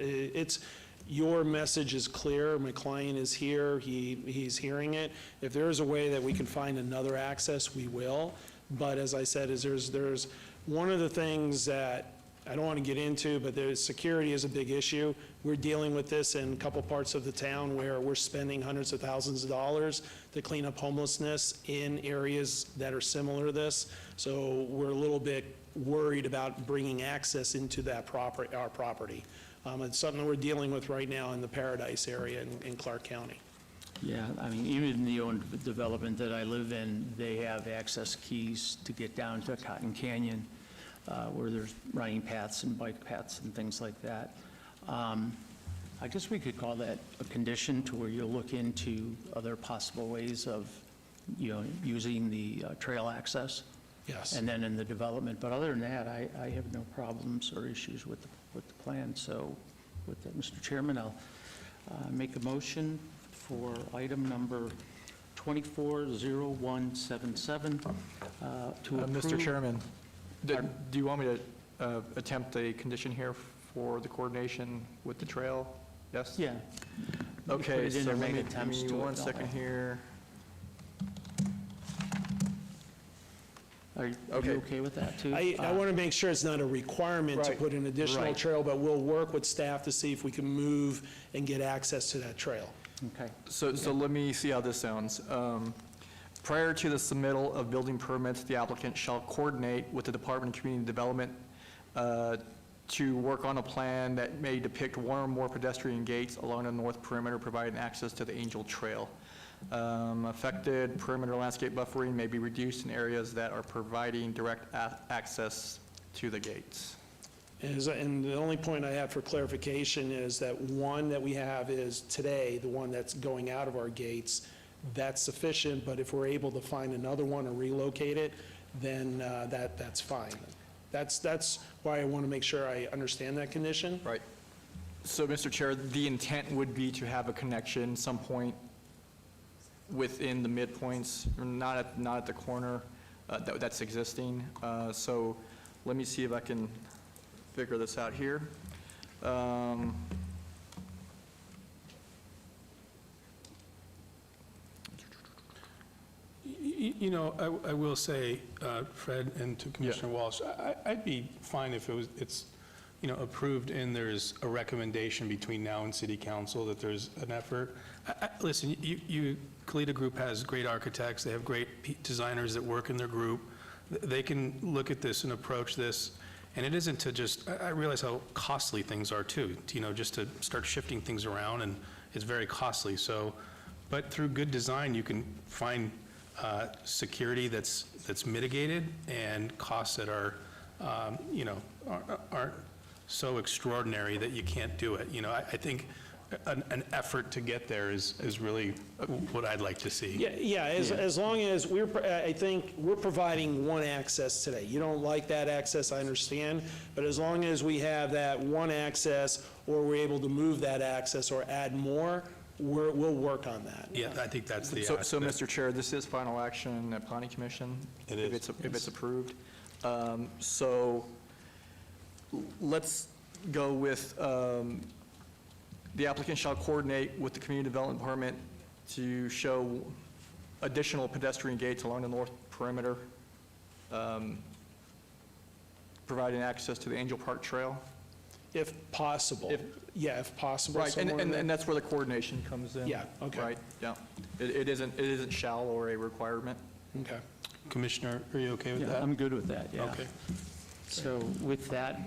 Your message is clear. My client is here. He's hearing it. If there is a way that we can find another access, we will. But as I said, there's one of the things that I don't want to get into, but security is a big issue. We're dealing with this in a couple parts of the town where we're spending hundreds of thousands of dollars to clean up homelessness in areas that are similar to this. So we're a little bit worried about bringing access into that our property. It's something we're dealing with right now in the Paradise area in Clark County. Yeah, I mean, even in the owned development that I live in, they have access keys to get down to Cotton Canyon, where there's running paths and bike paths and things like that. I guess we could call that a condition to where you'll look into other possible ways of, using the trail access. Yes. And then in the development. But other than that, I have no problems or issues with the plan. So with that, Mr. Chairman, I'll make a motion for item number 240177 to approve. Mr. Chairman, do you want me to attempt a condition here for the coordination with the trail? Yes? Yeah. Okay, Put it in so or let make me, attempts give me to it. one second here. Are you okay with that, too? I want to make sure it's not a requirement to Right. put an additional Right. trail, but we'll work with staff to see if we can move and get access to that trail. Okay. So let me see how this sounds. Prior to the submittal of building permits, the applicant shall coordinate with the Department of Community Development to work on a plan that may depict one or more pedestrian gates along the north perimeter, providing access to the Angel Trail. Affected perimeter landscape buffering may be reduced in areas that are providing direct access to the gates. And the only point I have for clarification is that one that we have is today, the one that's going out of our gates, that's sufficient, but if we're able to find another one or relocate it, then that's fine. That's why I want to make sure I understand that condition. Right. So, Mr. Chair, the intent would be to have a connection some point within the midpoints, not at the corner that's existing. So let me see if I can figure this out here. I will say, Fred, and to Commissioner Walsh, I'd be fine if it's approved and there's a recommendation between now and city council that there's an effort. Listen, Kalita Group has great architects, they have great designers that work in their group. They can look at this and approach this, and it isn't to just, I realize how costly things are too, just to start shifting things around, and it's very costly, so, but through good design, you can find security that's mitigated and costs that are, aren't so extraordinary that you can't do it. I think an effort to get there is really what I'd like to see. Yeah, as long as I think we're providing one access today. You don't like that access, I understand, but as long as we have that one access, or we're able to move that access or add more, we'll work on that. Yeah, I think that's the So, aspect. Mr. Chair, this is final action at Planning Commission. It is. If it's approved. So let's go with, the applicant shall coordinate with the Community Development Department to show additional pedestrian gates along the north perimeter, providing access to the Angel Park Trail. If possible. If possible. Right, somewhere in there. and that's where the coordination comes in. Yeah, okay. Right, yeah. It isn't shall or a requirement. Okay. Commissioner, are you okay with Yeah, that? I'm good with that, yeah. Okay. So with that,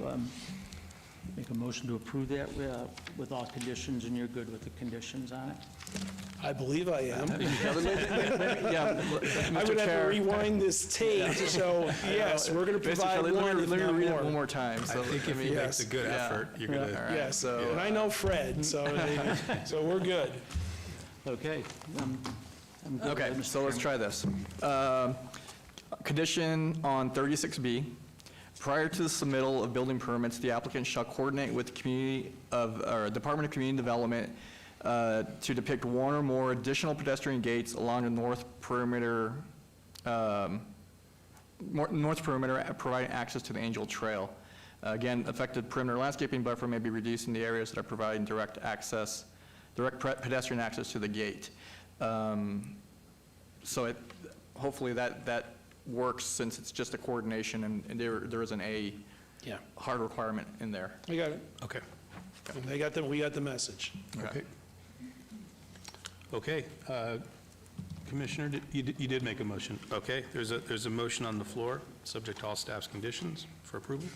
make a motion to approve that with all conditions, and you're good with the conditions on it? I believe I am. Yeah, I would have to rewind this tape, so yes, we're going to provide one, if Let not me read it more. one more time. I think if he makes a good effort, you're going to... Yes, so, and I know Fred, so we're good. Okay. I'm good with Okay, it, Mr. so let's Chairman. try this. Condition on 36B, prior to the submittal of building permits, the applicant shall coordinate with the Department of Community Development to depict one or more additional pedestrian gates along the north perimeter, providing access to the Angel Trail. Again, affected perimeter landscaping buffer may be reduced in the areas that are providing direct pedestrian access to the gate. So hopefully that works, since it's just a coordination, and there isn't a hard requirement in there. I got it. Okay. We got the message. Okay. Okay. Commissioner, you did make a motion. Okay, there's a motion on the floor, subject to all staff's conditions for approval.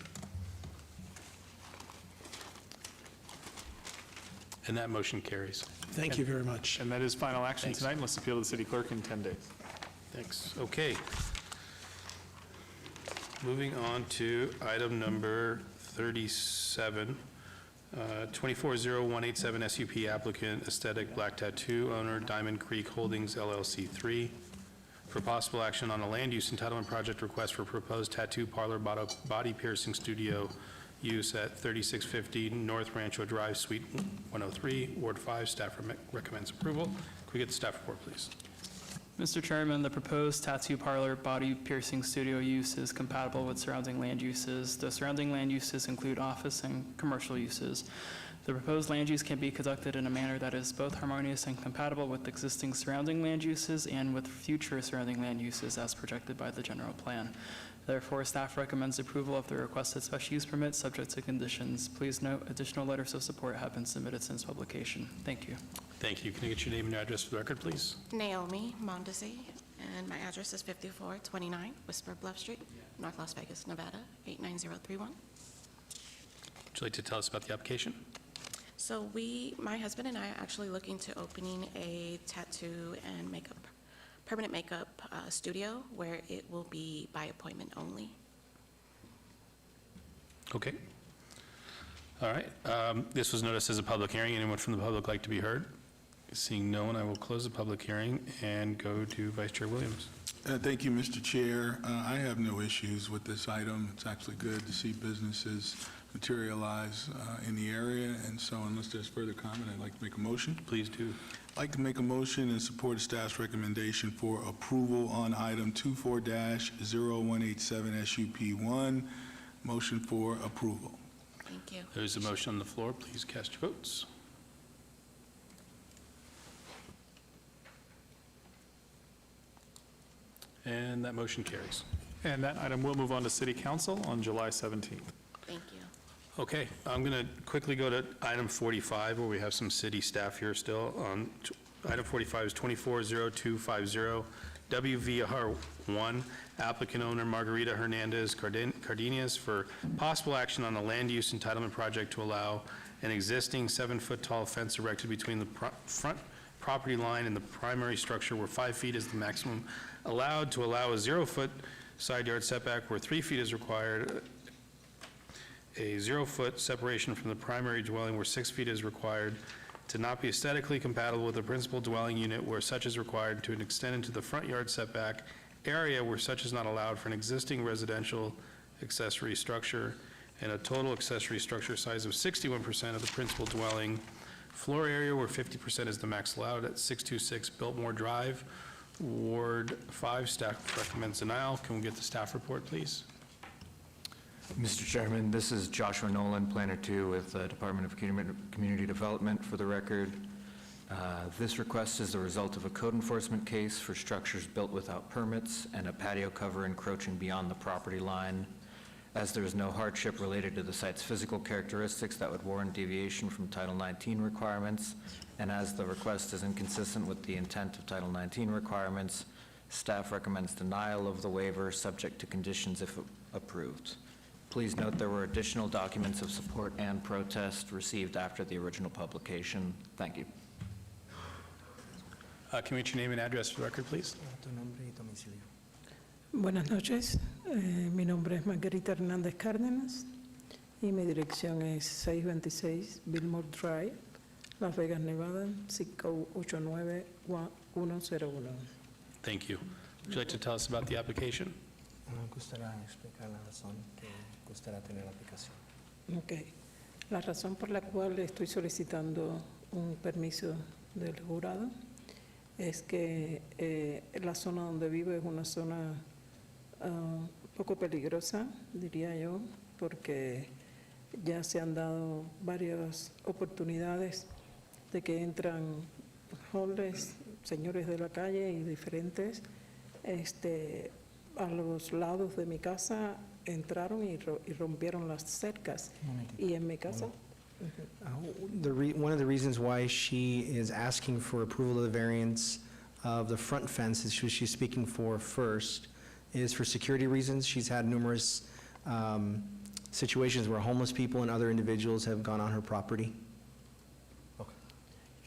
And that motion carries. Thank you very much. And that is final action Thanks. tonight, unless appealed to the city clerk in 10 days. Thanks. Okay. Moving on to item number 37, 240187 SUP applicant, Aesthetic Black Tattoo owner, Diamond Creek Holdings LLC 3, for possible action on a land use entitlement project request for proposed tattoo parlor body piercing studio use at 3650 North Rancho Drive, Suite 103, Ward 5. Staff recommends approval. Can we get the staff report, please? Mr. Chairman, the proposed tattoo parlor body piercing studio use is compatible with surrounding land uses. The surrounding land uses include office and commercial uses. The proposed land use can be conducted in a manner that is both harmonious and compatible with existing surrounding land uses and with future surrounding land uses as projected by the general plan. Therefore, staff recommends approval of the requested special use permit, subject to conditions. Please note, additional letters of support have been submitted since publication. Thank you. Thank you. Can I get your name and address for the record, please? Naomi Mondesi, and my address is 5429 Whisper Bluff Street, North Las Vegas, Nevada, 89031. Would you like to tell us about the application? So my husband and I are actually looking to opening a tattoo and makeup, permanent makeup studio where it will be by appointment only. Okay. All right. This was noticed as a public hearing. Anyone from the public like to be heard? Seeing no one, I will close the public hearing and go to Vice Chair Williams. Thank you, Mr. Chair. I have no issues with this item. It's actually good to see businesses materialize in the area, and so unless there's further comment, I'd like to make a motion. Please do. I'd like to make a motion in support of staff's recommendation for approval on item 24-0187 SUP1. Motion for approval. Thank you. There's a motion on the floor. Please cast your votes. And that motion carries. And that item will move on to city council on July 17th. Thank you. Okay, I'm going to quickly go to item 45, where we have some city staff here still. Item 45 is 240250 WVR1, applicant owner Margarita Hernandez Cardenas for possible action on a land use entitlement project to allow an existing 7-foot-tall fence erected between the front property line and the primary structure where 5 feet is the maximum allowed, to allow a 0-foot side yard setback where 3 feet is required, a 0-foot separation from the primary dwelling where 6 feet is required, to not be aesthetically compatible with the principal dwelling unit where such is required, to extend into the front yard setback area where such is not allowed for an existing residential accessory structure, and a total accessory structure size of 61% of the principal dwelling floor area where 50% is the max allowed at 626 Biltmore Drive, Ward 5. Staff recommends denial. Can we get the staff report, please? Mr. Chairman, this is Joshua Nolan, Planner 2 with the Department of Community Development. For the record, this request is the result of a code enforcement case for structures built without permits and a patio cover encroaching beyond the property line. As there is no hardship related to the site's physical characteristics that would warrant deviation from Title 19 requirements, and as the request is inconsistent with the intent of Title 19 requirements, staff recommends denial of the waiver subject to conditions if approved. Please note there were additional documents of support and protest received after the original publication. Thank you. Can we get your name and address for the record, please? Buenas noches, mi nombre es Margarita Hernández Cárdenas y mi dirección es 626 Biltmore Drive, Las Vegas, Nevada, zip code 89101. Thank you. Would you like to tell us about the application? Okay. La razón por la cual estoy solicitando un permiso del jurado es que la zona donde vivo es una zona poco peligrosa, diría yo, porque ya se han dado varias oportunidades de que entran homeless, señores de la calle y diferentes, a los lados de mi casa entraron y rompieron las cercas. Y en mi casa... One of the reasons why she is asking for approval of the variance of the front fence, is she's speaking for first, is for security reasons. She's had numerous situations where homeless people and other individuals have gone on her property.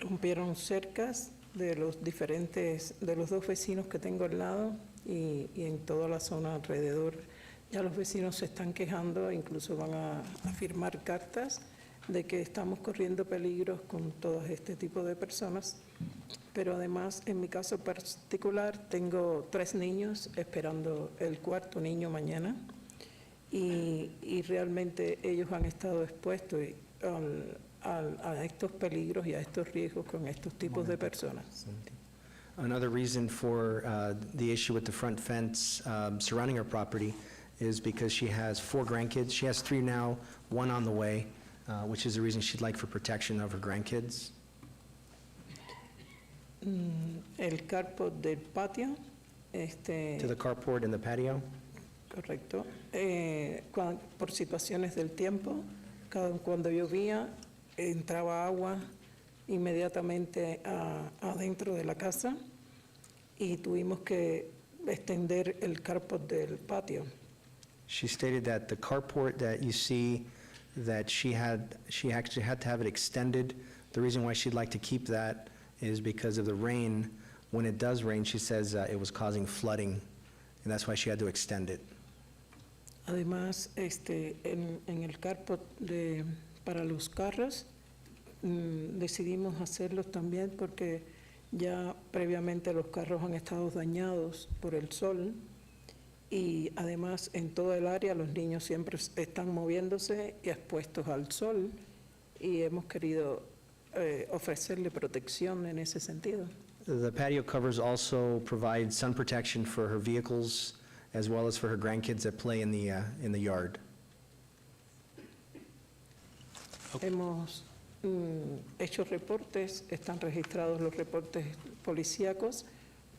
Rompieron cercas de los dos vecinos que tengo al lado y en toda la zona alrededor. Ya los vecinos se están quejando, incluso van a firmar cartas de que estamos corriendo peligros con todo este tipo de personas. Pero además, en mi caso particular, tengo 3 niños esperando el 4º niño mañana y realmente ellos han estado expuestos a estos peligros y a estos riesgos con estos tipos de personas. Another reason for the issue with the front fence surrounding her property is because she has 4 grandkids. She has 3 now, 1 on the way, which is the reason she'd like for protection of her grandkids. El carport del patio. To the carport and the patio. Correcto. Por situaciones del tiempo, cuando llovía, entraba agua inmediatamente adentro de la casa y tuvimos que extender el carport del patio. She stated that the carport that you see, that she actually had to have it extended. The reason why she'd like to keep that is because of the rain. When it does rain, she says it was causing flooding, and that's why she had to extend it. Además, en el carport para los carros, decidimos hacerlos también porque ya previamente los carros han estado dañados por el sol y además en toda el área los niños siempre están moviéndose y expuestos al sol y hemos querido ofrecerle protección en ese sentido. The patio covers also provide sun protection for her vehicles as well as for her grandkids that play in the yard. Hemos hecho reportes, están registrados los reportes policíacos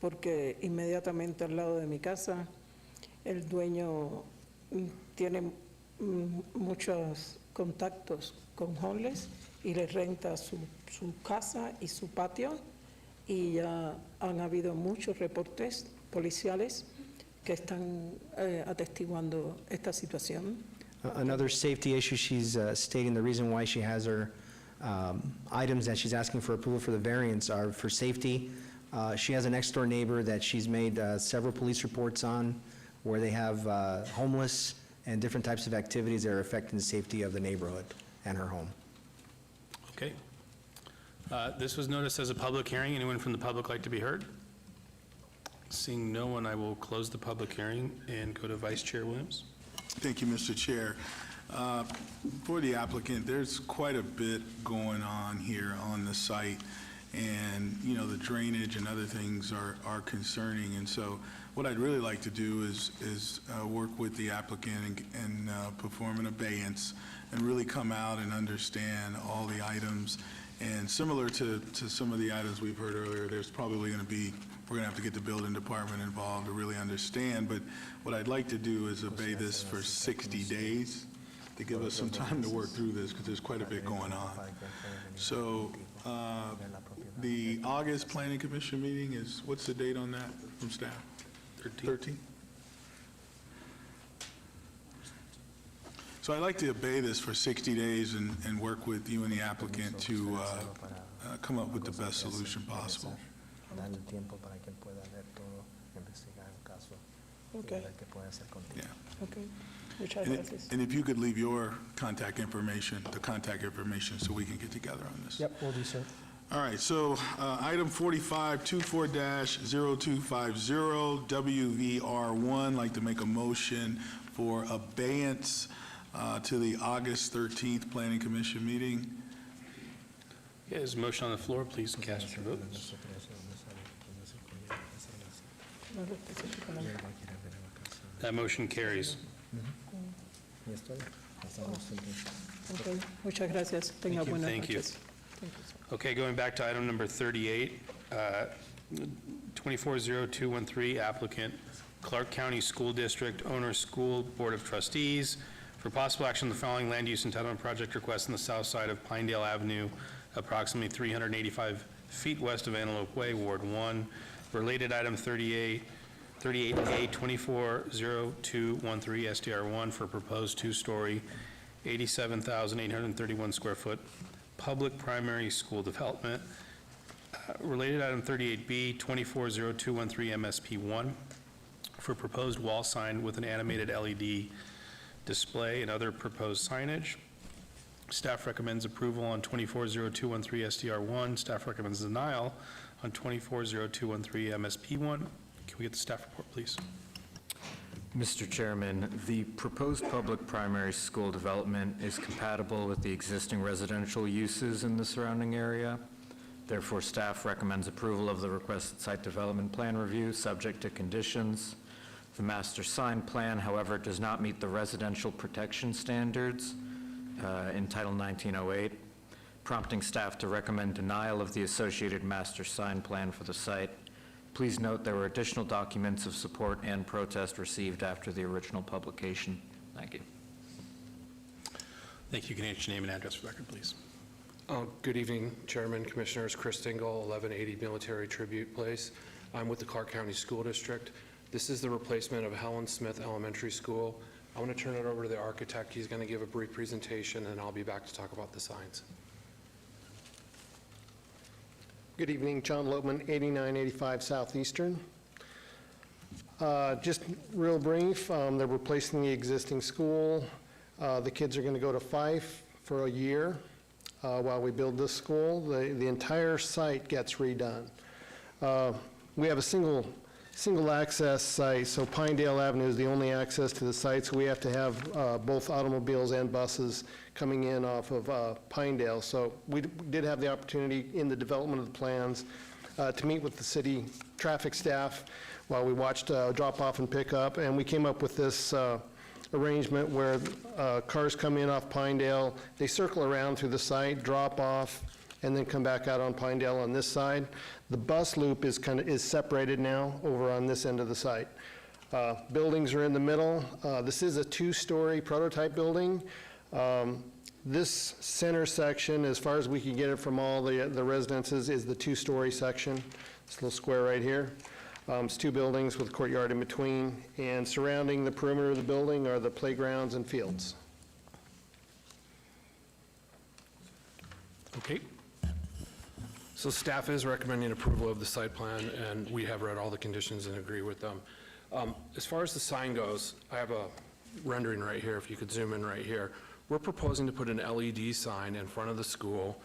porque inmediatamente al lado de mi casa el dueño tiene muchas contactos con homeless y les renta su casa y su patio, y ya han habido muchos reportes policiales que están atestiguando esta situación. Another safety issue, she's stating the reason why she has her items that she's asking for approval for the variance are for safety. She has a next-door neighbor that she's made several police reports on, where they have homeless and different types of activities that are affecting the safety of the neighborhood and her home. Okay. This was noticed as a public hearing. Anyone from the public like to be heard? Seeing no one, I will close the public hearing and go to Vice Chair Williams. Thank you, Mr. Chair. For the applicant, there's quite a bit going on here on the site, and, you know, the drainage and other things are concerning. And so what I'd really like to do is work with the applicant and perform an abeyance and really come out and understand all the items. And similar to some of the items we've heard earlier, there's probably going to be, we're going to have to get the building department involved to really understand. But what I'd like to do is obey this for 60 days to give us some time to work through this, because there's quite a bit going on. So the August Planning Commission meeting is, what's the date on that from staff? 13? So I'd like to obey this for 60 days and work with you and the applicant to come up with the best solution possible. Okay. Yeah. Okay. Muchas And gracias. and if you could leave your contact information, so we can get together on this. Yep, will do, sir. All right, so item 45, 24-0250, WVR1, like to make a motion for abeyance to the August 13th Planning Commission meeting. Okay, there's a motion on the floor. Please cast your votes. That motion carries. Okay. Muchas gracias. Tenga Thank you. buenas Thank you. noches. Thank you. Okay, going back to item number 38, 240213, applicant Clark County School District, owner School Board of Trustees, for possible action on the following land use entitlement project request on the south side of Pinedale Avenue, approximately 385 feet west of Antelope Way, Ward 1. Related item 38A 240213, SDR1, for proposed two-story, 87,831 square foot public primary school development. Related item 38B 240213, MSP1, for proposed wall sign with an animated LED display and other proposed signage. Staff recommends approval on 240213 SDR1. Staff recommends denial on 240213 MSP1. Can we get the staff report, please? Mr. Chairman, the proposed public primary school development is compatible with the existing residential uses in the surrounding area. Therefore, staff recommends approval of the requested site development plan review, subject to conditions. The master sign plan, however, does not meet the residential protection standards in Title 1908, prompting staff to recommend denial of the associated master sign plan for the site. Please note there were additional documents of support and protest received after the original publication. Thank you. Thank you. Can you state your name and address for the record, please? Good evening, Chairman, Commissioners. Chris Dingle, 1180 Military Tribute Place. I'm with the Clark County School District. This is the replacement of Helen Smith Elementary School. I want to turn it over to the architect. He's going to give a brief presentation, and I'll be back to talk about the signs. Good evening, John Lopman, 8985 Southeastern. Just real brief, they're replacing the existing school. The kids are going to go to Fife for a year while we build this school. The entire site gets redone. We have a single access site, so Pinedale Avenue is the only access to the site, so we have to have both automobiles and buses coming in off of Pinedale. So we did have the opportunity in the development of the plans to meet with the city traffic staff while we watched drop off and pick up, and we came up with this arrangement where cars come in off Pinedale, they circle around through the site, drop off, and then come back out on Pinedale on this side. The bus loop is separated now over on this end of the site. Buildings are in the middle. This is a two-story prototype building. This center section, as far as we can get it from all the residences, is the two-story section. This little square right here. It's two buildings with a courtyard in between, and surrounding the perimeter of the building are the playgrounds and fields. Okay. So staff is recommending approval of the site plan, and we have read all the conditions and agree with them. As far as the sign goes, I have a rendering right here, if you could zoom in right here. We're proposing to put an LED sign in front of the school.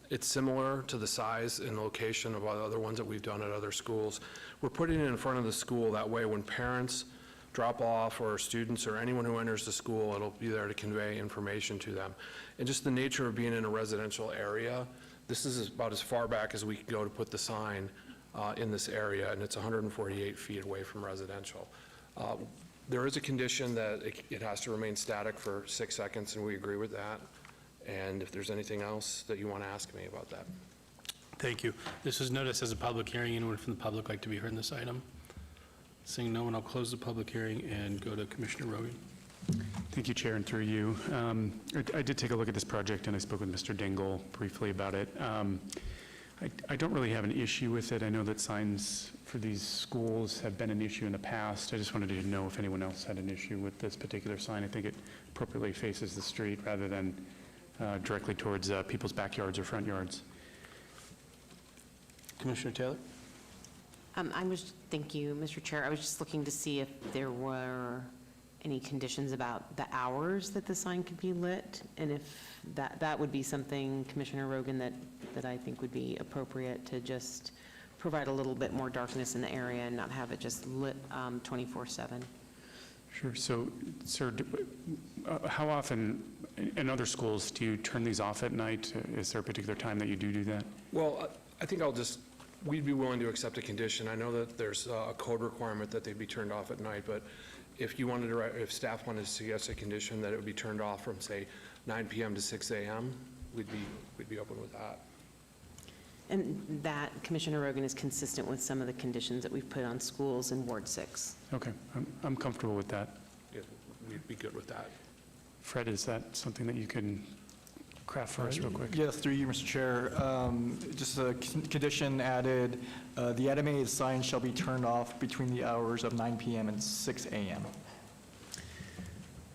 It's similar to the size and location of other ones that we've done at other schools. We're putting it in front of the school, that way when parents drop off or students or anyone who enters the school, it'll be there to convey information to them. And just the nature of being in a residential area, this is about as far back as we could go to put the sign in this area, and it's 148 feet away from residential. There is a condition that it has to remain static for 6 seconds, and we agree with that. And if there's anything else that you want to ask me about that. Thank you. This is noticed as a public hearing. Anyone from the public like to be heard in this item? Seeing no one, I'll close the public hearing and go to Commissioner Rogan. Thank you, Chair, and through you. I did take a look at this project, and I spoke with Mr. Dingle briefly about it. I don't really have an issue with it. I know that signs for these schools have been an issue in the past. I just wanted to know if anyone else had an issue with this particular sign. I think it appropriately faces the street rather than directly towards people's backyards or front yards. Commissioner Taylor? Thank you, Mr. Chair. I was just looking to see if there were any conditions about the hours that the sign could be lit, and if that would be something, Commissioner Rogan, that I think would be appropriate to just provide a little bit more darkness in the area and not have it just lit 24/7. Sure. So, sir, how often in other schools do you turn these off at night? Is there a particular time that you do that? Well, I think we'd be willing to accept a condition. I know that there's a code requirement that they'd be turned off at night, but if you wanted to, if staff wanted to suggest a condition that it would be turned off from, say, 9 p.m. to 6 a.m., we'd be open with that. And that, Commissioner Rogan, is consistent with some of the conditions that we've put on schools in Ward 6. Okay, I'm comfortable with that. Yeah, we'd be good with that. Fred, is that something that you can craft for us real quick? Yes, through you, Mr. Chair. Just a condition added, the animated sign shall be turned off between the hours of 9 p.m. and 6 a.m.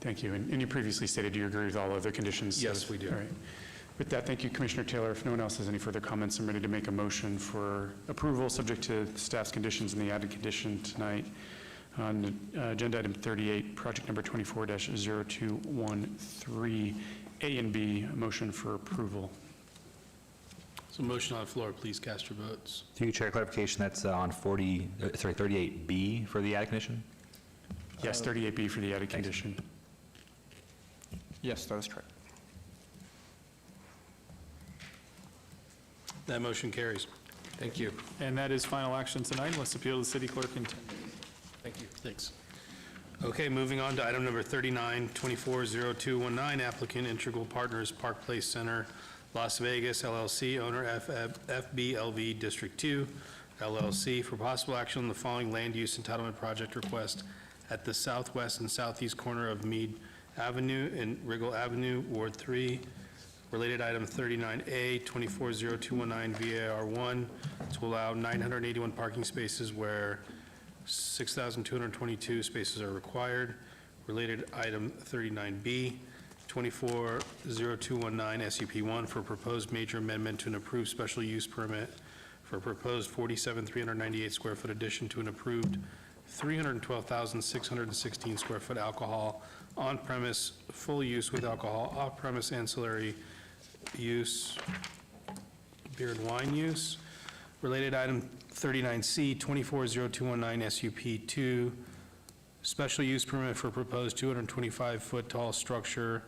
Thank you. And you previously stated you agree with all other conditions? Yes, we do. All right. With that, thank you, Commissioner Taylor. If no one else has any further comments, I'm ready to make a motion for approval, subject to staff's conditions and the added condition tonight on agenda item 38, project number 24-0213, A and B, a motion for approval. So motion on the floor, please cast your votes. Through you, Chair, clarification, that's on 38B for the added condition? Yes, 38B for the added condition. Yes, that is correct. That motion carries. Thank you. And that is final action tonight. Let's appeal to the city clerk in 10 days. Thank you. Thanks. Okay, moving on to item number 39, 240219, applicant Integral Partners Park Place Center, Las Vegas, LLC, owner FBLV District 2, LLC, for possible action on the following land use entitlement project request at the southwest and southeast corner of Meade Avenue and Riggle Avenue, Ward 3. Related item 39A, 240219 VAR1, to allow 981 parking spaces where 6,222 spaces are required. Related item 39B, 240219 SUP1, for proposed major amendment to an approved special use permit for a proposed 47,398 square foot addition to an approved 312,616 square foot alcohol on-premise, full use with alcohol, off-premise ancillary use, beer and wine use. Related item 39C, 240219 SUP2, special use permit for proposed 225-foot tall structure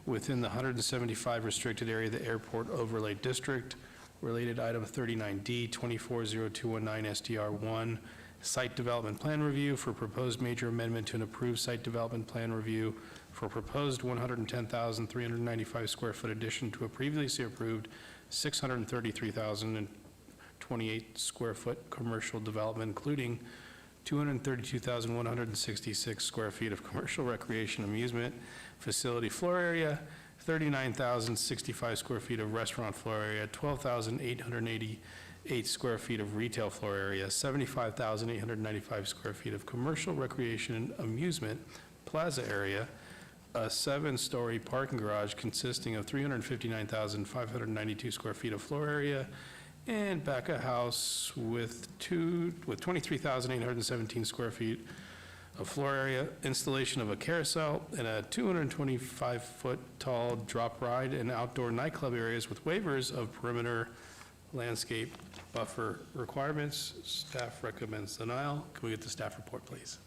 within the 175 restricted area of the Airport Overlay District. Related item 39D, 240219 SDR1, site development plan review for proposed major amendment to an approved site development plan review for proposed 110,395 square foot addition to a previously approved 633,028 square foot commercial development, including 232,166 square feet of commercial recreation amusement facility floor area 39,065 square feet of restaurant floor area, 12,888 square feet of retail floor area, 75,895 square feet of commercial, recreation, and amusement plaza area, a 7-story parking garage consisting of 359,592 square feet of floor area, and back a house with 23,817 square feet of floor area, installation of a carousel, and a 225-foot tall drop ride and outdoor nightclub areas with waivers of perimeter landscape buffer requirements. Staff recommends denial. Can we get the staff report, please?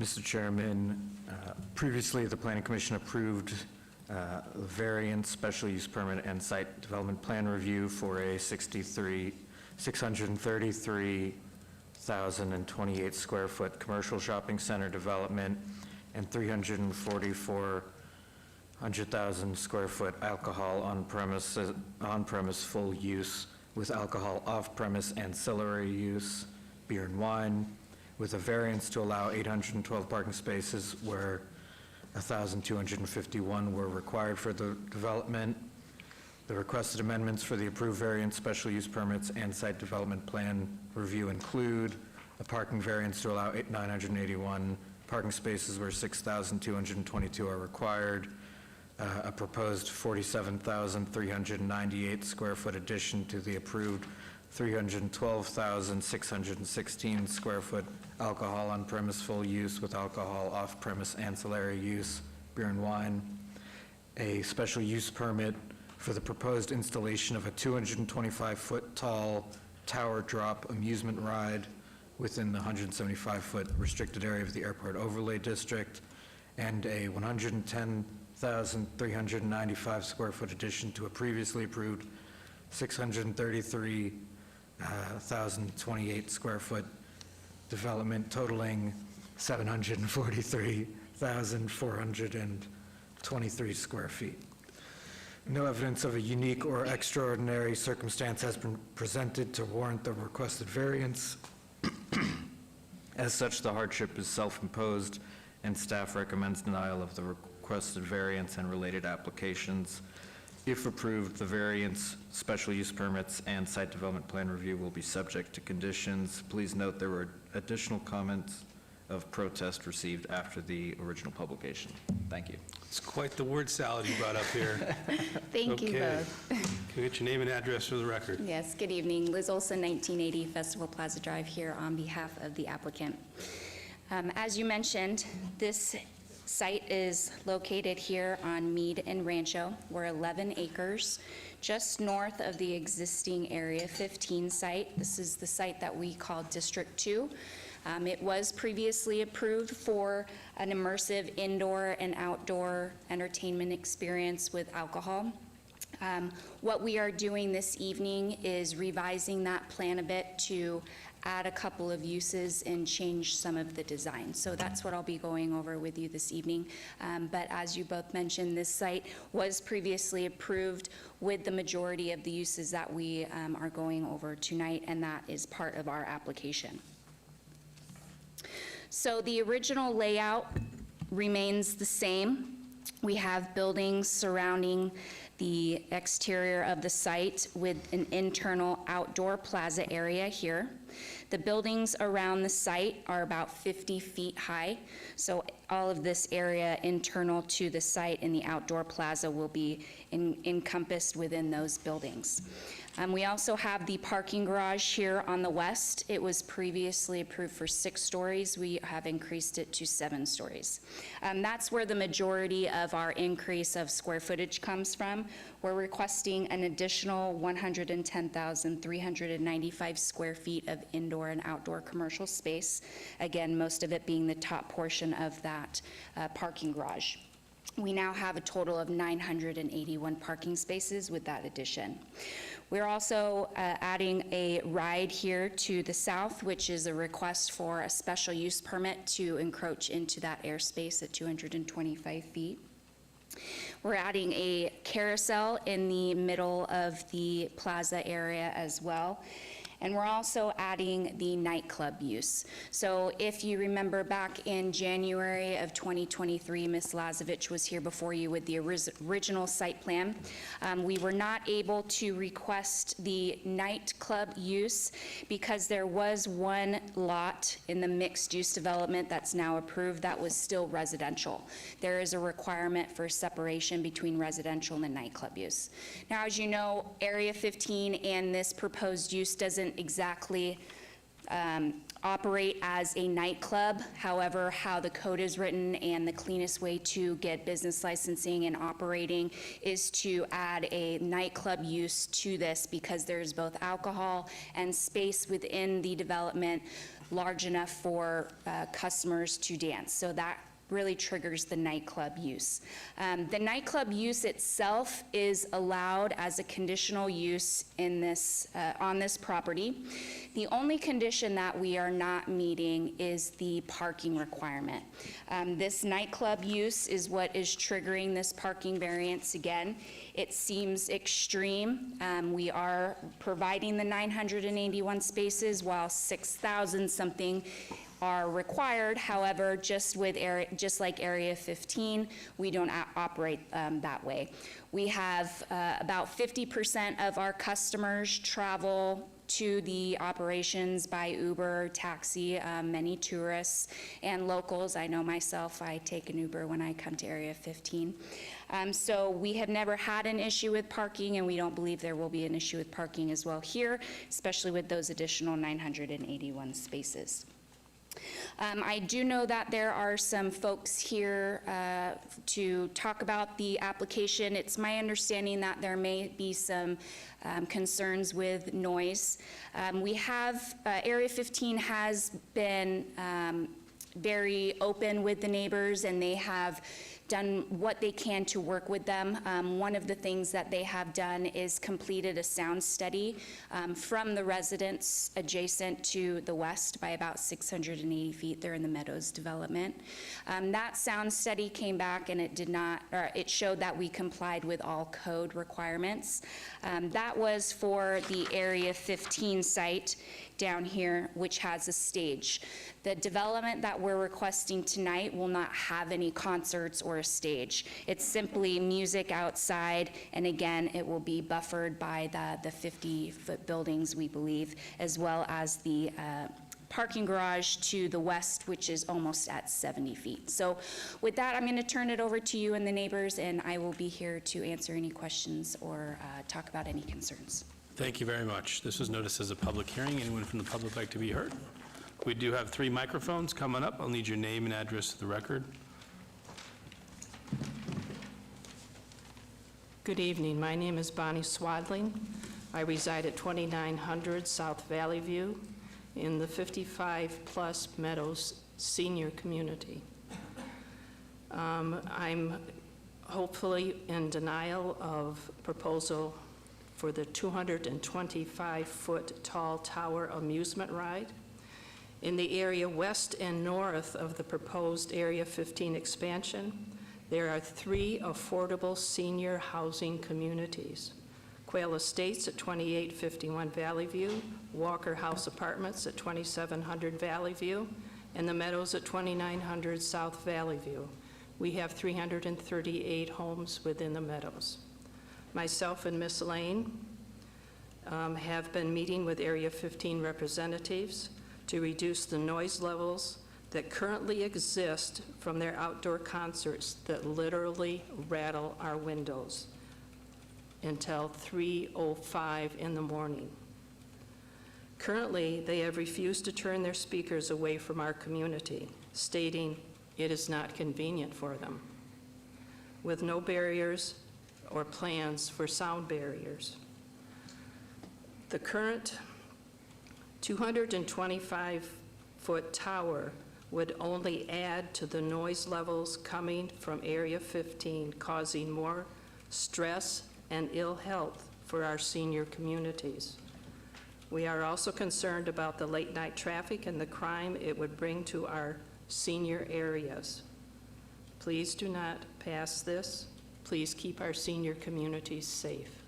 Mr. Chairman, previously, the Planning Commission approved variance, special use permit, and site development plan review for a 633,028 square foot commercial shopping center development and 344,000 square foot alcohol on premise full use with alcohol off premise ancillary use, beer and wine, with a variance to allow 812 parking spaces where 1,251 were required for the development. The requested amendments for the approved variance, special use permits, and site development plan review include a parking variance to allow 981 parking spaces where 6,222 are required, a proposed 47,398 square foot addition to the approved 312,616 square foot alcohol on premise full use with alcohol off premise ancillary use, beer and wine, a special use permit for the proposed installation of a 225-foot tall tower drop amusement ride within the 175-foot restricted area of the Airport Overlay District, and a 110,395 square foot addition to a previously approved 633,028 square foot development totaling 743,423 square feet. No evidence of a unique or extraordinary circumstance has been presented to warrant the requested variance. As such, the hardship is self-imposed, and staff recommends denial of the requested variance and related applications. If approved, the variance, special use permits, and site development plan review will be subject to conditions. Please note there were additional comments of protest received after the original publication. Thank you. It's quite the word salad you brought up here. Thank you Okay. both. Can we get your name and address for the record? Yes, good evening. Liz Olson, 1980 Festival Plaza Drive, here on behalf of the applicant. As you mentioned, this site is located here on Mead and Rancho. We're 11 acres, just north of the existing Area 15 site. This is the site that we call District 2. It was previously approved for an immersive indoor and outdoor entertainment experience with alcohol. What we are doing this evening is revising that plan a bit to add a couple of uses and change some of the design. So that's what I'll be going over with you this evening. But as you both mentioned, this site was previously approved with the majority of the uses that we are going over tonight, and that is part of our application. So the original layout remains the same. We have buildings surrounding the exterior of the site with an internal outdoor plaza area here. The buildings around the site are about 50 feet high, so all of this area internal to the site in the outdoor plaza will be encompassed within those buildings. We also have the parking garage here on the west. It was previously approved for 6 stories. We have increased it to 7 stories. That's where the majority of our increase of square footage comes from. We're requesting an additional 110,395 square feet of indoor and outdoor commercial space. Again, most of it being the top portion of that parking garage. We now have a total of 981 parking spaces with that addition. We're also adding a ride here to the south, which is a request for a special use permit to encroach into that airspace at 225 feet. We're adding a carousel in the middle of the plaza area as well. And we're also adding the nightclub use. So if you remember back in January of 2023, Ms. Lazovich was here before you with the original site plan. We were not able to request the nightclub use because there was one lot in the mixed-use development that's now approved that was still residential. There is a requirement for separation between residential and the nightclub use. Now, as you know, Area 15 and this proposed use doesn't exactly operate as a nightclub. However, how the code is written and the cleanest way to get business licensing and operating is to add a nightclub use to this because there's both alcohol and space within the development large enough for customers to dance. So that really triggers the nightclub use. The nightclub use itself is allowed as a conditional use in this, on this property. The only condition that we are not meeting is the parking requirement. This nightclub use is what is triggering this parking variance again. It seems extreme. We are providing the 981 spaces while 6,000 something are required. However, just like Area 15, we don't operate that way. We have about 50% of our customers travel to the operations by Uber, taxi, many tourists and locals. I know myself, I take an Uber when I come to Area 15. So we have never had an issue with parking, and we don't believe there will be an issue with parking as well here, especially with those additional 981 spaces. I do know that there are some folks here to talk about the application. It's my understanding that there may be some concerns with noise. We have, Area 15 has been very open with the neighbors, and they have done what they can to work with them. One of the things that they have done is completed a sound study from the residents adjacent to the west by about 680 feet. They're in the Meadows development. That sound study came back and it did not, or it showed that we complied with all code requirements. That was for the Area 15 site down here, which has a stage. The development that we're requesting tonight will not have any concerts or a stage. It's simply music outside, and again, it will be buffered by the 50-foot buildings, we believe, as well as the parking garage to the west, which is almost at 70 feet. So with that, I'm going to turn it over to you and the neighbors, and I will be here to answer any questions or talk about any concerns. Thank you very much. This was noticed as a public hearing. Anyone from the public like to be heard? We do have 3 microphones coming up. I'll need your name and address to the record. Good evening. My name is Bonnie Swadling. I reside at 2900 South Valley View in the 55-plus Meadows senior community. I'm hopefully in denial of proposal for the 225-foot tall tower amusement ride. In the area west and north of the proposed Area 15 expansion, there are 3 affordable senior housing communities: Quail Estates at 2851 Valley View, Walker House Apartments at 2700 Valley View, and the Meadows at 2900 South Valley View. We have 338 homes within the Meadows. Myself and Ms. Lane have been meeting with Area 15 representatives to reduce the noise levels that currently exist from their outdoor concerts that literally rattle our windows until 3:05 in the morning. Currently, they have refused to turn their speakers away from our community, stating it is not convenient for them, with no barriers or plans for sound barriers. The current 225-foot tower would only add to the noise levels coming from Area 15, causing more stress and ill health for our senior communities. We are also concerned about the late-night traffic and the crime it would bring to our senior areas. Please do not pass this. Please keep our senior communities safe.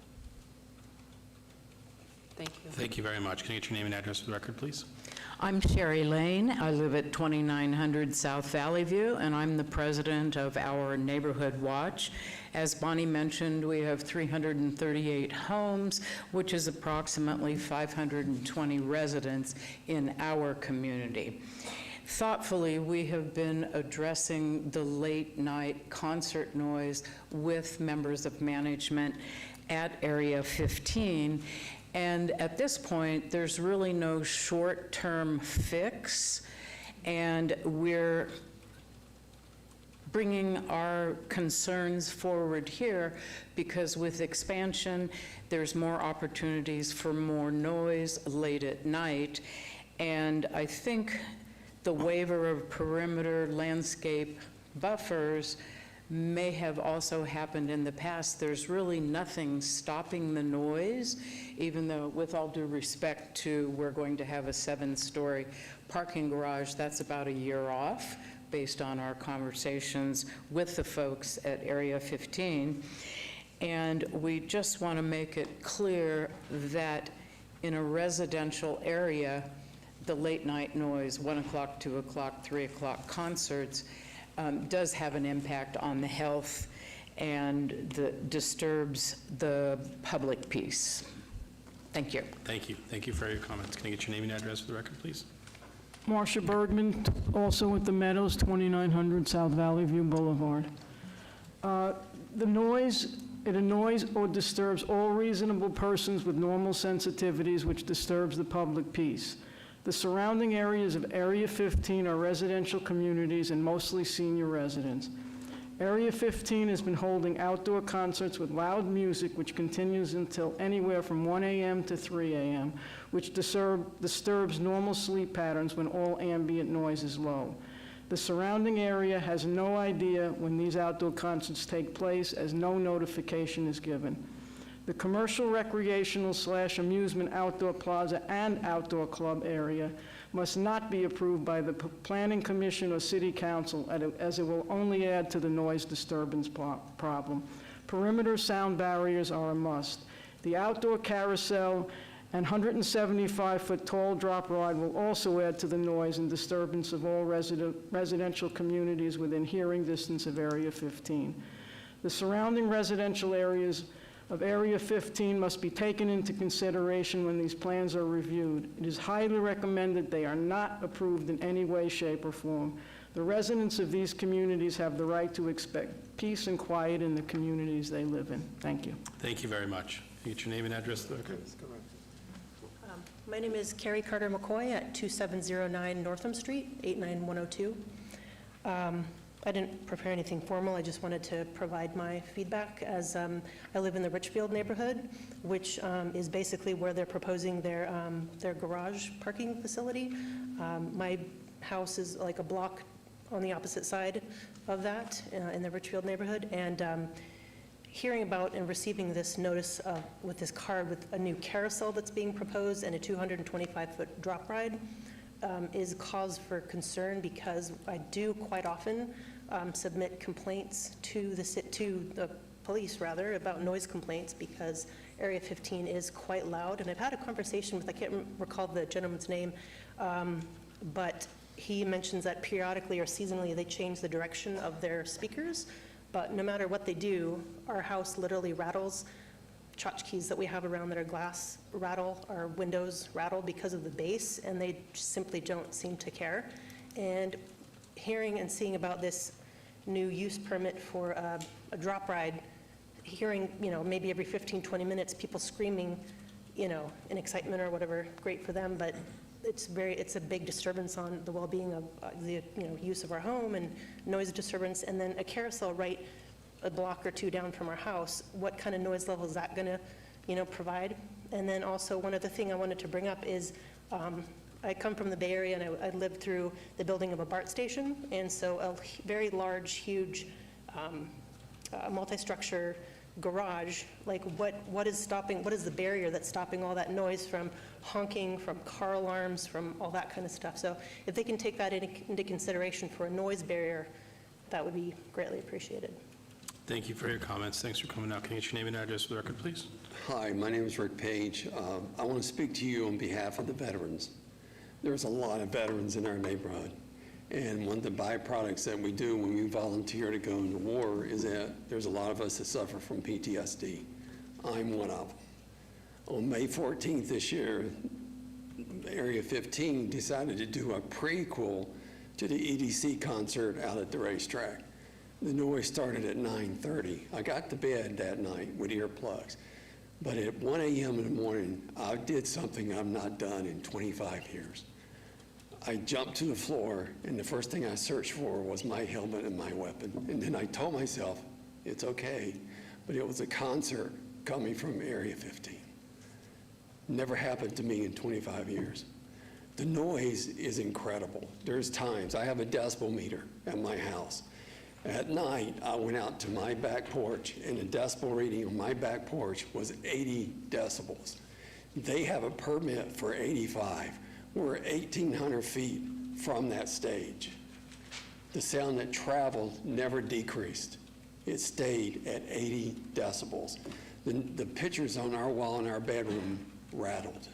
Thank you. Thank you very much. Can I get your name and address for the record, please? I'm Sherry Lane. I live at 2900 South Valley View, and I'm the president of our Neighborhood Watch. As Bonnie mentioned, we have 338 homes, which is approximately 520 residents in our community. Thoughtfully, we have been addressing the late-night concert noise with members of management at Area 15. And at this point, there's really no short-term fix, and we're bringing our concerns forward here because with expansion, there's more opportunities for more noise late at night. And I think the waiver of perimeter landscape buffers may have also happened in the past. There's really nothing stopping the noise, even though, with all due respect to, we're going to have a 7-story parking garage. That's about a year off, based on our conversations with the folks at Area 15. And we just want to make it clear that in a residential area, the late night noise, 1 o'clock, 2 o'clock, 3 o'clock concerts, does have an impact on the health and disturbs the public peace. Thank you. Thank you. Thank you for your comments. Can I get your name and address for the record, please? Marcia Bergman, also with the Meadows, 2900 South Valley View Boulevard. The noise, it annoys or disturbs all reasonable persons with normal sensitivities, which disturbs the public peace. The surrounding areas of Area 15 are residential communities and mostly senior residents. Area 15 has been holding outdoor concerts with loud music, which continues until anywhere from 1 a.m. to 3 a.m., which disturbs normal sleep patterns when all ambient noise is low. The surrounding area has no idea when these outdoor concerts take place, as no notification is given. The commercial, recreational / amusement outdoor plaza and outdoor club area must not be approved by the Planning Commission or City Council, as it will only add to the noise disturbance problem. Perimeter sound barriers are a must. The outdoor carousel and 175-foot tall drop ride will also add to the noise and disturbance of all residential communities within hearing distance of Area 15. The surrounding residential areas of Area 15 must be taken into consideration when these plans are reviewed. It is highly recommended they are not approved in any way, shape, or form. The residents of these communities have the right to expect peace and quiet in the communities they live in. Thank you. Thank you very much. Can you get your name and address for the record? My name is Carrie Carter McCoy at 2709 Northam Street, 89102. I didn't prepare anything formal. I just wanted to provide my feedback as I live in the Richfield neighborhood, which is basically where they're proposing their garage parking facility. My house is like a block on the opposite side of that in the Richfield neighborhood. And hearing about and receiving this notice with this card with a new carousel that's being proposed and a 225-foot drop ride is cause for concern, because I do quite often submit complaints to the police, rather, about noise complaints, because Area 15 is quite loud. And I've had a conversation with, I can't recall the gentleman's name, but he mentions that periodically or seasonally they change the direction of their speakers. But no matter what they do, our house literally rattles. Tchotchkes that we have around that are glass rattle, our windows rattle because of the bass, and they simply don't seem to care. And hearing and seeing about this new use permit for a drop ride, hearing, maybe every 15, 20 minutes, people screaming, in excitement or whatever, great for them, but it's a big disturbance on the well-being of the use of our home and noise disturbance. And then a carousel right a block or two down from our house, what kind of noise level is that going to, provide? And then also one other thing I wanted to bring up is I come from the Bay Area, and I lived through the building of a BART station, and so a very large, huge multi-structure garage, like what is the barrier that's stopping all that noise from honking, from car alarms, from all that kind of stuff? So if they can take that into consideration for a noise barrier, that would be greatly appreciated. Thank you for your comments. Thanks for coming out. Can you get your name and address for the record, please? Hi, my name is Rick Page. I want to speak to you on behalf of the veterans. There's a lot of veterans in our neighborhood, and one of the byproducts that we do when we volunteer to go into war is that there's a lot of us that suffer from PTSD. I'm one of them. On May 14th this year, Area 15 decided to do a prequel to the EDC concert out at the racetrack. The noise started at 9:30. I got to bed that night with earplugs. But at 1 a.m. in the morning, I did something I've not done in 25 years. I jumped to the floor, and the first thing I searched for was my helmet and my weapon. And then I told myself, it's okay, but it was a concert coming from Area 15. Never happened to me in 25 years. The noise is incredible. There's times, I have a decibel meter at my house. At night, I went out to my back porch, and the decibel reading on my back porch was 80 decibels. They have a permit for 85. We're 1,800 feet from that stage. The sound that traveled never decreased. It stayed at 80 decibels. The pictures on our wall in our bedroom rattled.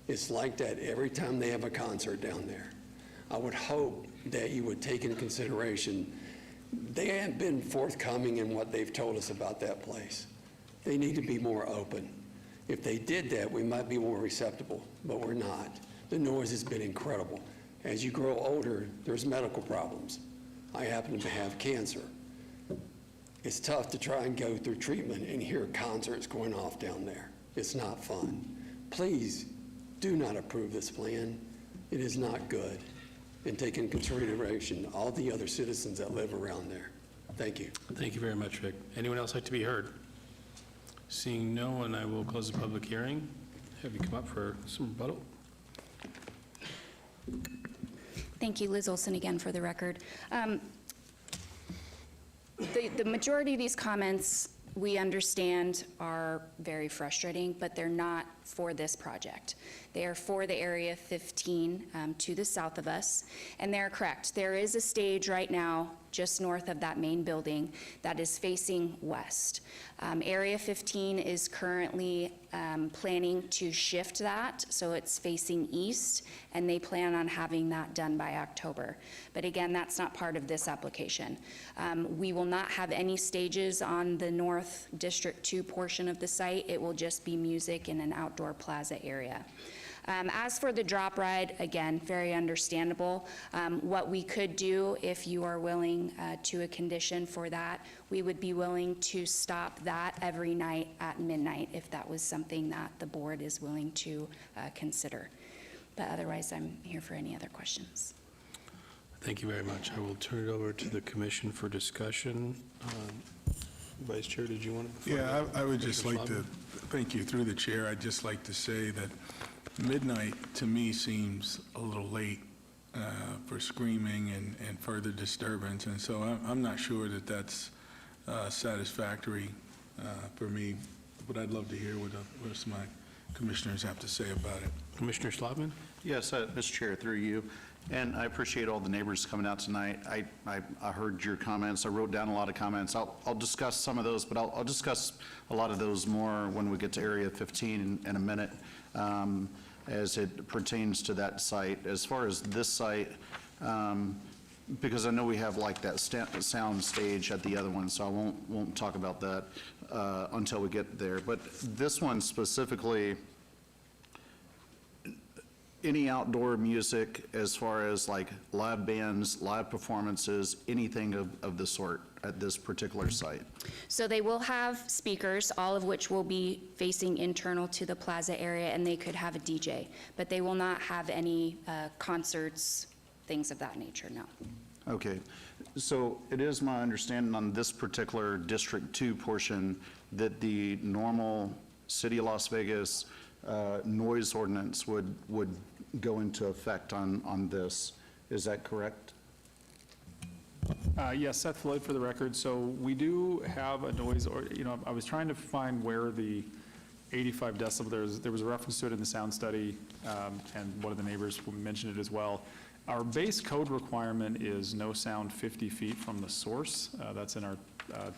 It's like that every time they have a concert down there. I would hope that you would take into consideration, they haven't been forthcoming in what they've told us about that place. They need to be more open. If they did that, we might be more receptive, but we're not. The noise has been incredible. As you grow older, there's medical problems. I happen to have cancer. It's tough to try and go through treatment and hear concerts going off down there. It's not fun. Please do not approve this plan. It is not good. And take into consideration all the other citizens that live around there. Thank you. Thank you very much, Rick. Anyone else like to be heard? Seeing no one, I will close the public hearing. Have you come up for some rebuttal? Thank you, Liz Olson again for the record. The majority of these comments we understand are very frustrating, but they're not for this project. They are for the Area 15 to the south of us, and they're correct. There is a stage right now just north of that main building that is facing west. Area 15 is currently planning to shift that, so it's facing east, and they plan on having that done by October. But again, that's not part of this application. We will not have any stages on the North District 2 portion of the site. It will just be music in an outdoor plaza area. As for the drop ride, again, very understandable. What we could do, if you are willing to a condition for that, we would be willing to stop that every night at midnight if that was something that the board is willing to consider. But otherwise, I'm here for any other questions. Thank you very much. I will turn it over to the commission for discussion. Vice Chair, did you want to? Yeah, I would just like to, thank you, through the chair, I'd just like to say that midnight to me seems a little late for screaming and further disturbance, and so I'm not sure that that's satisfactory for me, but I'd love to hear what some of my commissioners have to say about it. Commissioner Schlotman? Yes, Mr. Chair, through you. And I appreciate all the neighbors coming out tonight. I heard your comments. I wrote down a lot of comments. I'll discuss some of those, but I'll discuss a lot of those more when we get to Area 15 in a minute, as it pertains to that site. As far as this site, because I know we have like that sound stage at the other one, so I won't talk about that until we get there. But this one specifically, any outdoor music as far as like live bands, live performances, anything of the sort at this particular site? So they will have speakers, all of which will be facing internal to the plaza area, and they could have a DJ, but they will not have any concerts, things of that nature, no. Okay, so it is my understanding on this particular District 2 portion that the normal City of Las Vegas noise ordinance would go into effect on this. Is that correct? Yes, Seth Floyd for the record. So we do have a noise, or I was trying to find where the 85 decibel, there was a reference to it in the sound study, and one of the neighbors mentioned it as well. Our base code requirement is no sound 50 feet from the source. That's in our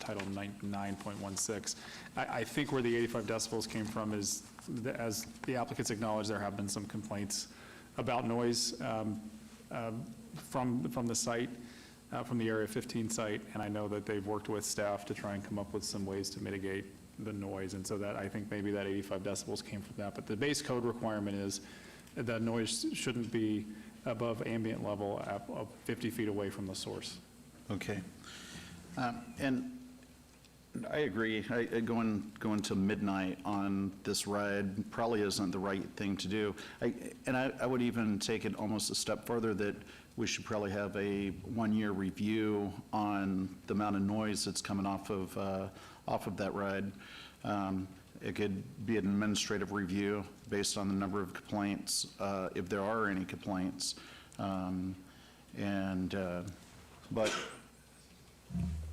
Title 9.16. I think where the 85 decibels came from is, as the applicants acknowledge, there have been some complaints about noise from the site, from the Area 15 site, and I know that they've worked with staff to try and come up with some ways to mitigate the noise, and so that, I think maybe that 85 decibels came from that. But the base code requirement is that noise shouldn't be above ambient level of 50 feet away from the source. Okay. And I agree. Going to midnight on this ride probably isn't the right thing to do. I would even take it almost a step further, that we should probably have a one-year review on the amount of noise that's coming off of that ride. It could be an administrative review based on the number of complaints, if there are any complaints. But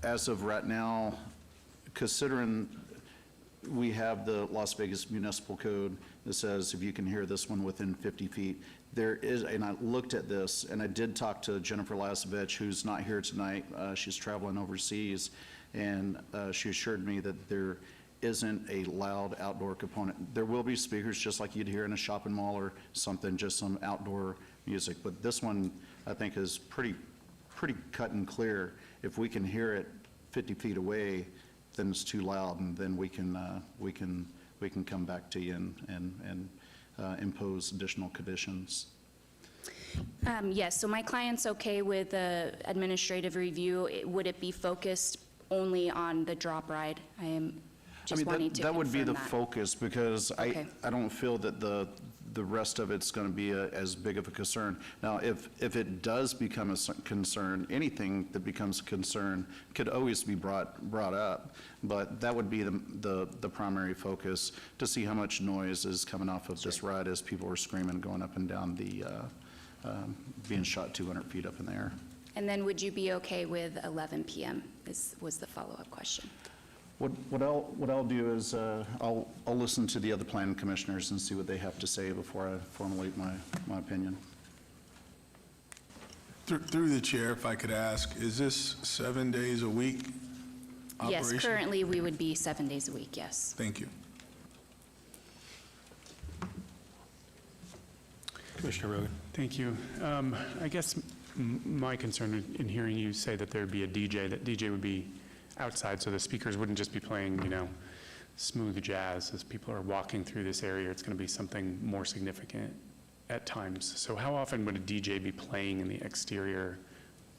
as of right now, considering we have the Las Vegas Municipal Code that says if you can hear this one within 50 feet, there is, and I looked at this, and I did talk to Jennifer Lasovich, who's not here tonight. She's traveling overseas, and she assured me that there isn't a loud outdoor component. There will be speakers just like you'd hear in a shopping mall or something, just some outdoor music. But this one, I think, is pretty cut and clear. If we can hear it 50 feet away, then it's too loud, and then we can come back to you and impose additional conditions. Yes, so my client's okay with the administrative review. Would it be focused only on the drop ride? I am just wanting to that would be the confirm that. focus, because Okay. I don't feel that the rest of it's going to be as big of a concern. Now, if it does become a concern, anything that becomes a concern could always be brought up, but that would be the primary focus, to see how much noise is coming off of this ride as people are screaming, going up and down the, being shot 200 feet up in the air. And then would you be okay with 11 PM was the follow-up question. What I'll do is I'll listen to the other planning commissioners and see what they have to say before I formulate my opinion. Through the chair, if I could ask, is this 7 days a week operation? Yes, currently we would be 7 days a week, yes. Thank you. Commissioner Rogan. Thank you. I guess my concern in hearing you say that there'd be a DJ, that DJ would be outside, so the speakers wouldn't just be playing, smooth jazz as people are walking through this area. It's going to be something more significant at times. So how often would a DJ be playing in the exterior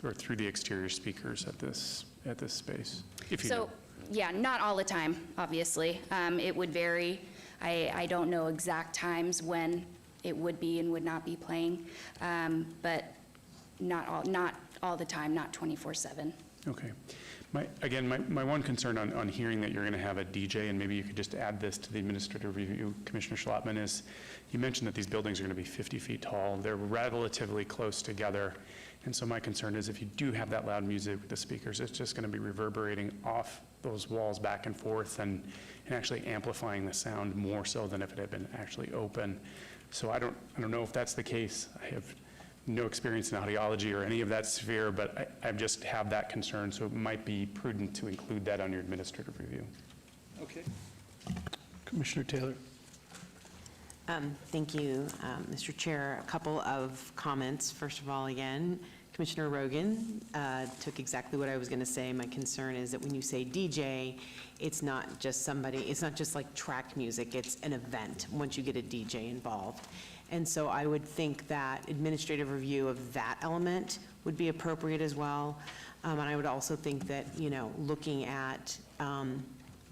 or through the exterior speakers at this space? If you know. So, yeah, not all the time, obviously. It would vary. I don't know exact times when it would be and would not be playing, but not all the time, not 24/7. Okay. My one concern on hearing that you're going to have a DJ, and maybe you could just add this to the administrative review, Commissioner Schlattman, is you mentioned that these buildings are going to be 50 feet tall. They're relatively close together. And so my concern is if you do have that loud music with the speakers, it's just going to be reverberating off those walls back and forth and actually amplifying the sound more so than if it had been actually open. So I don't know if that's the case. I have no experience in audiology or any of that sphere, but I just have that concern, so it might be prudent to include that on your administrative review. Okay. Commissioner Taylor. Thank you, Mr. Chair. A couple of comments. First of all, again, Commissioner Rogan took exactly what I was going to say. My concern is that when you say DJ, it's not just like track music, it's an event once you get a DJ involved. And so I would think that administrative review of that element would be appropriate as well. And I would also think that, looking at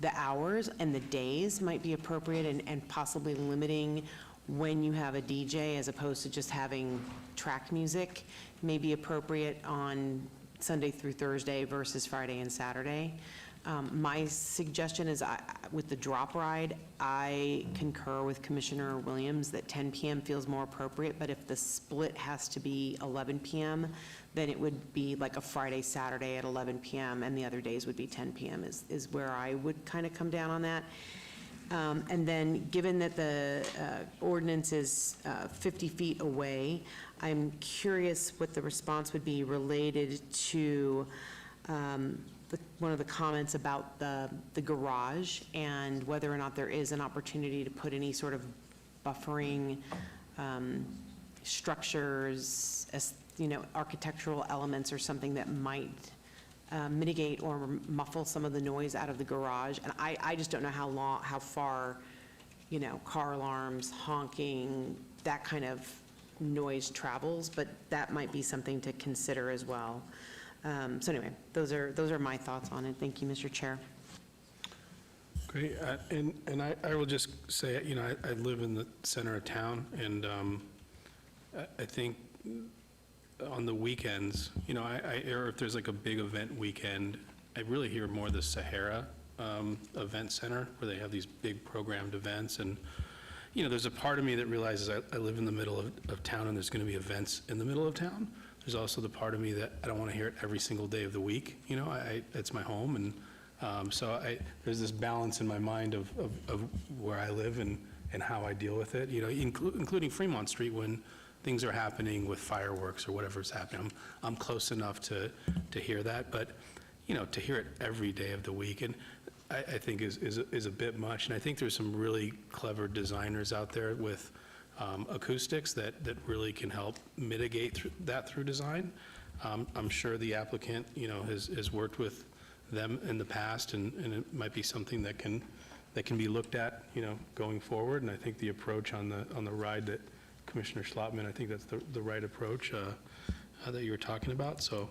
the hours and the days might be appropriate, and possibly limiting when you have a DJ as opposed to just having track music may be appropriate on Sunday through Thursday versus Friday and Saturday. My suggestion is, with the drop ride, I concur with Commissioner Williams that 10 p.m. feels more appropriate, but if the split has to be 11 p.m., then it would be like a Friday, Saturday at 11 p.m., and the other days would be 10 p.m. is where I would kind of come down on that. And then, given that the ordinance is 50 feet away, I'm curious what the response would be related to one of the comments about the garage and whether or not there is an opportunity to put any sort of buffering structures, as, architectural elements or something that might mitigate or muffle some of the noise out of the garage. And I just don't know how far, car alarms, honking, that kind of noise travels, but that might be something to consider as well. So anyway, those are my thoughts on it. Thank you, Mr. Chair. Great, and I will just say, I live in the center of town, and I think on the weekends, or if there's like a big event weekend, I really hear more the Sahara Event Center, where they have these big programmed events, and there's a part of me that realizes I live in the middle of town, and there's going to be events in the middle of town. There's also the part of me that I don't want to hear it every single day of the week. It's my home, and so there's this balance in my mind of where I live and how I deal with it. Including Fremont Street when things are happening with fireworks or whatever's happening. I'm close enough to hear that, but to hear it every day of the week, and I think is a bit much. And I think there's some really clever designers out there with acoustics that really can help mitigate that through design. I'm sure the applicant, has worked with them in the past, and it might be something that can be looked at, going forward. And I think the approach on the ride that Commissioner Schlotman, I think that's the right approach that you were talking about. So,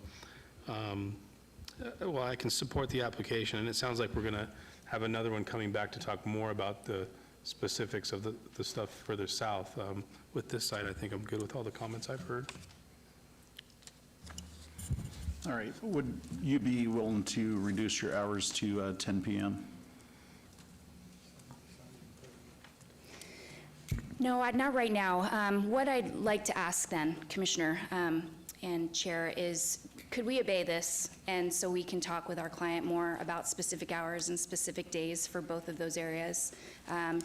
well, I can support the application, and it sounds like we're going to have another one coming back to talk more about the specifics of the stuff further south. With this side, I think I'm good with all the comments I've heard. All right. Would you be willing to reduce your hours to 10 p.m.? No, not right now. What I'd like to ask then, Commissioner and Chair, is could we obey this, and so we can talk with our client more about specific hours and specific days for both of those areas?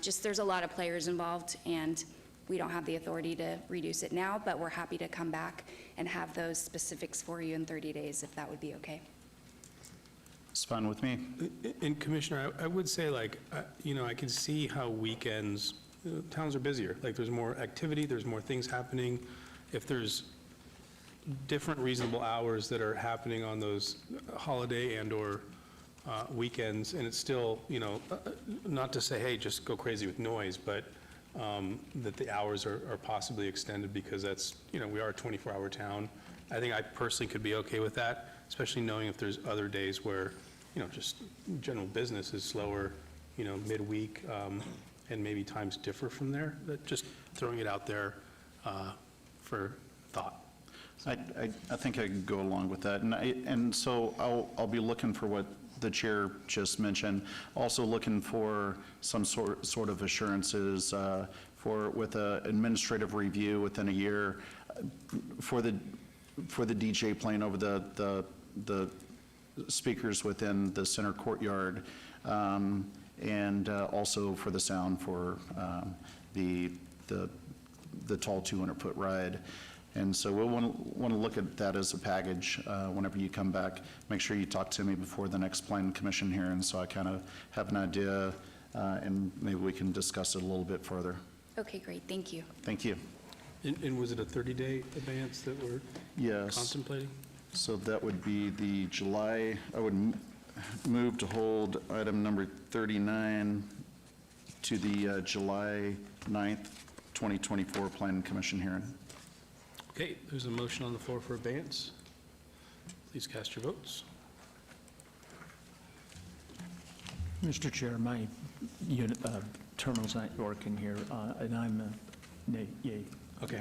Just there's a lot of players involved, and we don't have the authority to reduce it now, but we're happy to come back and have those specifics for you in 30 days, if that would be okay. It's fine with me. And Commissioner, I would say, I can see how weekends, towns are busier. Like, there's more activity, there's more things happening. If there's different reasonable hours that are happening on those holiday and/or weekends, and it's still, not to say, hey, just go crazy with noise, but that the hours are possibly extended, because that's, we are a 24-hour town. I think I personally could be okay with that, especially knowing if there's other days where, just general business is slower, midweek, and maybe times differ from there. That just throwing it out there for thought. I think I could go along with that, and so I'll be looking for what the chair just mentioned. Also looking for some sort of assurances with an administrative review within a year for the DJ playing over the speakers within the center courtyard, and also for the sound for the tall 200-foot ride. And so we'll want to look at that as a package whenever you come back. Make sure you talk to me before the next Planning Commission hearing, so I kind of have an idea, and maybe we can discuss it a little bit further. Okay, great. Thank you. Thank you. And was it a 30-day advance that we're contemplating? So that would be the July, I would move to hold item number 39 to the July 9th, 2024 Planning Commission hearing. Okay, there's a motion on the floor for abeyance. Please cast your votes. Mr. Chair, my unit, terminal's not working here, and I'm yay. Okay.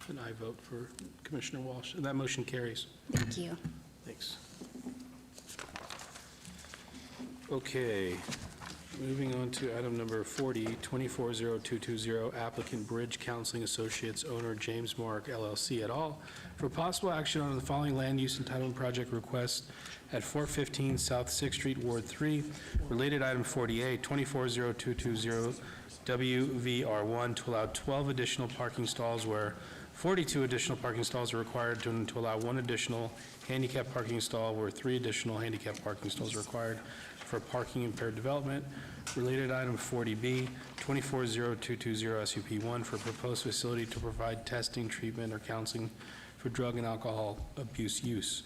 And I vote for Commissioner Walsh, and that motion carries. Thank you. Thanks. Okay, moving on to item number 40, 240220, applicant Bridge Counseling Associates, owner James Mark LLC et al. For possible action on the following land use entitlement project request at 415 South 6th Street, Ward 3. Related item 48, 240220, WVR1, to allow 12 additional parking stalls where 42 additional parking stalls are required to allow 1 additional handicap parking stall where 3 additional handicap parking stalls are required for parking impaired development. Related item 40B, 240220 SUP1 for proposed facility to provide testing, treatment, or counseling for drug and alcohol abuse use.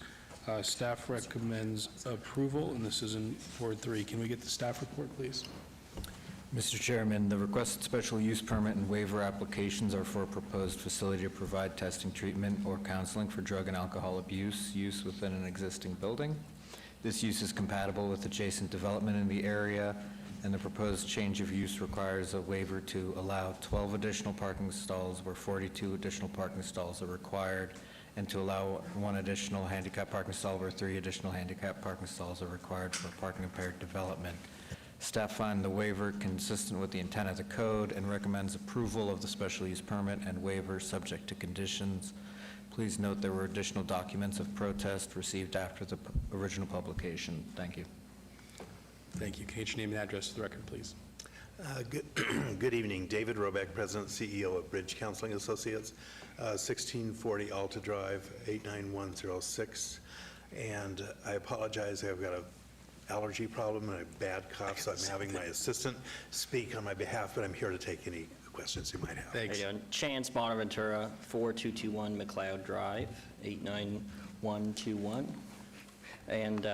Staff recommends approval, and this is in Ward 3. Can we get the staff report, please? Mr. Chairman, the requested special use permit and waiver applications are for a proposed facility to provide testing, treatment, or counseling for drug and alcohol abuse use within an existing building. This use is compatible with adjacent development in the area, and the proposed change of use requires a waiver to allow 12 additional parking stalls where 42 additional parking stalls are required, and to allow 1 additional handicap parking stall where 3 additional handicap parking stalls are required for parking impaired development. Staff find the waiver consistent with the intent of the code and recommends approval of the special use permit and waiver subject to conditions. Please note there were additional documents of protest received after the original publication. Thank you. Thank you. Can you get your name and address for the record, please? Good evening. David Robeck, President and CEO of Bridge Counseling Associates, 1640 Alta Drive, 89106. And I apologize, I've got a allergy problem and a bad cough, so I'm having my assistant speak on my behalf, but I'm here to take any questions you might have. Thanks. Chance Bonaventura, 4221 McLeod Drive, 89121. And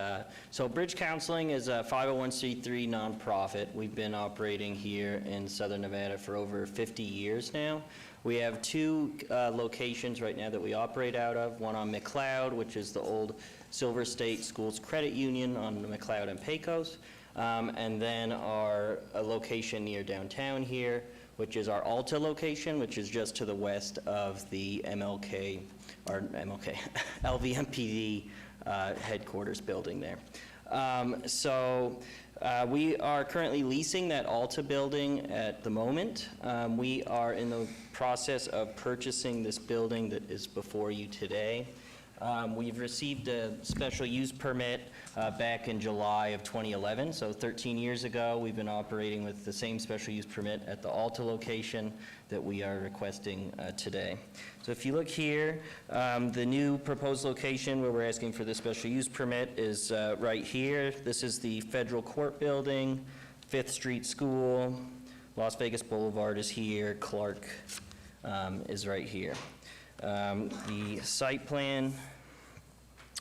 so Bridge Counseling is a 501c3 nonprofit. We've been operating here in Southern Nevada for over 50 years now. We have 2 locations right now that we operate out of, one on McLeod, which is the old Silver State Schools Credit Union on McLeod and Pecos, and then a location near downtown here, which is our Alta location, which is just to the west of the LVMPD headquarters building there. We are currently leasing that Alta building at the moment. We are in the process of purchasing this building that is before you today. We've received a special use permit back in July of 2011, so 13 years ago. We've been operating with the same special use permit at the Alta location that we are requesting today. So if you look here, the new proposed location where we're asking for the special use permit is right here. This is the Federal Court Building, 5th Street School, Las Vegas Boulevard is here, Clark is right here. The site plan,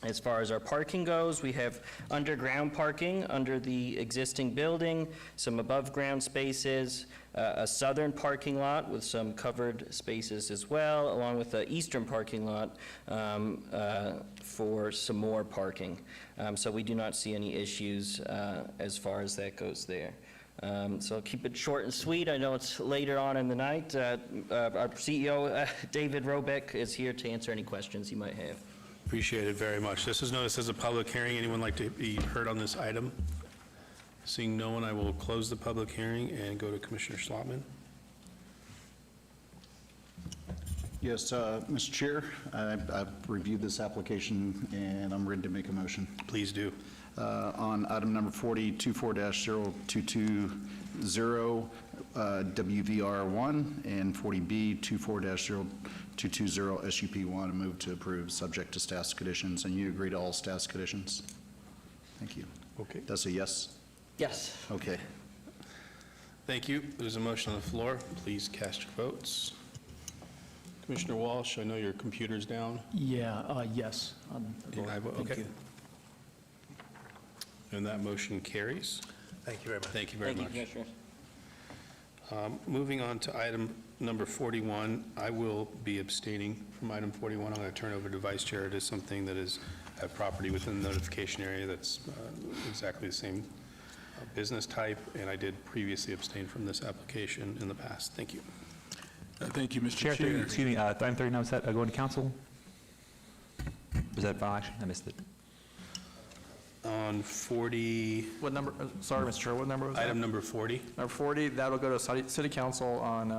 as far as our parking goes, we have underground parking under the existing building, some above-ground spaces, a southern parking lot with some covered spaces as well, along with the eastern parking lot for some more parking. So we do not see any issues as far as that goes there. So I'll keep it short and sweet. I know it's later on in the night. Our CEO, David Robeck, is here to answer any questions you might have. Appreciate it very much. This is noticed as a public hearing. Anyone like to be heard on this item? Seeing no one, I will close the public hearing and go to Commissioner Slotman. Yes, Mr. Chair, I've reviewed this application and I'm ready to make a motion. Please do. On item number 40, 24-0220, WVR1, and 40B, 24-0220, SUP1, move to approve, subject to staff's conditions. And you agree to all staff's conditions? Thank you. Okay. That's a yes? Yes. Okay. Thank you. There's a motion on the floor. Please cast your votes. Commissioner Walsh, I know your computer's down. Yeah, yes. And I vote, okay. And that motion carries. Thank you very much. Thank you very much. Thank you, Commissioner. Moving on to item number 41, I will be abstaining from item 41. I'm going to turn over to Vice Chair. It is something that is a property within the notification area that's exactly the same business type, and I did previously abstain from this application in the past. Thank you. Thank you, Mr. Chair. Excuse me, item 39, was that going to council? Was that final action? I missed it. On 40, What number, sorry, Mr. Chair, what number was that? item number 40. Number 40, that'll go to city council on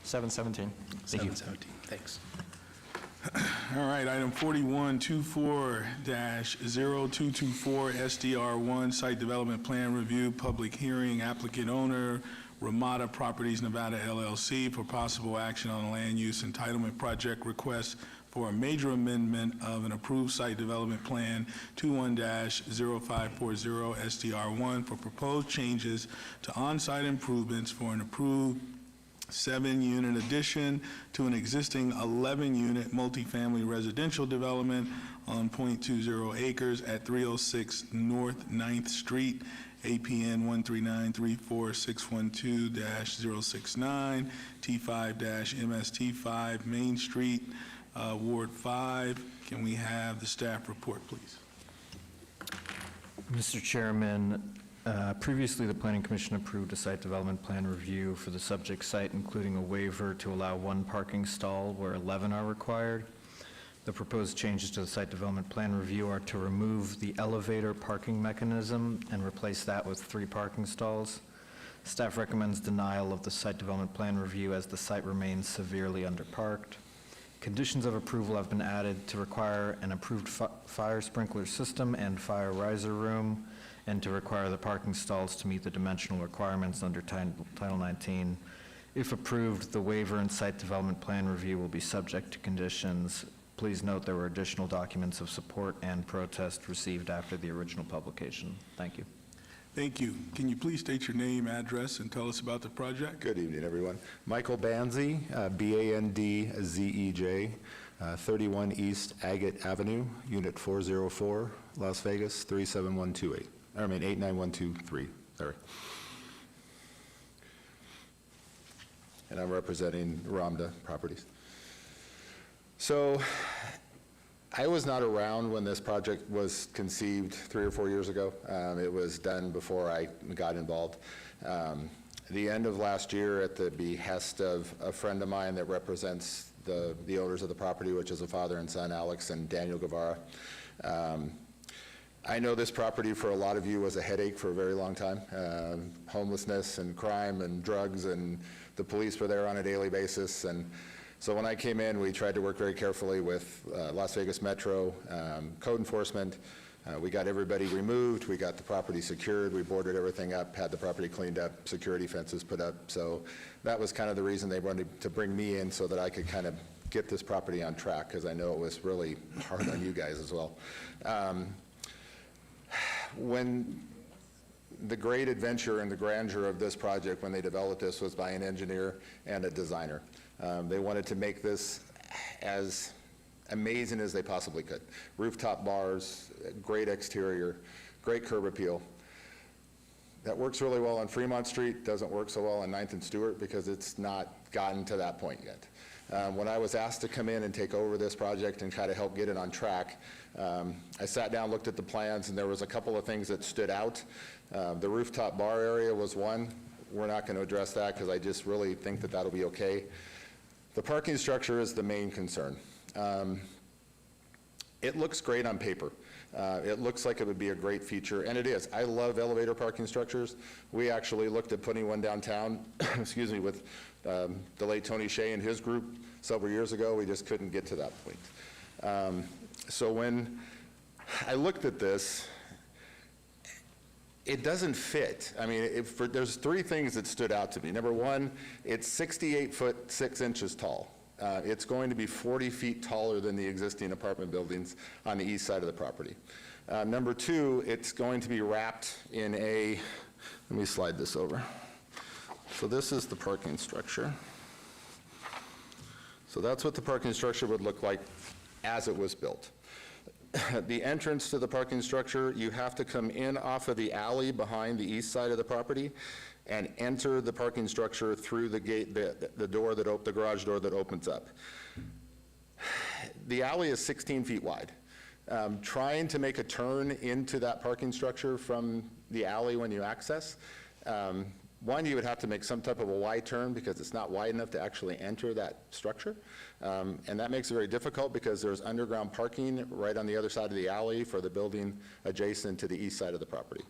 7/17. Thank you. 717. Thanks. All right, item 4124-0224, SDR1, Site Development Plan Review, Public Hearing, Applicant Owner, Ramada Properties Nevada LLC for possible action on a land use entitlement project request for a major amendment of an approved site development plan 21-0540 SDR1 for proposed changes to on-site improvements for an approved 7-unit addition to an existing 11-unit multifamily residential development on .20 acres at 306 North 9th Street, APN 13934-612-069, T5-MST5, Main Street, Ward 5. Can we have the staff report, please? Mr. Chairman, previously the Planning Commission approved a site development plan review for the subject site, including a waiver to allow 1 parking stall where 11 are required. The proposed changes to the site development plan review are to remove the elevator parking mechanism and replace that with 3 parking stalls. Staff recommends denial of the site development plan review as the site remains severely underparked. Conditions of approval have been added to require an approved fire sprinkler system and fire riser room, and to require the parking stalls to meet the dimensional requirements under Title 19. If approved, the waiver and site development plan review will be subject to conditions. Please note there were additional documents of support and protest received after the original publication. Thank you. Thank you. Can you please state your name, address, and tell us about the project? Good evening, everyone. Michael Bandzej, B-A-N-D-Z-E-J, 31 East Agate Avenue, Unit 404, Las Vegas, 89123, sorry. And I'm representing Ramada Properties. So I was not around when this project was conceived 3 or 4 years ago. It was done before I got involved. The end of last year, at the behest of a friend of mine that represents the owners of the property, which is a father and son, Alex and Daniel Guevara. I know this property for a lot of you was a headache for a very long time. Homelessness and crime and drugs, and the police were there on a daily basis. And so when I came in, we tried to work very carefully with Las Vegas Metro, code enforcement. We got everybody removed. We got the property secured. We boarded everything up, had the property cleaned up, security fences put up. So that was kind of the reason they wanted to bring me in, so that I could kind of get this property on track, because I know it was really hard on you guys as well. When the great adventure and the grandeur of this project, when they developed this, was by an engineer and a designer. They wanted to make this as amazing as they possibly could. Rooftop bars, great exterior, great curb appeal. That works really well on Fremont Street, doesn't work so well on 9th and Stewart because it's not gotten to that point yet. When I was asked to come in and take over this project and kind of help get it on track, I sat down, looked at the plans, and there was a couple of things that stood out. The rooftop bar area was one. We're not going to address that because I just really think that that'll be okay. The parking structure is the main concern. It looks great on paper. It looks like it would be a great feature, and it is. I love elevator parking structures. We actually looked at putting one downtown, excuse me, with the late Tony Shea and his group several years ago. We just couldn't get to that point. So when I looked at this, it doesn't fit. I mean, there's 3 things that stood out to me. Number one, it's 68 foot 6 inches tall. It's going to be 40 feet taller than the existing apartment buildings on the east side of the property. Number 2, it's going to be wrapped in a, let me slide this over. So this is the parking structure. So that's what the parking structure would look like as it was built. The entrance to the parking structure, you have to come in off of the alley behind the east side of the property and enter the parking structure through the gate, the garage door that opens up. The alley is 16 feet wide. Trying to make a turn into that parking structure from the alley when you access, one, you would have to make some type of a wide turn because it's not wide enough to actually enter that structure. And that makes it very difficult because there's underground parking right on the other side of the alley for the building adjacent to the east side of the property.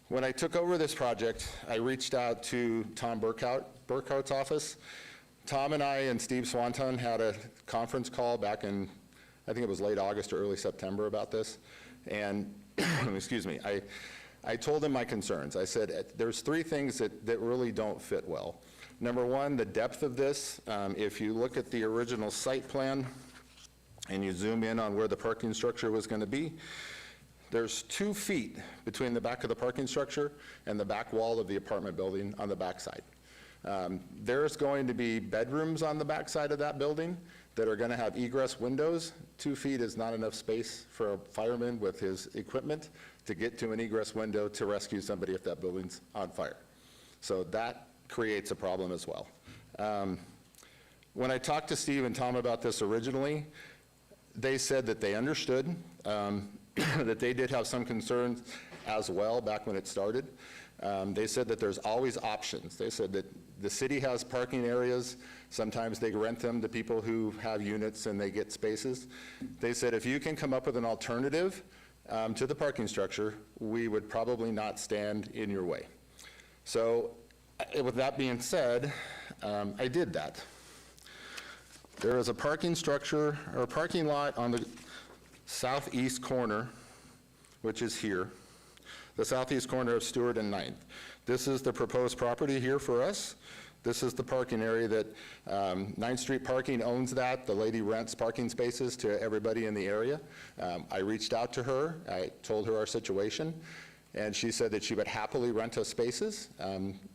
When I took over this project, I reached out to Tom Burkhart's office. Tom and I and Steve Swanton had a conference call back in, I think it was late August or early September about this. And, excuse me, I told him my concerns. I said, there's three things that really don't fit well. Number one, the depth of this. If you look at the original site plan and you zoom in on where the parking structure was going to be, there's 2 feet between the back of the parking structure and the back wall of the apartment building on the backside. There's going to be bedrooms on the backside of that building that are going to have egress windows. 2 feet is not enough space for a fireman with his equipment to get to an egress window to rescue somebody if that building's on fire. So that creates a problem as well. When I talked to Steve and Tom about this originally, they said that they understood, that they did have some concerns as well back when it started. They said that there's always options. They said that the city has parking areas. Sometimes they rent them to people who have units and they get spaces. They said if you can come up with an alternative to the parking structure, we would probably not stand in your way. So with that being said, I did that. There is a parking structure or a parking lot on the southeast corner, which is here, the southeast corner of Stewart and 9th. This is the proposed property here for us. This is the parking area that 9th Street Parking owns that. The lady rents parking spaces to everybody in the area. I reached out to her. I told her our situation, and she said that she would happily rent us spaces.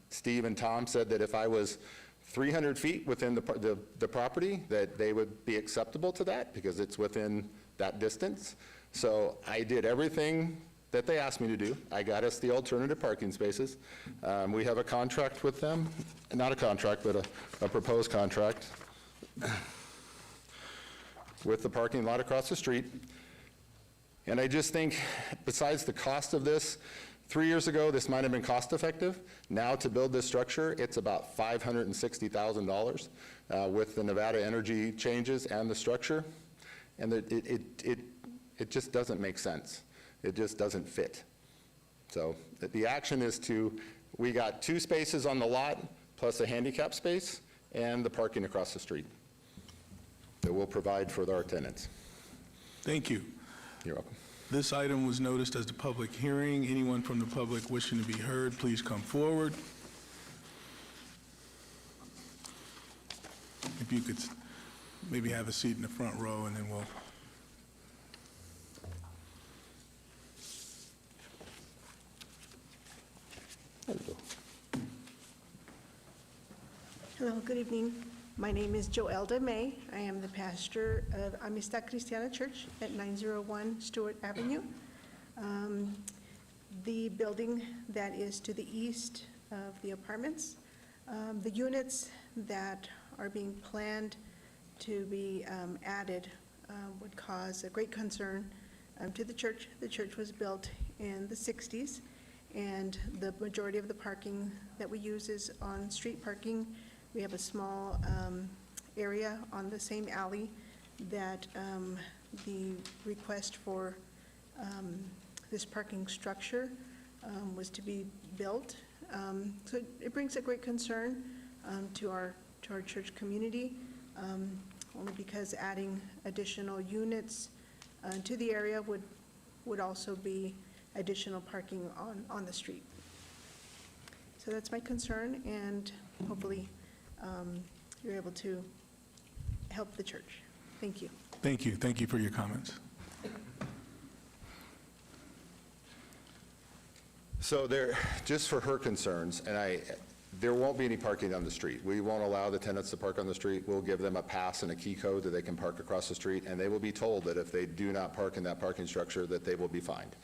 Steve and Tom said that if I was 300 feet within the property, that they would be acceptable to that because it's within that distance. So I did everything that they asked me to do. I got us the alternative parking spaces. We have a contract with them, not a contract, but a proposed contract with the parking lot across the street. And I just think, besides the cost of this, 3 years ago, this might have been cost effective. Now to build this structure, it's about $560,000 with the Nevada energy changes and the structure. And it just doesn't make sense. It just doesn't fit. So the action is we got 2 spaces on the lot plus a handicap space and the parking across the street that we'll provide for our tenants. Thank you. You're welcome. This item was noticed as a public hearing. Anyone from the public wishing to be heard, please come forward. If you could maybe have a seat in the front row, and then we'll... Hello, good evening. My name is Joelda May. I am the pastor of Amistad Cristiana Church at 901 Stewart Avenue. The building that is to the east of the apartments, the units that are being planned to be added would cause a great concern to the church. The church was built in the 60s, and the majority of the parking that we use is on street parking. We have a small area on the same alley that the request for this parking structure was to be built. So it brings a great concern to our church community, only because adding additional units to the area would also be additional parking on the street. So that's my concern, and hopefully you're able to help the church. Thank you. Thank you. Thank you for your comments. So just for her concerns, and there won't be any parking on the street. We won't allow the tenants to park on the street. We'll give them a pass and a key code that they can park across the street, and they will be told that if they do not park in that parking structure, that they will be fined.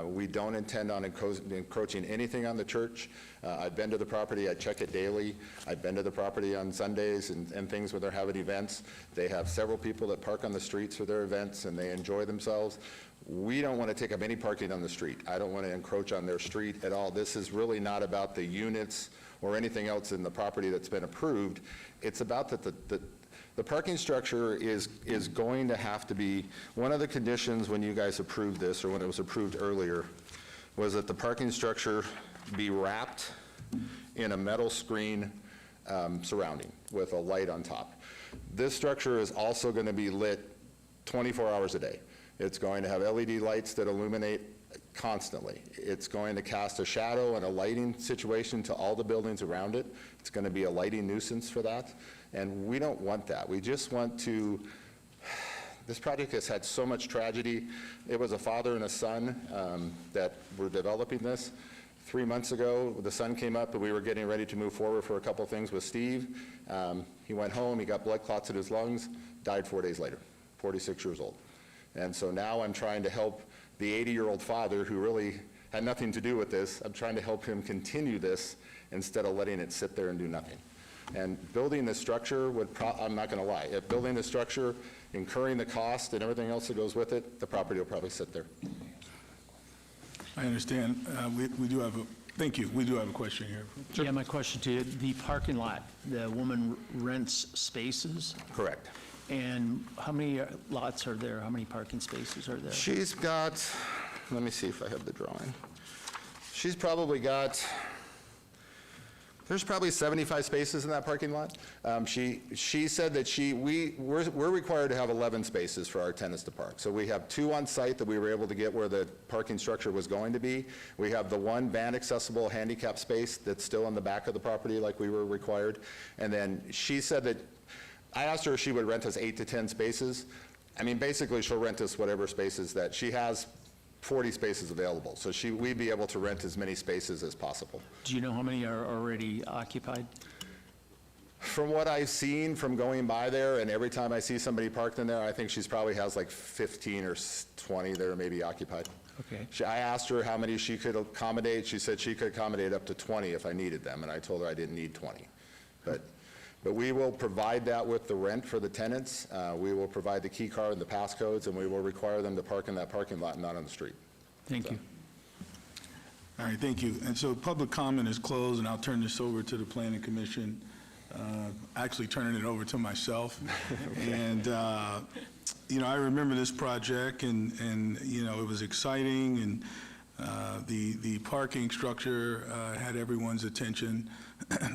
We don't intend on encroaching anything on the church. I've been to the property, I check it daily. I've been to the property on Sundays and things where they're having events. They have several people that park on the streets for their events, and they enjoy themselves. We don't want to take up any parking on the street. I don't want to encroach on their street at all. This is really not about the units or anything else in the property that's been approved. It's about that the parking structure is going to have to be, one of the conditions when you guys approved this, or when it was approved earlier, was that the parking structure be wrapped in a metal screen surrounding with a light on top. This structure is also going to be lit 24 hours a day. It's going to have LED lights that illuminate constantly. It's going to cast a shadow and a lighting situation to all the buildings around it. It's going to be a lighting nuisance for that, and we don't want that. We just want to, this project has had so much tragedy. It was a father and a son that were developing this. 3 months ago, the sun came up and we were getting ready to move forward for a couple things with Steve. He went home, he got blood clots in his lungs, died 4 days later, 46 years old. And so now I'm trying to help the 80-year-old father who really had nothing to do with this. I'm trying to help him continue this instead of letting it sit there and do nothing. And building the structure would, I'm not gonna lie, if building the structure, incurring the cost and everything else that goes with it, the property will probably sit there. I understand. We do have a, thank you, we do have a question here. Yeah, my question to you, the parking lot, the woman rents spaces, Correct. and how many lots are there? How many parking spaces are there? She's got, let me see if I have the drawing. She's probably got, there's probably 75 spaces in that parking lot. She said that we're required to have 11 spaces for our tenants to park. So we have 2 on site that we were able to get where the parking structure was going to be. We have the 1 van accessible handicap space that's still in the back of the property like we were required. And then she said that, I asked her if she would rent us 8 to 10 spaces. I mean, basically she'll rent us whatever spaces that she has. 40 spaces available, so we'd be able to rent as many spaces as possible. Do you know how many are already occupied? From what I've seen from going by there, and every time I see somebody parked in there, I think she's probably has like 15 or 20 that are maybe occupied. Okay. I asked her how many she could accommodate. She said she could accommodate up to 20 if I needed them, and I told her I didn't need 20. But we will provide that with the rent for the tenants. We will provide the key card and the passcodes, and we will require them to park in that parking lot, not on the street. Thank you. All right, thank you. And so public comment is closed, and I'll turn this over to the Planning Commission, actually turning it over to myself. And, you know, I remember this project, and you know, it was exciting, and the parking structure had everyone's attention.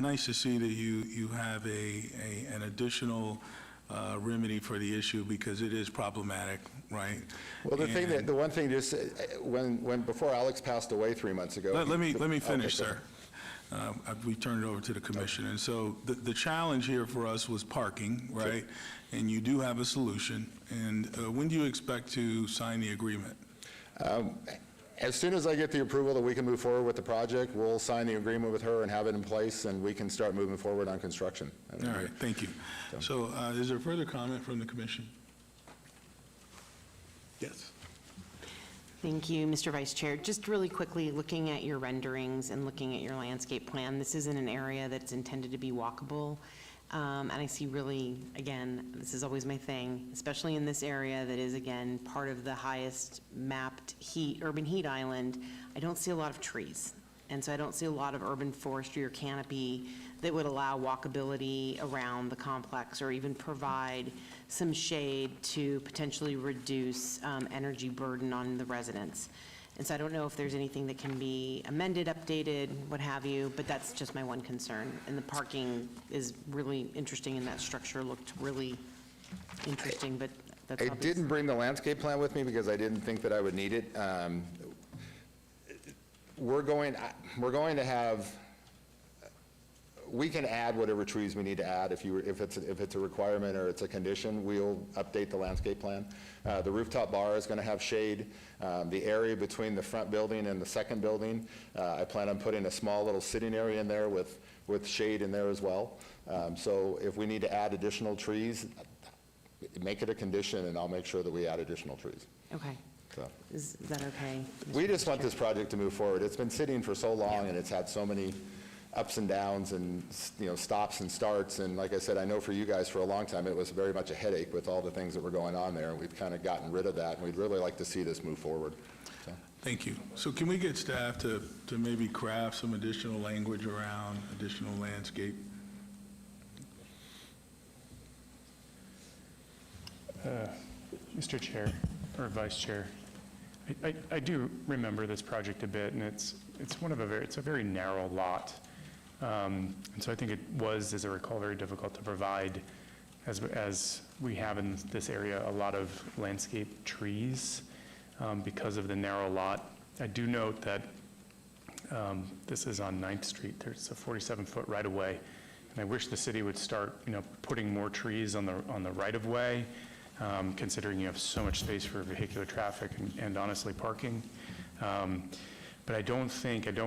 Nice to see that you have an additional remedy for the issue, because it is problematic, right? Well, the one thing, just before Alex passed away 3 months ago. Let me finish, okay, sir. We turned it over to the commission. And so the challenge here for us was parking, right? And you do have a solution. And when do you expect to sign the agreement? As soon as I get the approval that we can move forward with the project, we'll sign the agreement with her and have it in place, and we can start moving forward on construction. All right, thank you. So is there further comment from the commission? Yes. Thank you, Mr. Vice Chair. Just really quickly, looking at your renderings and looking at your landscape plan, this is in an area that's intended to be walkable. And I see really, again, this is always my thing, especially in this area that is, again, part of the highest mapped urban heat island, I don't see a lot of trees. And so I don't see a lot of urban forestry or canopy that would allow walkability around the complex or even provide some shade to potentially reduce energy burden on the residents. And so I don't know if there's anything that can be amended, updated, what have you, but that's just my one concern. And the parking is really interesting, and that structure looked really interesting, but that's I obvious. didn't bring the landscape plan with me because I didn't think that I would need it. We're going to have, we can add whatever trees we need to add. If it's a requirement or it's a condition, we'll update the landscape plan. The rooftop bar is going to have shade. The area between the front building and the second building, I plan on putting a small little sitting area in there with shade in there as well. So if we need to add additional trees, make it a condition, and I'll make sure that we add additional trees. Okay. So. Is that okay? We just want this project to move forward. It's been sitting for so long, and it's had so many ups and downs and, you know, stops and starts. And like I said, I know for you guys for a long time, it was very much a headache with all the things that were going on there. And we've kind of gotten rid of that, and we'd really like to see this move forward. So. Thank you. So can we get staff to maybe craft some additional language around additional landscape? Mr. Chair, or Vice Chair, I do remember this project a bit, and it's a very narrow lot. And so I think it was, as I recall, very difficult to provide, as we have in this area, a lot of landscape trees because of the narrow lot. I do note that this is on 9th Street. There's a 47-foot right-of-way, and I wish the city would start, putting more trees on the right-of-way, considering you have so much space for vehicular traffic and honestly parking. But I don't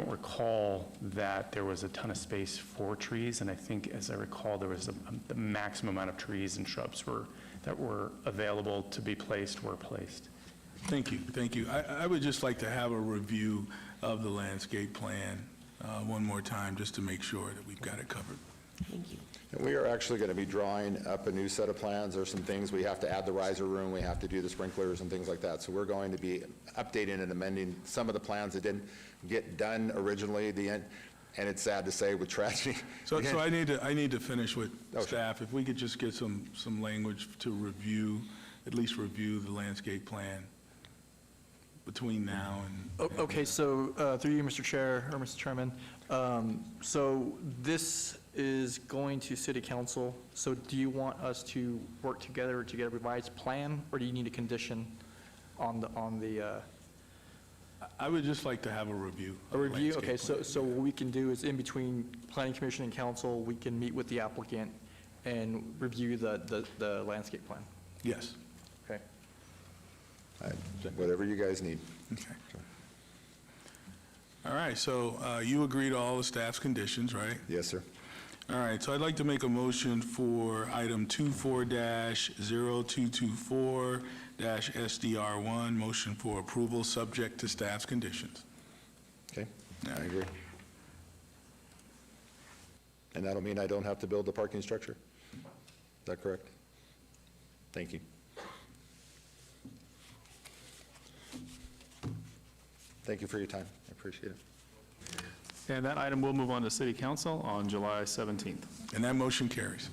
recall that there was a ton of space for trees, and I think, as I recall, there was the maximum amount of trees and shrubs that were available to be placed were placed. Thank you, thank you. I would just like to have a review of the landscape plan one more time, just to make sure that we've got it covered. Thank you. And we are actually going to be drawing up a new set of plans. There's some things, we have to add the riser room, we have to do the sprinklers and things like that. So we're going to be updating and amending some of the plans that didn't get done originally, and it's sad to say with tragedy. So I need to finish with staff. If we could just get some language to review, at least review the landscape plan between now and... Okay, so through you, Mr. Chair, or Mr. Chairman, so this is going to City Council. So do you want us to work together to get a revised plan, or do you need a condition on the? I would just like to have a review. A review, okay, so what we can do is in between Planning Commission and Council, we can meet with the applicant and review the landscape plan. Yes. Okay. Whatever you guys need. Okay. All right, so you agree to all the staff's conditions, right? Yes, sir. All right, so I'd like to make a motion for item 24-0224-SDR1, motion for approval subject to staff's conditions. Okay, I agree. And that'll mean I don't have to build the parking structure? Is that correct? Thank you. Thank you for your time. I appreciate it. And that item will move on to City Council on July 17th. And that motion carries.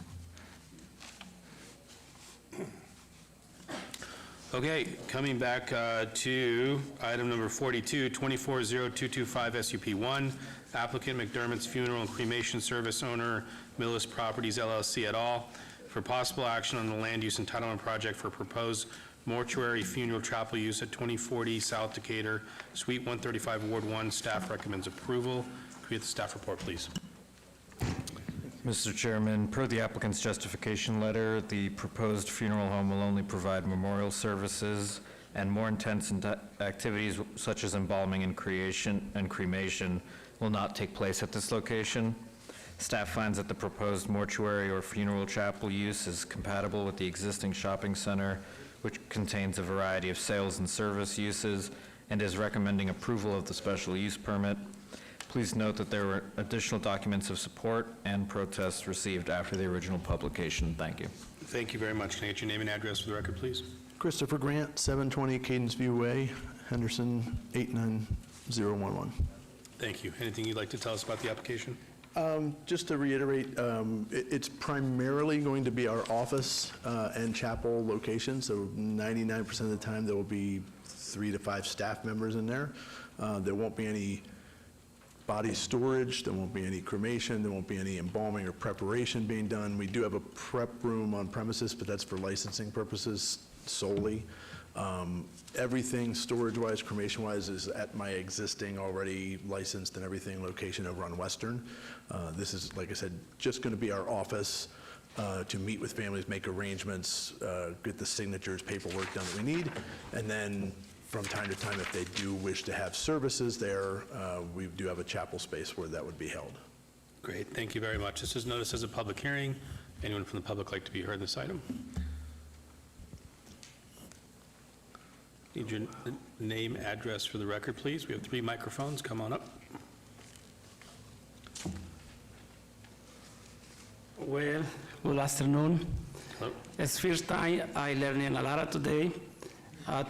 Okay, coming back to item number 42, 240225 SUP1, applicant McDermott's Funeral and Cremation Service owner, Millis Properties LLC et al., for possible action on the land use entitlement project for proposed mortuary funeral chapel use at 2040 South Decatur, Suite 135, Ward 1. Staff recommends approval. Could we get the staff report, please? Mr. Chairman, per the applicant's justification letter, the proposed funeral home will only provide memorial services, and more intense activities such as embalming and cremation will not take place at this location. Staff finds that the proposed mortuary or funeral chapel use is compatible with the existing shopping center, which contains a variety of sales and service uses, and is recommending approval of the special use permit. Please note that there were additional documents of support and protests received after the original publication. Thank you. Thank you very much. Can I get your name and address for the record, please? Christopher Grant, 720 Cadence View Way, Henderson, 89011. Thank you. Anything you'd like to tell us about the application? Just to reiterate, it's primarily going to be our office and chapel location, so 99% of the time there will be 3 to 5 staff members in there. There won't be any body storage, there won't be any cremation, there won't be any embalming or preparation being done. We do have a prep room on premises, but that's for licensing purposes solely. Everything storage-wise, cremation-wise is at my existing already licensed and everything location over on Western. This is, like I said, just going to be our office to meet with families, make arrangements, get the signatures, paperwork done that we need, and then from time to time, if they do wish to have services there, we do have a chapel space where that would be held. Great. Thank you very much. This is noticed as a public hearing. Anyone from the public like to be heard in this item? Need your name, address for the record, please. We have 3 microphones. Come on up. Well, good afternoon. Hello. It's first time I learning a lot today.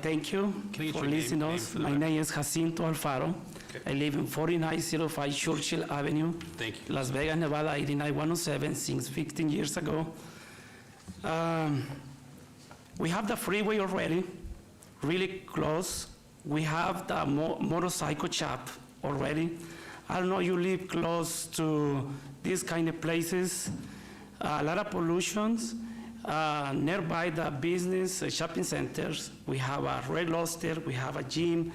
Thank you Can I get for your listening name us. for the My record? name is Jacinto Alfaro. Okay. I live in 4905 Churchill Avenue, Thank you. Las Vegas, Nevada 89107 since 15 years ago. We have the freeway already, really close. We have the motorcycle shop already. I don't know, you live close to these kind of places. A lot of pollutions. Nearby the business shopping centers, we have a Red Lobster, we have a gym.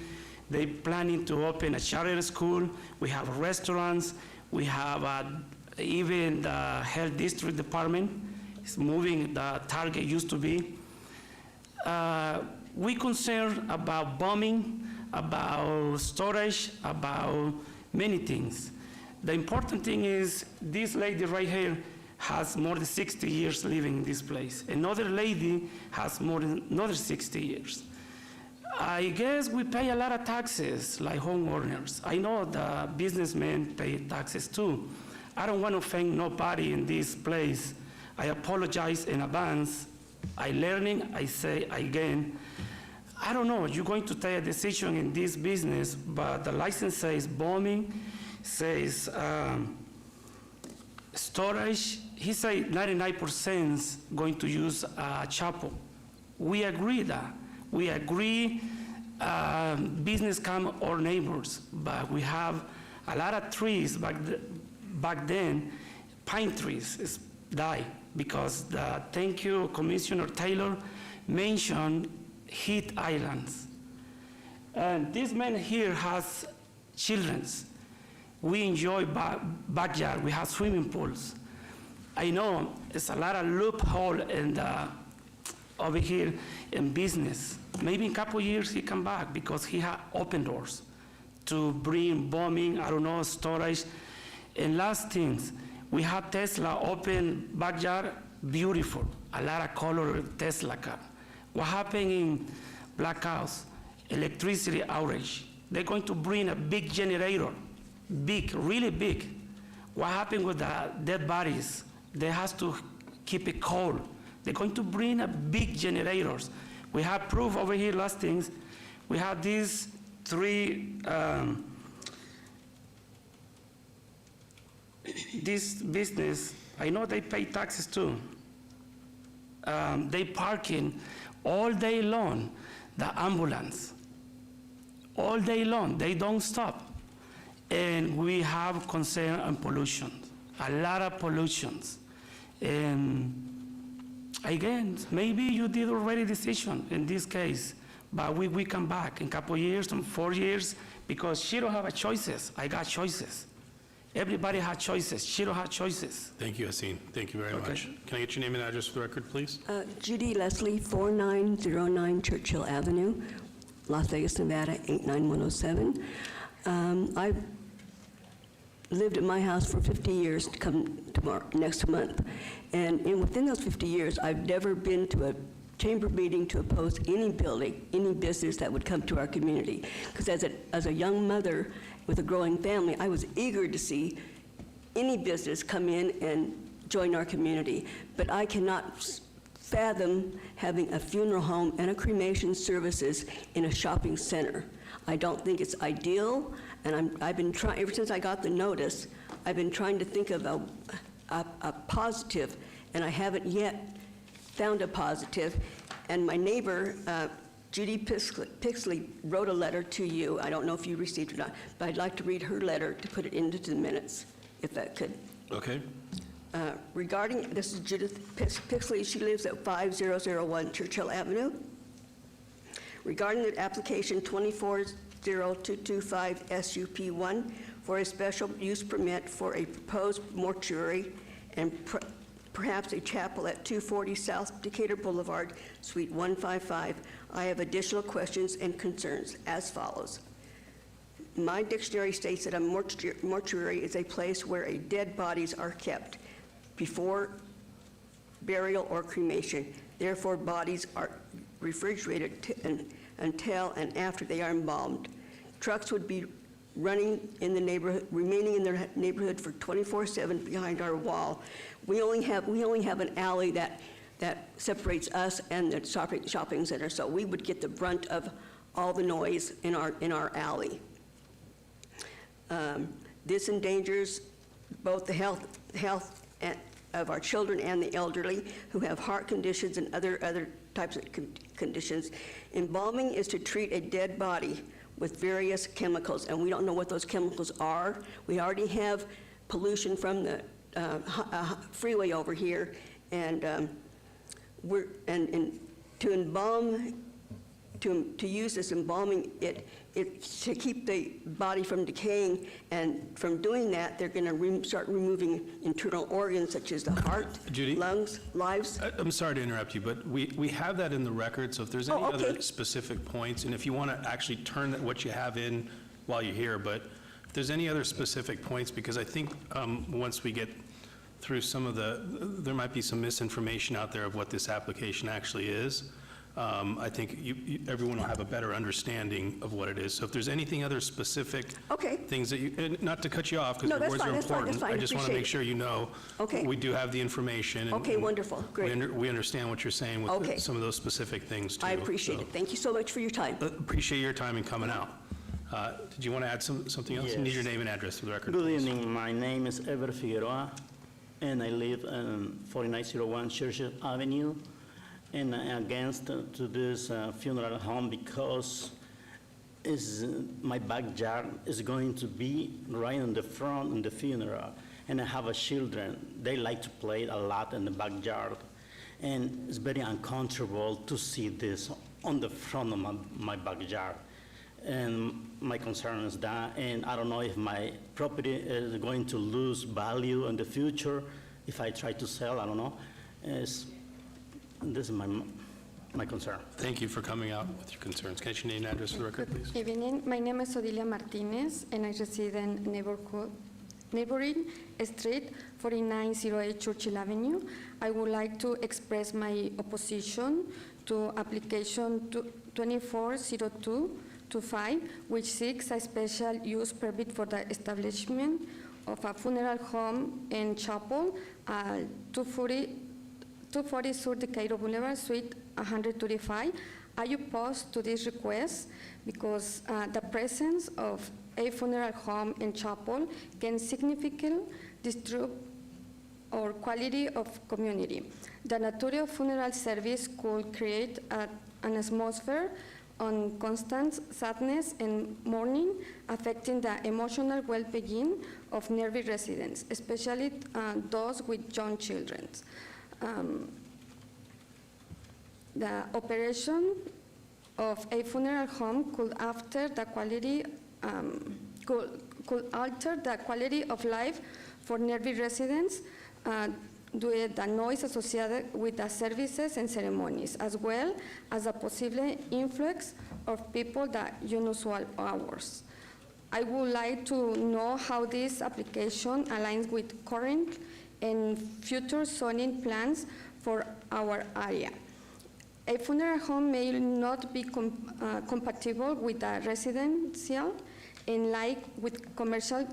They planning to open a charter school. We have restaurants. We have even the health district department is moving. The Target used to be. We concerned about bombing, about storage, about many things. The important thing is this lady right here has more than 60 years living in this place. Another lady has more than another 60 years. I guess we pay a lot of taxes like homeowners. I know the businessmen pay taxes too. I don't want to offend nobody in this place. I apologize in advance. I learning, I say again, I don't know, you're going to take a decision in this business, but the license says bombing, says storage. He say 99% going to use chapel. We agree that. We agree business come our neighbors, but we have a lot of trees back then, pine trees die because thank you, Commissioner Taylor mentioned heat islands. And this man here has children. We enjoy backyard, we have swimming pools. I know it's a lot of loophole over here in business. Maybe in a couple years he come back because he had open doors to bring bombing, I don't know, storage. And last things, we have Tesla open backyard, beautiful, a lot of color Tesla car. What happened in Black House? Electricity outage. They're going to bring a big generator, big, really big. What happened with the dead bodies? They have to keep it cold. They're going to bring a big generators. We have proof over here, last things. We have these three, this business, I know they pay taxes too. They parking all day long, the ambulance. All day long, they don't stop. And we have concern on pollution, a lot of pollutions. And again, maybe you did already decision in this case, but we come back in a couple years, in 4 years, because she don't have a choices. I got choices. Everybody has choices. She don't have choices. Thank you, Hassan. Thank you very much. Can I get your name and address for the record, please? Judy Leslie, 4909 Churchill Avenue, Las Vegas, Nevada, 89107. I've lived at my house for 50 years, next month. And within those 50 years, I've never been to a chamber meeting to oppose any building, any business that would come to our community. Because as a young mother with a growing family, I was eager to see any business come in and join our community. But I cannot fathom having a funeral home and a cremation services in a shopping center. I don't think it's ideal, and I've been trying, ever since I got the notice, I've been trying to think of a positive, and I haven't yet found a positive. And my neighbor, Judy Pixley, wrote a letter to you. I don't know if you received it or not, but I'd like to read her letter to put it into the minutes, if that could. Okay. Regarding, this is Judith Pixley, she lives at 5001 Churchill Avenue. Regarding the application 240225 SUP1 for a special use permit for a proposed mortuary and perhaps a chapel at 240 South Decatur Boulevard, Suite 155, I have additional questions and concerns as follows. My dictionary states that a mortuary is a place where dead bodies are kept before burial or cremation. Therefore, bodies are refrigerated until and after they are embalmed. Trucks would be running in the neighborhood, remaining in their neighborhood for 24/7 behind our wall. We only have an alley that separates us and the shopping center, so we would get the brunt of all the noise in our alley. This endangers both the health of our children and the elderly who have heart conditions and other types of conditions. Embalming is to treat a dead body with various chemicals, and we don't know what those chemicals are. We already have pollution from the freeway over here, and to embalm to use this embalming, it's to keep the body from decaying, and from doing that, they're going to start removing internal organs such as the heart, Judy? lungs, lives. I'm sorry to interrupt you, but we have that in the record, so if there's any Oh, okay. other specific points, and if you want to actually turn what you have in while you're here, but if there's any other specific points, because I think once we get through some of there might be some misinformation out there of what this application actually is. I think everyone will have a better understanding of what it is. So if there's anything other specific things that and not to cut you off, because No, your that's words fine, are that's fine, important. that's fine, I just want to appreciate make sure you know we do have the information. and- Okay, and wonderful, great. We understand what you're saying with Okay. some of those specific things, too. I appreciate it. Thank you so much for your time. Appreciate your time in coming out. Did you want to add something else? Yes. Need your name and address for the record, Good please. evening. My name is Ever Figueroa, and I live on 4901 Churchill Avenue. And I'm against to this funeral home because my backyard is going to be right in the front in the funeral. And I have children. They like to play a lot in the backyard. And it's very uncomfortable to see this on the front of my backyard. And my concern is that, and I don't know if my property is going to lose value in the future if I try to sell, I don't know. This is my concern. Thank you for coming out with your concerns. Can I get your name and address for the record, please? Good evening. My name is Odilia Martinez, and I reside in neighboring street, 4908 Churchill Avenue. I would like to express my opposition to application 240225, which seeks a special use permit for the establishment of a funeral home and chapel at 240 Sur Decatur Boulevard, Suite 135. I oppose to this request because the presence of a funeral home and chapel can significantly disturb our quality of community. The nature of funeral service could create an atmosphere on constant sadness and mourning, affecting the emotional well-being of nearby residents, especially those with young children. The operation of a funeral home could alter the quality of life for nearby residents due to the noise associated with the services and ceremonies, as well as a possible influx of people at unusual hours. I would like to know how this application aligns with current and future zoning plans for our area. A funeral home may not be compatible with the residential and like with commercial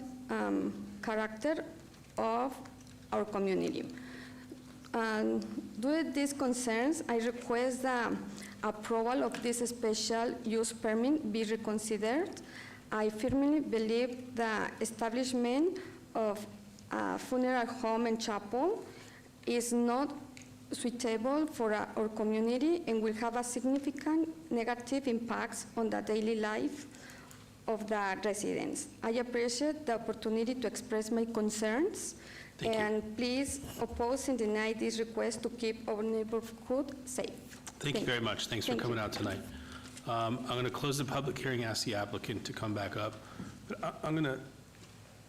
character of our community. Due to these concerns, I request the approval of this special use permit be reconsidered. I firmly believe the establishment of a funeral home and chapel is not suitable for our community and will have a significant negative impacts on the daily life of the residents. I appreciate the opportunity to express my concerns. And please oppose and deny this request to keep our neighborhood safe. Thank you very much. Thanks for coming out tonight. I'm going to close the public hearing, ask the applicant to come back up. But I'm going to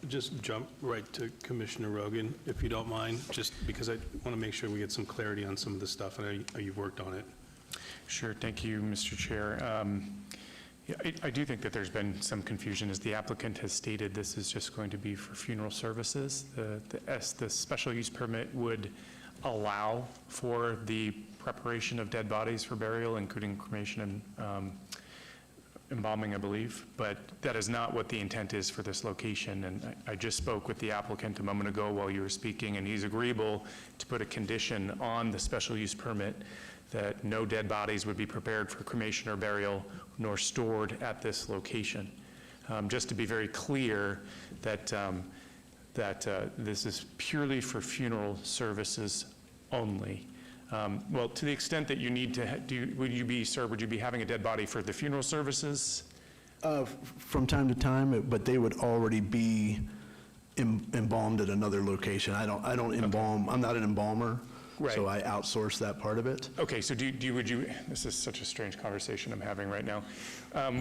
just jump right to Commissioner Rogan, if you don't mind, just because I want to make sure we get some clarity on some of the stuff, and I know you've worked on it. Sure, thank you, Mr. Chair. Yeah, I do think that there's been some confusion. As the applicant has stated, this is just going to be for funeral services. The special use permit would allow for the preparation of dead bodies for burial, including cremation and embalming, I believe, but that is not what the intent is for this location. And I just spoke with the applicant a moment ago while you were speaking, and he's agreeable to put a condition on the special use permit that no dead bodies would be prepared for cremation or burial nor stored at this location. Just to be very clear that, this is purely for funeral services only. Well, to the extent that you need to, would you be having a dead body for the funeral services? From time to time, but they would already be embalmed at another location. I don't embalm, I'm not an embalmer. So Right. I outsource that part of it. Okay, so would you, this is such a strange conversation I'm having right now.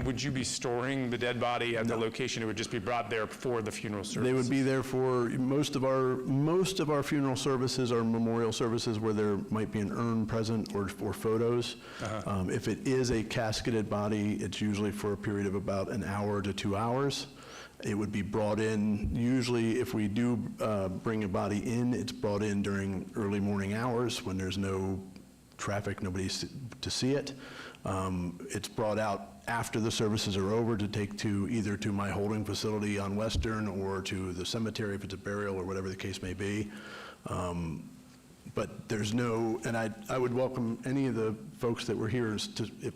Would you be storing the dead body at the location? It would just be brought there for the funeral service? They would be there for, most of our funeral services are memorial services where there might be an urn present or photos. If it is a casketed body, it's usually for a period of about an hour to 2 hours. It would be brought in, usually if we do bring a body in, it's brought in during early morning hours when there's no traffic, nobody's to see it. It's brought out after the services are over to take to either to my holding facility on Western or to the cemetery if it's a burial or whatever the case may be. But there's no, and I would welcome any of the folks that were here to, if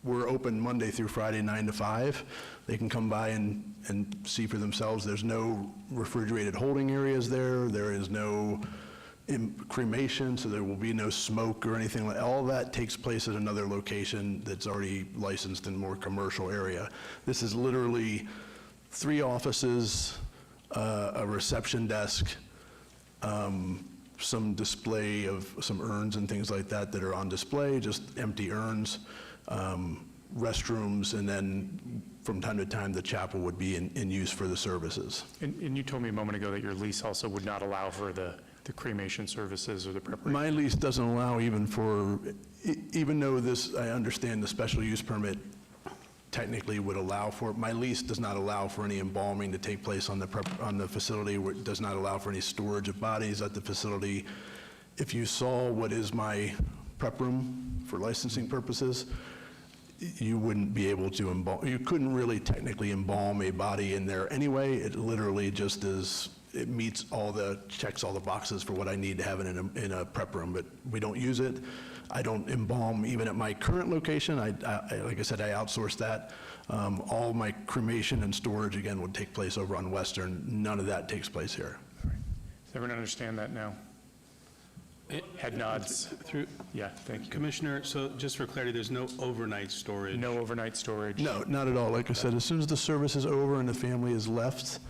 we're open Monday through Friday, 9 to 5. They can come by and see for themselves. There's no refrigerated holding areas there. There is no cremation, so there will be no smoke or anything like. All that takes place at another location that's already licensed in more commercial area. This is literally 3 offices, a reception desk, some display of some urns and things like that that are on display, just empty urns, restrooms, and then from time to time, the chapel would be in use for the services. And you told me a moment ago that your lease also would not allow for the cremation services or the preparation? My lease doesn't allow even for, even though this, I understand the special use permit technically would allow for it, my lease does not allow for any embalming to take place on the facility, where it does not allow for any storage of bodies at the facility. If you saw what is my prep room for licensing purposes, you wouldn't be able to embalm, you couldn't really technically embalm a body in there anyway. It literally just is, it meets checks all the boxes for what I need to have in a prep room, but we don't use it. I don't embalm even at my current location. I like I said, I outsource that. All my cremation and storage, again, would take place over on Western. None of that takes place here. All right. Does everyone understand that now? Head nods. Yeah, thank you. Commissioner, so just for clarity, there's no overnight storage? No overnight storage? No, not at all. Like I said, as soon as the service is over and the family is left,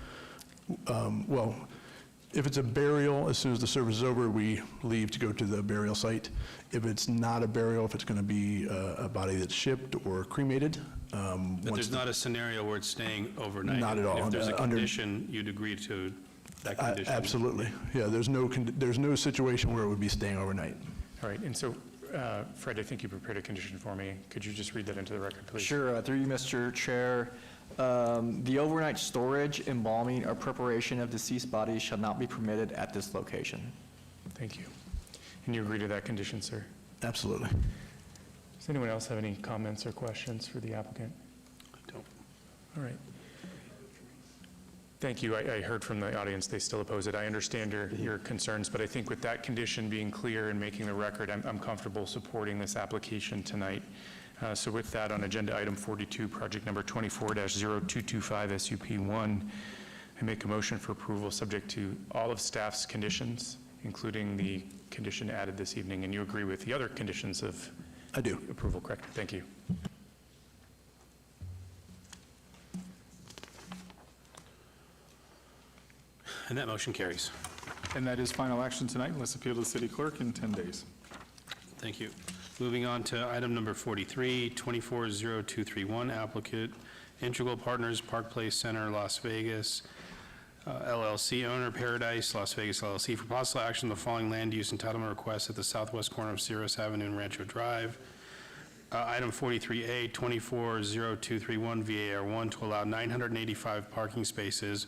well, if it's a burial, as soon as the service is over, we leave to go to the burial site. If it's not a burial, if it's going to be a body that's shipped or cremated. But there's not a scenario where it's staying overnight? Not at all. If there's a condition, you'd agree to that condition? Absolutely. Yeah, there's no situation where it would be staying overnight. All right, and so, Fred, I think you prepared a condition for me. Could you just read that into the record, please? Sure, through you, Mr. Chair. The overnight storage, embalming, or preparation of deceased bodies shall not be permitted at this location. Thank you. And you agree to that condition, sir? Absolutely. Does anyone else have any comments or questions for the applicant? I don't. All right. Thank you. I heard from the audience they still oppose it. I understand your concerns, but I think with that condition being clear and making the record, I'm comfortable supporting this application tonight. So with that, on agenda item 42, project number 24-0225 SUP1, I make a motion for approval subject to all of staff's conditions, including the condition added this evening. And you agree with the other conditions of I do. Approval, correct? Thank you. And that motion carries. And that is final action tonight, unless appealed to the city clerk in 10 days. Thank you. Moving on to item number 43, 240231, applicant Integral Partners Park Place Center, Las Vegas, LLC, owner Paradise, Las Vegas LLC, for possible action on the following land use entitlement requests at the southwest corner of Cirrus Avenue and Rancho Drive. Item 43A, 240231, VAR1, to allow 985 parking spaces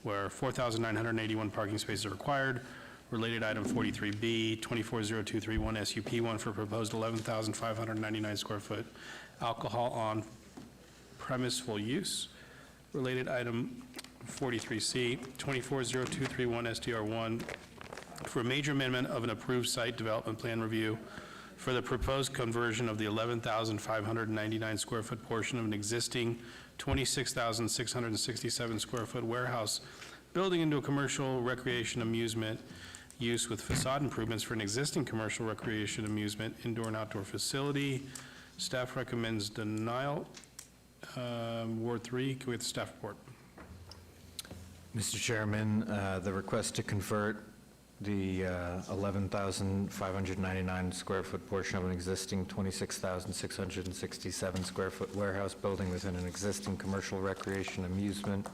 where 4,981 parking spaces are required. Related item 43B, 240231, SUP1, for proposed 11,599 square foot alcohol on premiseful use. Related item 43C, 240231, SDR1, for a major amendment of an approved site development plan review for the proposed conversion of the 11,599 square foot portion of an existing 26,667 square foot warehouse building into a commercial recreation amusement use with facade improvements for an existing commercial recreation amusement indoor and outdoor facility. Staff recommends denial. Ward 3, can we have the staff report? Mr. Chairman, the request to convert the 11,599 square foot portion of an existing 26,667 square foot warehouse building within an existing commercial recreation amusement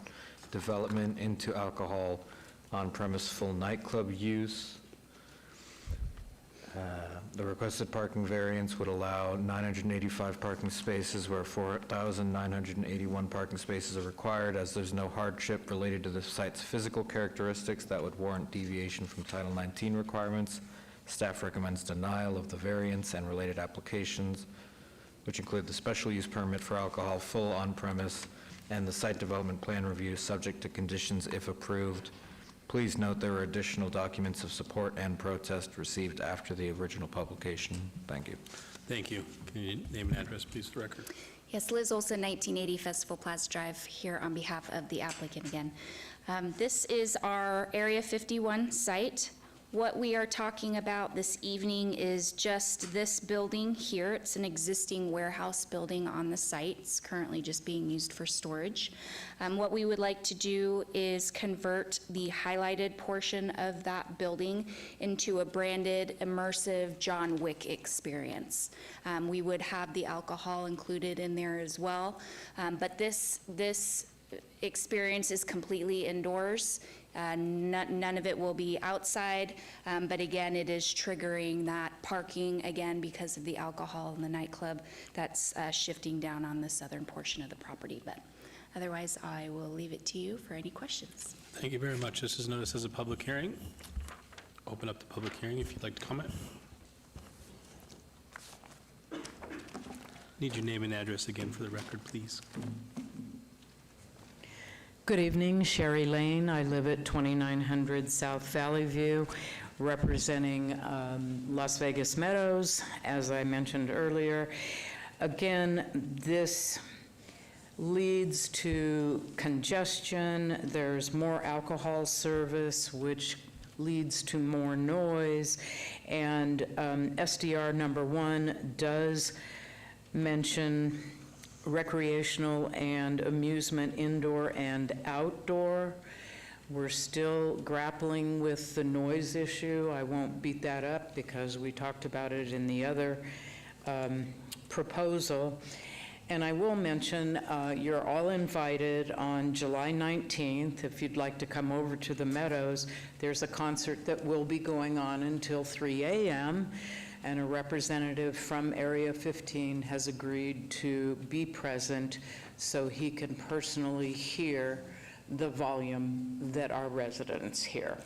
development into alcohol on-premise full nightclub use. The requested parking variance would allow 985 parking spaces where 4,981 parking spaces are required, as there's no hardship related to the site's physical characteristics that would warrant deviation from Title 19 requirements. Staff recommends denial of the variance and related applications, which include the special use permit for alcohol full on-premise and the site development plan review subject to conditions if approved. Please note there were additional documents of support and protest received after the original publication. Thank you. Thank you. Can you name and address, please, for the record? Yes, Liz Olson, 1980 Festival Plaza Drive, here on behalf of the applicant again. This is our Area 51 site. What we are talking about this evening is just this building here. It's an existing warehouse building on the site. It's currently just being used for storage. What we would like to do is convert the highlighted portion of that building into a branded, immersive John Wick experience. We would have the alcohol included in there as well, but this experience is completely indoors. None of it will be outside, but again, it is triggering that parking, again, because of the alcohol in the nightclub that's shifting down on the southern portion of the property. But otherwise, I will leave it to you for any questions. Thank you very much. This is noticed as a public hearing. Open up the public hearing if you'd like to comment. Need your name and address again for the record, please. Good evening, Sherry Lane. I live at 2900 South Valley View, representing Las Vegas Meadows, as I mentioned earlier. Again, this leads to congestion. There's more alcohol service, which leads to more noise. And SDR number 1 does mention recreational and amusement indoor and outdoor. We're still grappling with the noise issue. I won't beat that up because we talked about it in the other proposal. And I will mention, you're all invited on July 19th. If you'd like to come over to the Meadows, there's a concert that will be going on until 3 a.m., and a representative from Area 15 has agreed to be present so he can personally hear the volume that our residents hear.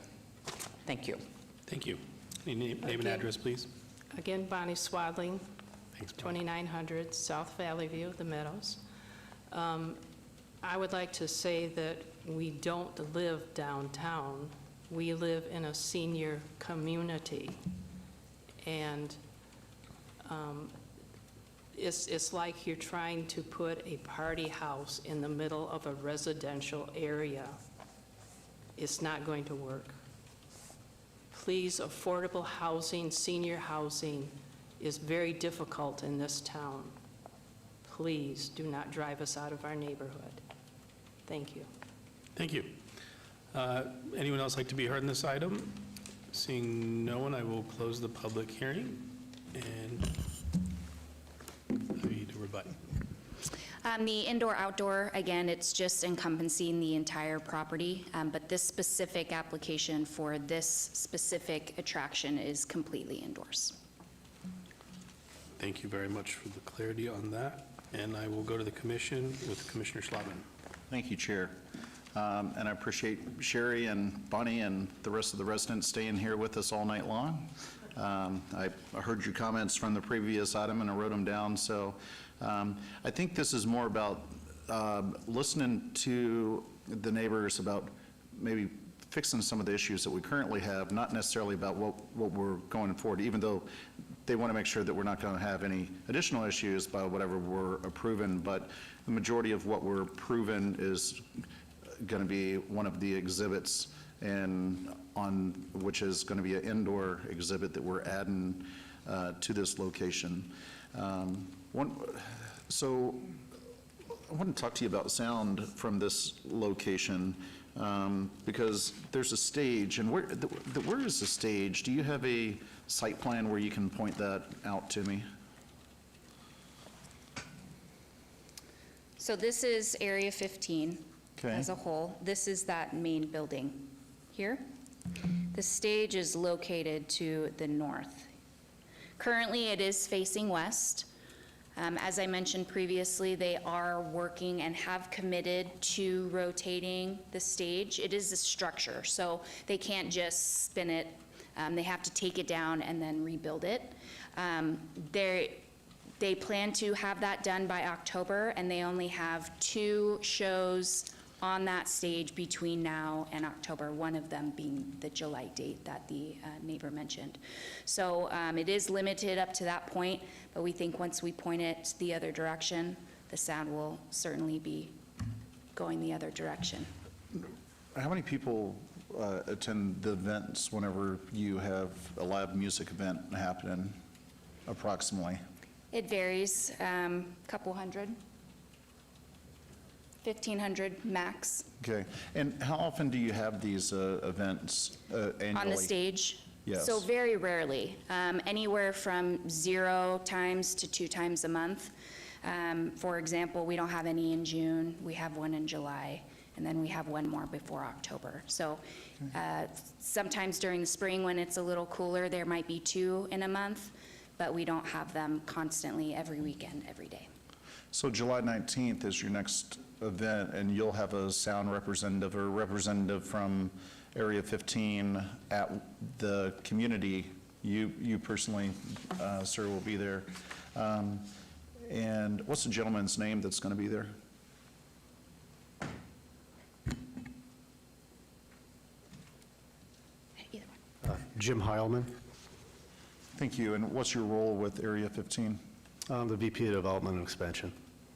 Thank you. Thank you. Name and address, please. Again, Bonnie Swadling, Thanks, Bonnie. 2900 South Valley View, the Meadows. I would like to say that we don't live downtown. We live in a senior community. And it's like you're trying to put a party house in the middle of a residential area. It's not going to work. Please, affordable housing, senior housing is very difficult in this town. Please do not drive us out of our neighborhood. Thank you. Thank you. Anyone else like to be heard in this item? Seeing no one, I will close the public hearing and I need to rebut. The indoor-outdoor, again, it's just encompassing the entire property, but this specific application for this specific attraction is completely indoors. Thank you very much for the clarity on that. And I will go to the commission with Commissioner Schlotman. Thank you, Chair. And I appreciate Sherry and Bonnie and the rest of the residents staying here with us all night long. I heard your comments from the previous item and I wrote them down. So I think this is more about listening to the neighbors about maybe fixing some of the issues that we currently have, not necessarily about what we're going forward, even though they want to make sure that we're not going to have any additional issues by whatever we're approving. But the majority of what we're approving is going to be one of the exhibits, and on which is going to be an indoor exhibit that we're adding to this location. So I want to talk to you about sound from this location. because there's a stage, and where is the stage? Do you have a site plan where you can point that out to me? So this is Area 15 Okay. as a whole. This is that main building here. The stage is located to the north. Currently, it is facing west. As I mentioned previously, they are working and have committed to rotating the stage. It is a structure, so they can't just spin it. They have to take it down and then rebuild it. They plan to have that done by October, and they only have 2 shows on that stage between now and October, one of them being the July date that the neighbor mentioned. So it is limited up to that point, but we think once we point it the other direction, the sound will certainly be going the other direction. How many people attend the events whenever you have a live music event happening, approximately? It varies, couple hundred, 1,500 max. Okay, and how often do you have these events annually? On the stage? Yes. So very rarely, anywhere from 0 times to 2 times a month. For example, we don't have any in June, we have one in July, and then we have one more before October. So sometimes during the spring when it's a little cooler, there might be 2 in a month, but we don't have them constantly every weekend, every day. So July 19th is your next event, and you'll have a sound representative or representative from Area 15 at the community. You personally, sir, will be there. And what's the gentleman's name that's going to be there? Jim Heilman. Thank you. And what's your role with Area 15? The VP of Development and Expansion.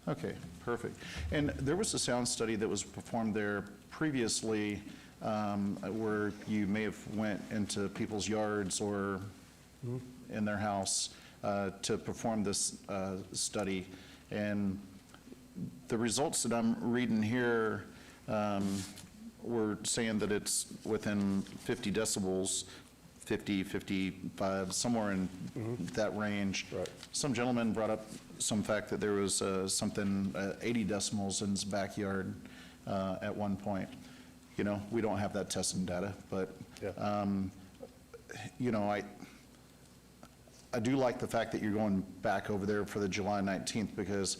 Okay, perfect. And there was a sound study that was performed there previously where you may have went into people's yards or in their house to perform this study. And the results that I'm reading here were saying that it's within 50 decibels, 50, 55, somewhere in that range. Right. Some gentleman brought up some fact that there was something 80 decibels in his backyard at one point. You know, we don't have that testing data, but, you know, I do like the fact that you're going back over there for the July 19th because,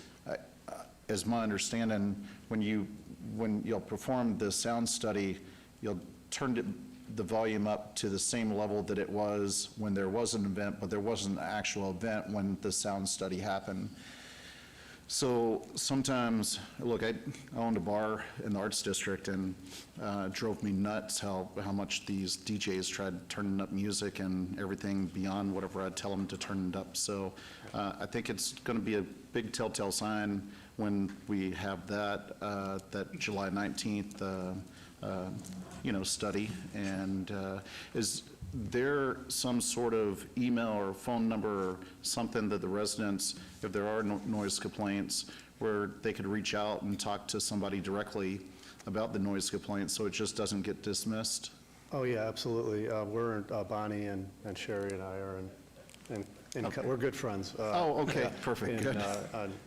as my understanding, when you'll perform the sound study, you'll turn the volume up to the same level that it was when there was an event, but there wasn't an actual event when the sound study happened. So sometimes, look, I owned a bar in the Arts District, and it drove me nuts how much these DJs tried turning up music and everything beyond whatever I'd tell them to turn it up. So I think it's going to be a big telltale sign when we have that July 19th you know, study. And is there some sort of email or phone number or something that the residents, if there are noise complaints, where they could reach out and talk to somebody directly about the noise complaints so it just doesn't get dismissed? Oh, yeah, absolutely. We're, Bonnie and Sherry and I are we're good friends. Oh, okay, perfect, good.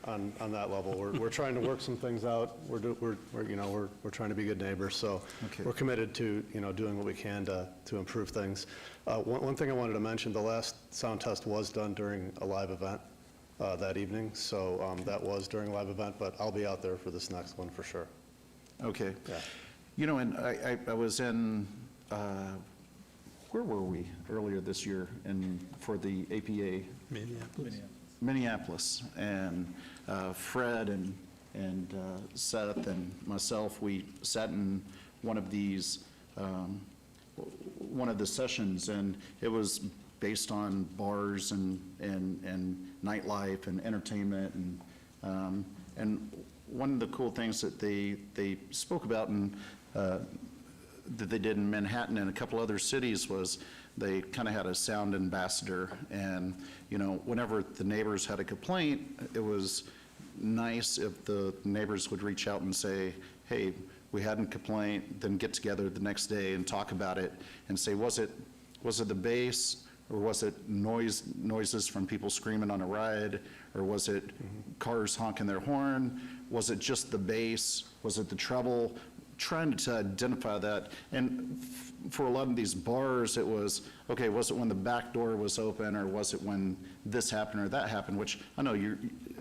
On that level. We're trying to work some things out. We're trying to be good neighbors, so we're committed to, you know, doing what we can to improve things. One thing I wanted to mention, the last sound test was done during a live event that evening, so that was during a live event, but I'll be out there for this next one for sure. Okay. Yeah. You know, and I was in, where were we earlier this year for the APA? Minneapolis. And Fred and Seth and myself, we sat in one of these, one of the sessions, and it was based on bars and nightlife and entertainment. And one of the cool things that they spoke about and that they did in Manhattan and a couple other cities was they kind of had a sound ambassador. And, you know, whenever the neighbors had a complaint, it was nice if the neighbors would reach out and say, hey, we hadn't complained, then get together the next day and talk about it and say, was it the bass, or was it noises from people screaming on a ride, or was it cars honking their horn? Was it just the bass? Was it the treble? Trying to identify that. And for a lot of these bars, it was, okay, was it when the back door was open, or was it when this happened or that happened, which I know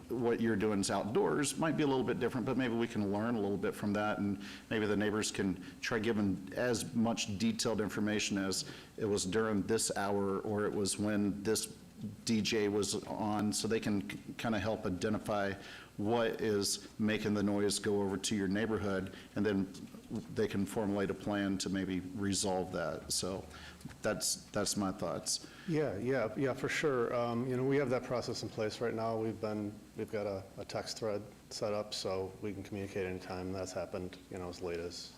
what you're doing is outdoors, might be a little bit different, but maybe we can learn a little bit from that, and maybe the neighbors can try giving as much detailed information as it was during this hour, or it was when this DJ was on, so they can kind of help identify what is making the noise go over to your neighborhood, and then they can formulate a plan to maybe resolve that. So that's my thoughts. Yeah, for sure. We have that process in place right now. We've got a text thread set up so we can communicate anytime. That's happened, as late as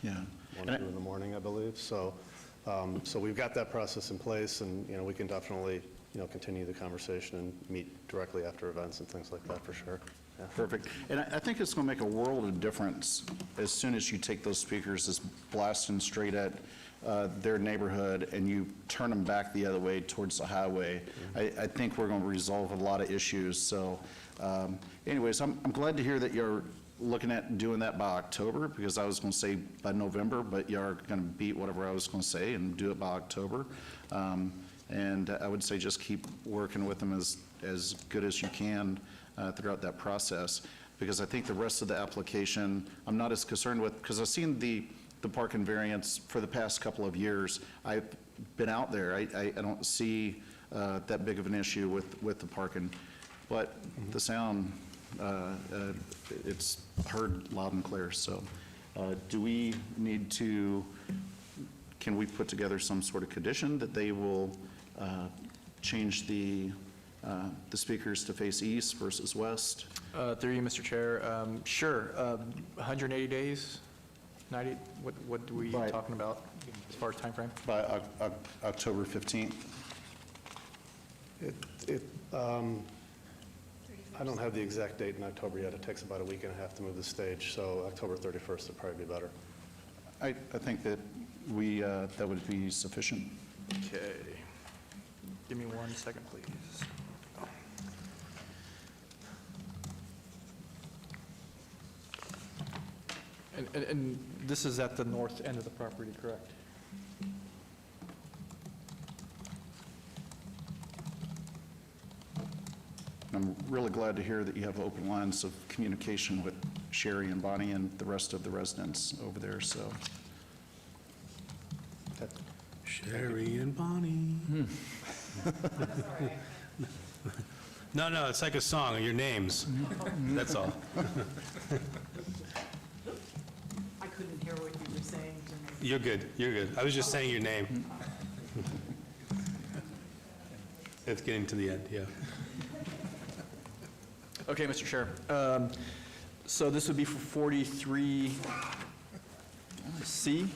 1 or 2 in the morning, I believe. So we've got that process in place, and, we can definitely, continue the conversation and meet directly after events and things like that, for sure. Yeah. Perfect. And I think it's going to make a world of difference as soon as you take those speakers that's blasting straight at their neighborhood and you turn them back the other way towards the highway. I think we're going to resolve a lot of issues. So anyways, I'm glad to hear that you're looking at doing that by October, because I was going to say by November, but you're going to beat whatever I was going to say and do it by October. And I would say just keep working with them as good as you can throughout that process, because I think the rest of the application I'm not as concerned with, because I've seen the parking variance for the past couple of years. I've been out there. I don't see that big of an issue with the parking, but the sound, it's heard loud and clear. So do we need to, can we put together some sort of condition that they will change the speakers to face east versus west? Through you, Mr. Chair. Sure. 180 days, 90, what are we talking about as far as time frame? By October 15th. I don't have the exact date in October yet. It takes about a week and a half to move the stage, so October 31st would probably be better. I think that that would be sufficient. Okay. Give me 1 second, please. And this is at the north end of the property, correct? I'm really glad to hear that you have open lines of communication with Sherry and Bonnie and the rest of the residents over there, so. Sherry and Bonnie. No, it's like a song, your names. That's all. I couldn't hear what you were saying to me. You're good. I was just saying your name. It's getting to the end, yeah. Okay, Mr. Chair. So this would be for 43C.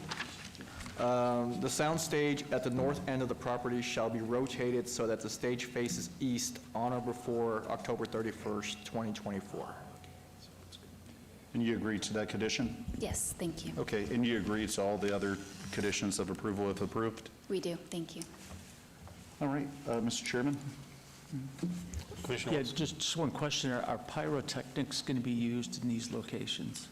The sound stage at the north end of the property shall be rotated so that the stage faces east on or before October 31st, 2024. And you agree to that condition? Yes, thank you. Okay, and you agree to all the other conditions of approval if approved? We do, thank you. All right, Mr. Chairman? Commissioner Yeah, Watson. just one question. Are pyrotechnics going to be used in these locations?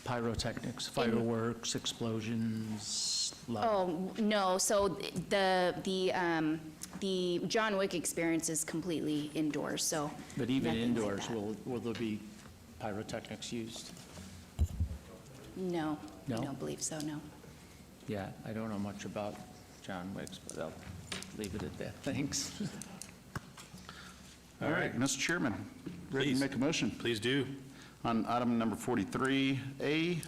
Pyrotechnics, fireworks, explosions? Oh, no, so the John Wick experience is completely indoors, so. But even nothing like indoors, that. will there be pyrotechnics used? No, I No? don't believe so, no. Yeah, I don't know much about John Wick's, but I'll leave it at that. Thanks. All right, Mr. Chairman, ready to Please. make a motion? Please do. On item number 43A,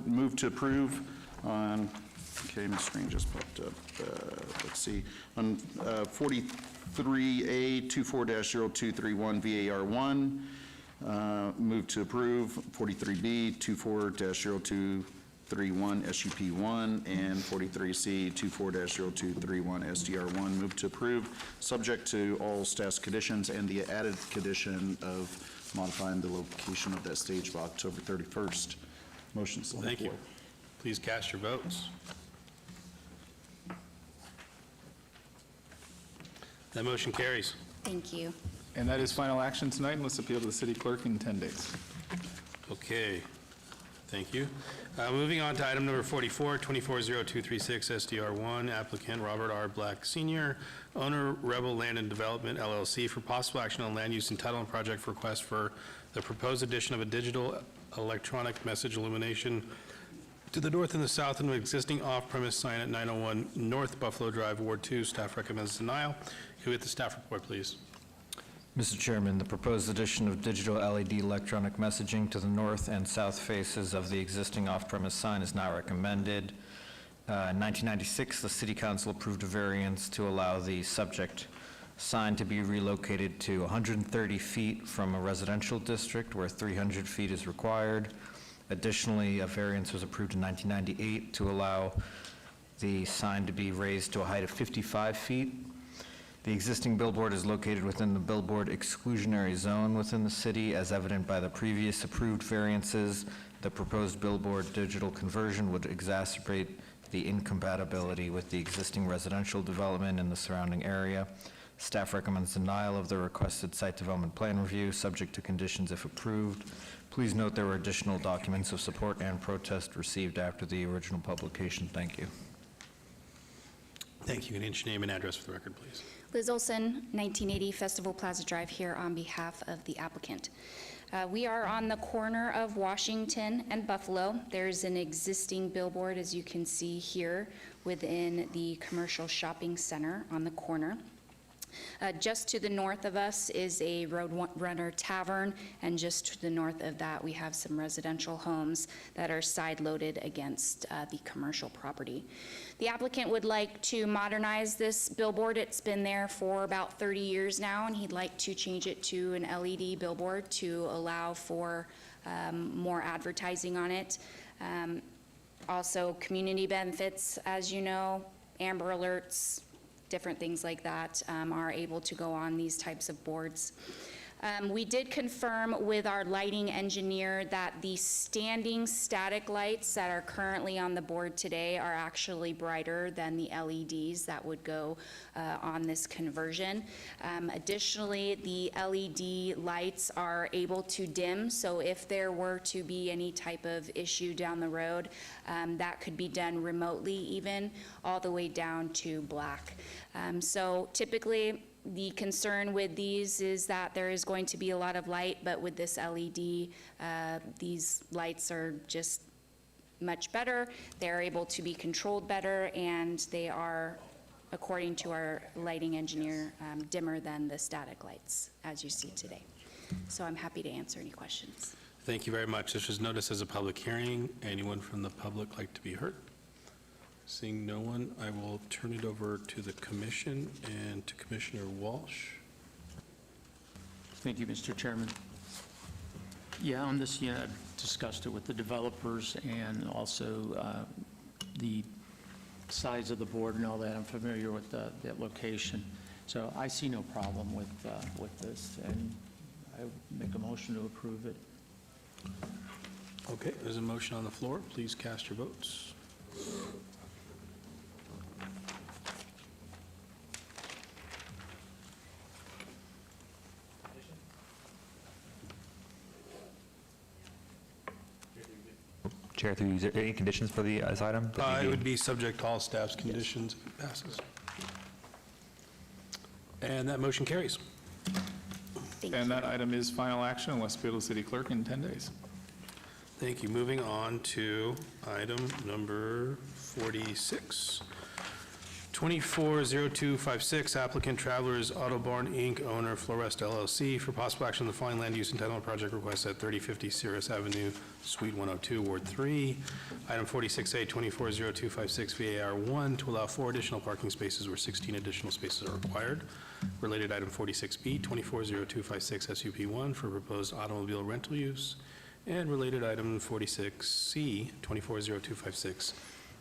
move to approve on, okay, my screen just popped up. Let's see, on 43A 24-0231 VAR1, move to approve 43B 24-0231 SUP1 and 43C 24-0231 SDR1. Move to approve, subject to all staff's conditions and the added condition of modifying the location of that stage by October 31st. Motion's on the Thank you. floor. Please cast your votes. That motion carries. Thank you. And that is final action tonight, unless appealed to the city clerk in 10 days. Okay, thank you. Moving on to item number 44, 240236 SDR1, applicant Robert R. Black Sr., owner Rebel Land and Development LLC, for possible action on land use entitlement project request for the proposed addition of a digital electronic message illumination to the north and the south of an existing off-premise sign at 901 North Buffalo Drive, Ward 2. Staff recommends denial. Can we get the staff report, please? Mr. Chairman, the proposed addition of digital LED electronic messaging to the north and south faces of the existing off-premise sign is not recommended. In 1996, the City Council approved a variance to allow the subject sign to be relocated to 130 feet from a residential district where 300 feet is required. Additionally, a variance was approved in 1998 to allow the sign to be raised to a height of 55 feet. The existing billboard is located within the billboard exclusionary zone within the city, as evident by the previous approved variances. The proposed billboard digital conversion would exacerbate the incompatibility with the existing residential development in the surrounding area. Staff recommends denial of the requested site development plan review, subject to conditions if approved. Please note there were additional documents of support and protest received after the original publication. Thank you. Thank you. Can you introduce your name and address for the record, please? Liz Olson, 1980 Festival Plaza Drive, here on behalf of the applicant. We are on the corner of Washington and Buffalo. There's an existing billboard, as you can see here, within the commercial shopping center on the corner. Just to the north of us is a Roadrunner Tavern, and just to the north of that, we have some residential homes that are side-loaded against the commercial property. The applicant would like to modernize this billboard. It's been there for about 30 years now, and he'd like to change it to an LED billboard to allow for more advertising on it. Also, community benefits, as you know, Amber Alerts, different things like that are able to go on these types of boards. We did confirm with our lighting engineer that the standing static lights that are currently on the board today are actually brighter than the LEDs that would go on this conversion. Additionally, the LED lights are able to dim, so if there were to be any type of issue down the road, that could be done remotely even, all the way down to black. So typically, the concern with these is that there is going to be a lot of light, but with this LED, these lights are just much better. They're able to be controlled better, and they are, according to our lighting engineer, dimmer than the static lights, as you see today. So I'm happy to answer any questions. Thank you very much. This was noticed as a public hearing. Anyone from the public like to be heard? Seeing no one, I will turn it over to the commission and to Commissioner Walsh. Thank you, Mr. Chairman. Yeah, on this, I've discussed it with the developers and also the size of the board and all that. I'm familiar with that location. So I see no problem with this, and I make a motion to approve it. Okay, there's a motion on the floor. Please cast your votes. Chair, through you, is there any conditions for the this item? It would be subject to all staff's conditions if it passes. And that motion carries. And that item is final action unless appealed to the city clerk in 10 days. Thank you. Moving on to item number 46. 240256, applicant Travelers Auto Barn, Inc., owner Florest LLC, for possible action on the following land use entitlement project request at 3050 Cirrus Avenue, Suite 102, Ward 3. Item 46A, 240256 VAR1, to allow 4 additional parking spaces where 16 additional spaces are required. Related item 46B, 240256 SUP1, for proposed automobile rental use. And related item 46C, 240256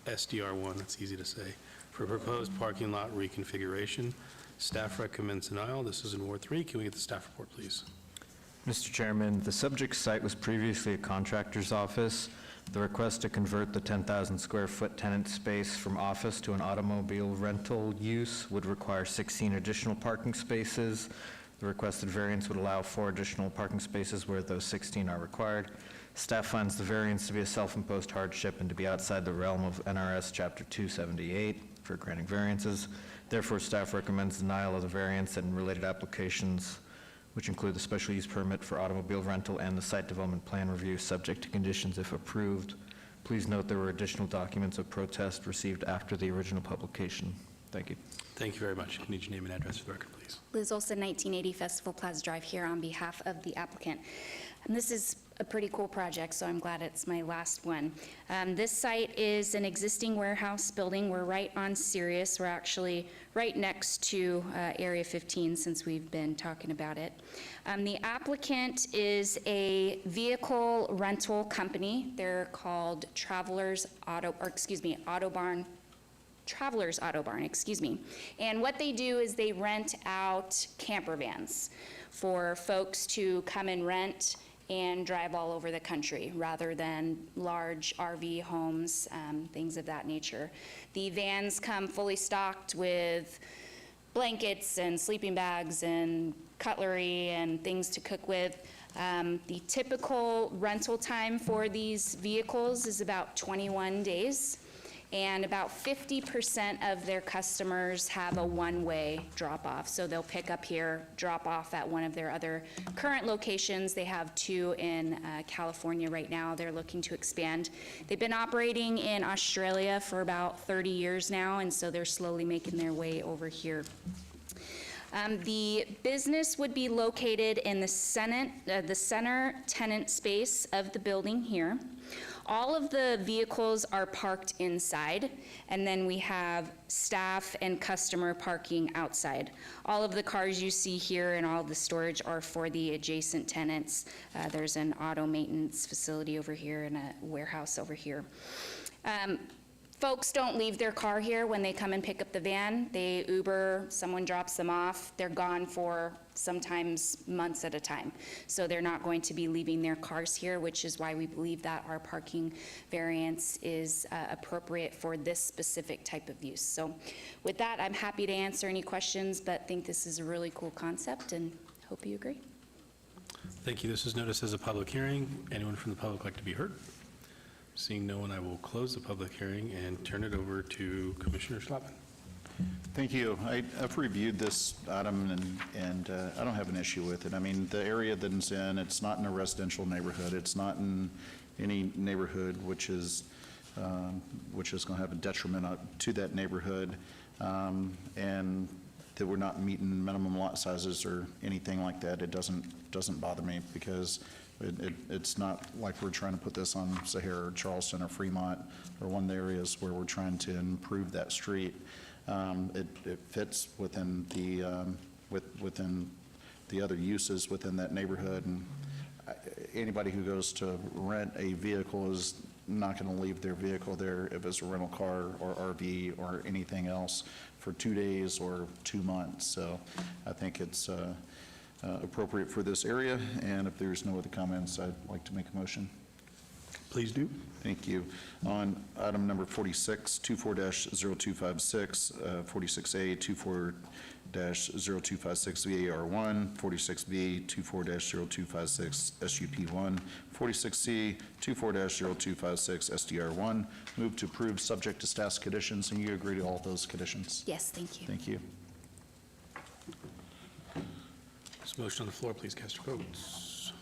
SDR1, that's easy to say, for proposed parking lot reconfiguration. Staff recommends denial. This is in Ward 3. Can we get the staff report, please? Mr. Chairman, the subject site was previously a contractor's office. The request to convert the 10,000 square foot tenant space from office to an automobile rental use would require 16 additional parking spaces. The requested variance would allow 4 additional parking spaces where those 16 are required. Staff finds the variance to be a self-imposed hardship and to be outside the realm of NRS Chapter 278 for granting variances. Therefore, staff recommends denial of the variance and related applications, which include the special use permit for automobile rental and the site development plan review, subject to conditions if approved. Please note there were additional documents of protest received after the original publication. Thank you. Thank you very much. Need your name and address for the record, please. Liz Olson, 1980 Festival Plaza Drive, here on behalf of the applicant. And this is a pretty cool project, so I'm glad it's my last one. This site is an existing warehouse building. We're right on Sirius. We're actually right next to Area 15, since we've been talking about it. The applicant is a vehicle rental company. They're called Travelers Auto Barn, excuse me. And what they do is they rent out camper vans for folks to come and rent and drive all over the country, rather than large RV homes, things of that nature. The vans come fully stocked with blankets and sleeping bags and cutlery and things to cook with. The typical rental time for these vehicles is about 21 days. And about 50% of their customers have a one-way drop-off. So they'll pick up here, drop off at one of their other current locations. They have 2 in California right now. They're looking to expand. They've been operating in Australia for about 30 years now, and so they're slowly making their way over here. The business would be located in the center tenant space of the building here. All of the vehicles are parked inside, and then we have staff and customer parking outside. All of the cars you see here and all of the storage are for the adjacent tenants. There's an auto maintenance facility over here and a warehouse over here. Folks don't leave their car here when they come and pick up the van. They Uber, someone drops them off. They're gone for sometimes months at a time. So they're not going to be leaving their cars here, which is why we believe that our parking variance is appropriate for this specific type of use. So with that, I'm happy to answer any questions, but think this is a really cool concept and hope you agree. Thank you. This is noticed as a public hearing. Anyone from the public like to be heard? Seeing no one, I will close the public hearing and turn it over to Commissioner Schlapman. Thank you. I've reviewed this item, and I don't have an issue with it. I mean, the area that it's in, it's not in a residential neighborhood. It's not in any neighborhood which is going to have a detriment to that neighborhood, and that we're not meeting minimum lot sizes or anything like that. It doesn't bother me, because it's not like we're trying to put this on Sahara or Charleston or Fremont or one of the areas where we're trying to improve that street. It fits within within the other uses within that neighborhood, and anybody who goes to rent a vehicle is not going to leave their vehicle there if it's a rental car or RV or anything else for 2 days or 2 months. So I think it's appropriate for this area, and if there's no other comments, I'd like to make a motion. Please do. Thank you. On item number 46, 24-0256, 46A, 24-0256 VAR1, 46B, 24-0256 SUP1, 46C, 24-0256 SDR1. Move to approve subject to staff's conditions, and you agree to all those conditions? Yes, thank you. Thank you. This motion on the floor, please cast your votes.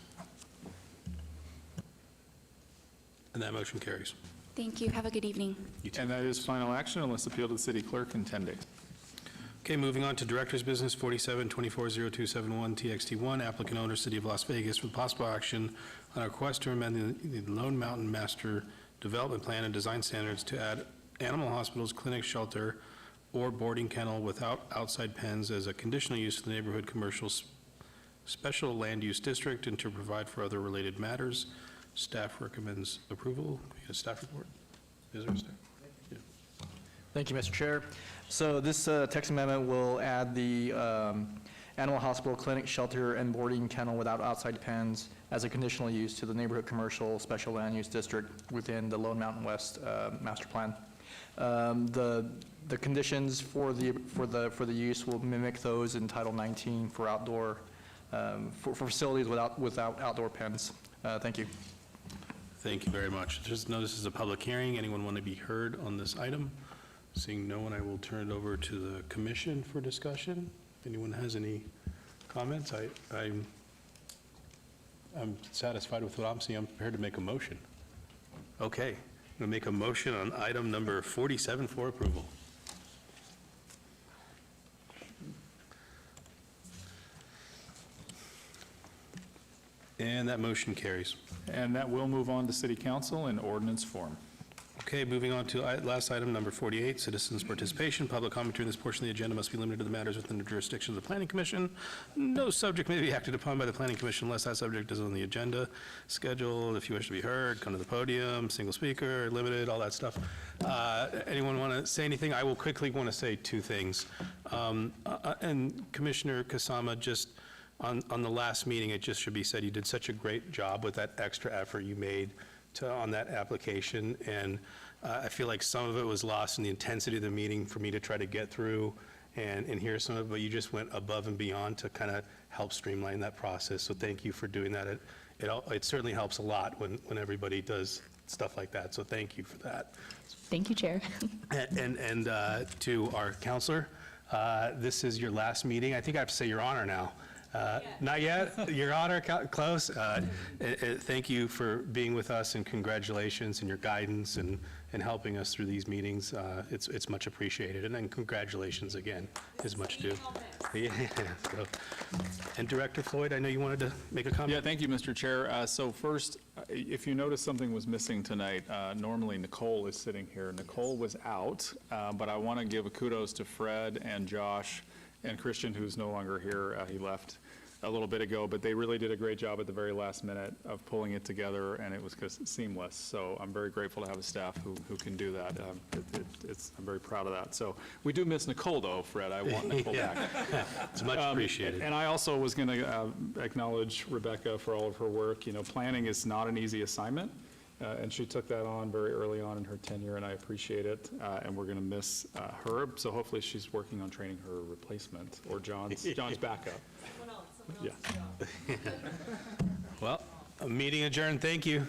And that motion carries. Thank you. Have a good evening. And that is final action unless appealed to the city clerk in 10 days. Okay, moving on to Director's Business 47-240271 TXT1, applicant owner, City of Las Vegas, with possible action on a request to amend the Lone Mountain Master Development Plan and Design Standards to add animal hospitals, clinic, shelter, or boarding kennel without outside pens as a conditional use of the neighborhood commercial special land use district, and to provide for other related matters. Staff recommends approval. We get a staff report. Is there a staff? Yeah. Thank you, Mr. Chair. So this text amendment will add the animal hospital, clinic, shelter, and boarding kennel without outside pens as a conditional use to the neighborhood commercial special land use district within the Lone Mountain West master plan. The conditions for the use will mimic those in Title 19 for outdoor, for facilities without outdoor pens. Thank you. Thank you very much. Just know this is a public hearing. Anyone want to be heard on this item? Seeing no one, I will turn it over to the commission for discussion. If anyone has any comments, I'm satisfied with what I'm seeing. I'm prepared to make a motion. Okay, I'm going to make a motion on item number 47 for approval. And that motion carries. And that will move on to city council in ordinance form. Okay, moving on to last item, number 48, citizens' participation. Public commentary in this portion of the agenda must be limited to the matters within the jurisdiction of the Planning Commission. No subject may be acted upon by the Planning Commission unless that subject is on the agenda schedule. If you wish to be heard, come to the podium, single speaker, limited, all that stuff. Anyone want to say anything? I will quickly want to say two things. And Commissioner Kasama, just on the last meeting, it just should be said, you did such a great job with that extra effort you made on that application, and I feel like some of it was lost in the intensity of the meeting for me to try to get through and hear some of it, but you just went above and beyond to kind of help streamline that process, so thank you for doing that. It certainly helps a lot when everybody does stuff like that, so thank you for that. Thank you, Chair. And to our counselor, this is your last meeting. I think I have to say Your Honor now. Not yet? Your Honor, close. Thank you for being with us, and congratulations and your guidance and helping us through these meetings. It's much appreciated, and then congratulations again is much due. Yeah. So, and Director Floyd, I know you wanted to make a comment? Yeah, thank you, Mr. Chair. So first, if you notice something was missing tonight, normally Nicole is sitting here. Nicole was out, but I want to give a kudos to Fred and Josh and Christian, who's no longer here. He left a little bit ago, but they really did a great job at the very last minute of pulling it together, and it was seamless. So I'm very grateful to have a staff who can do that. I'm very proud of that. So we do miss Nicole, though, Fred. I want Nicole back. It's much appreciated. And I also was going to acknowledge Rebecca for all of her work. You know, planning is not an easy assignment. And she took that on very early on in her tenure, and I appreciate it. And we're going to miss her. So hopefully she's working on training her replacement or John's backup. Someone else. Yeah. Well, a meeting adjourned. Thank you.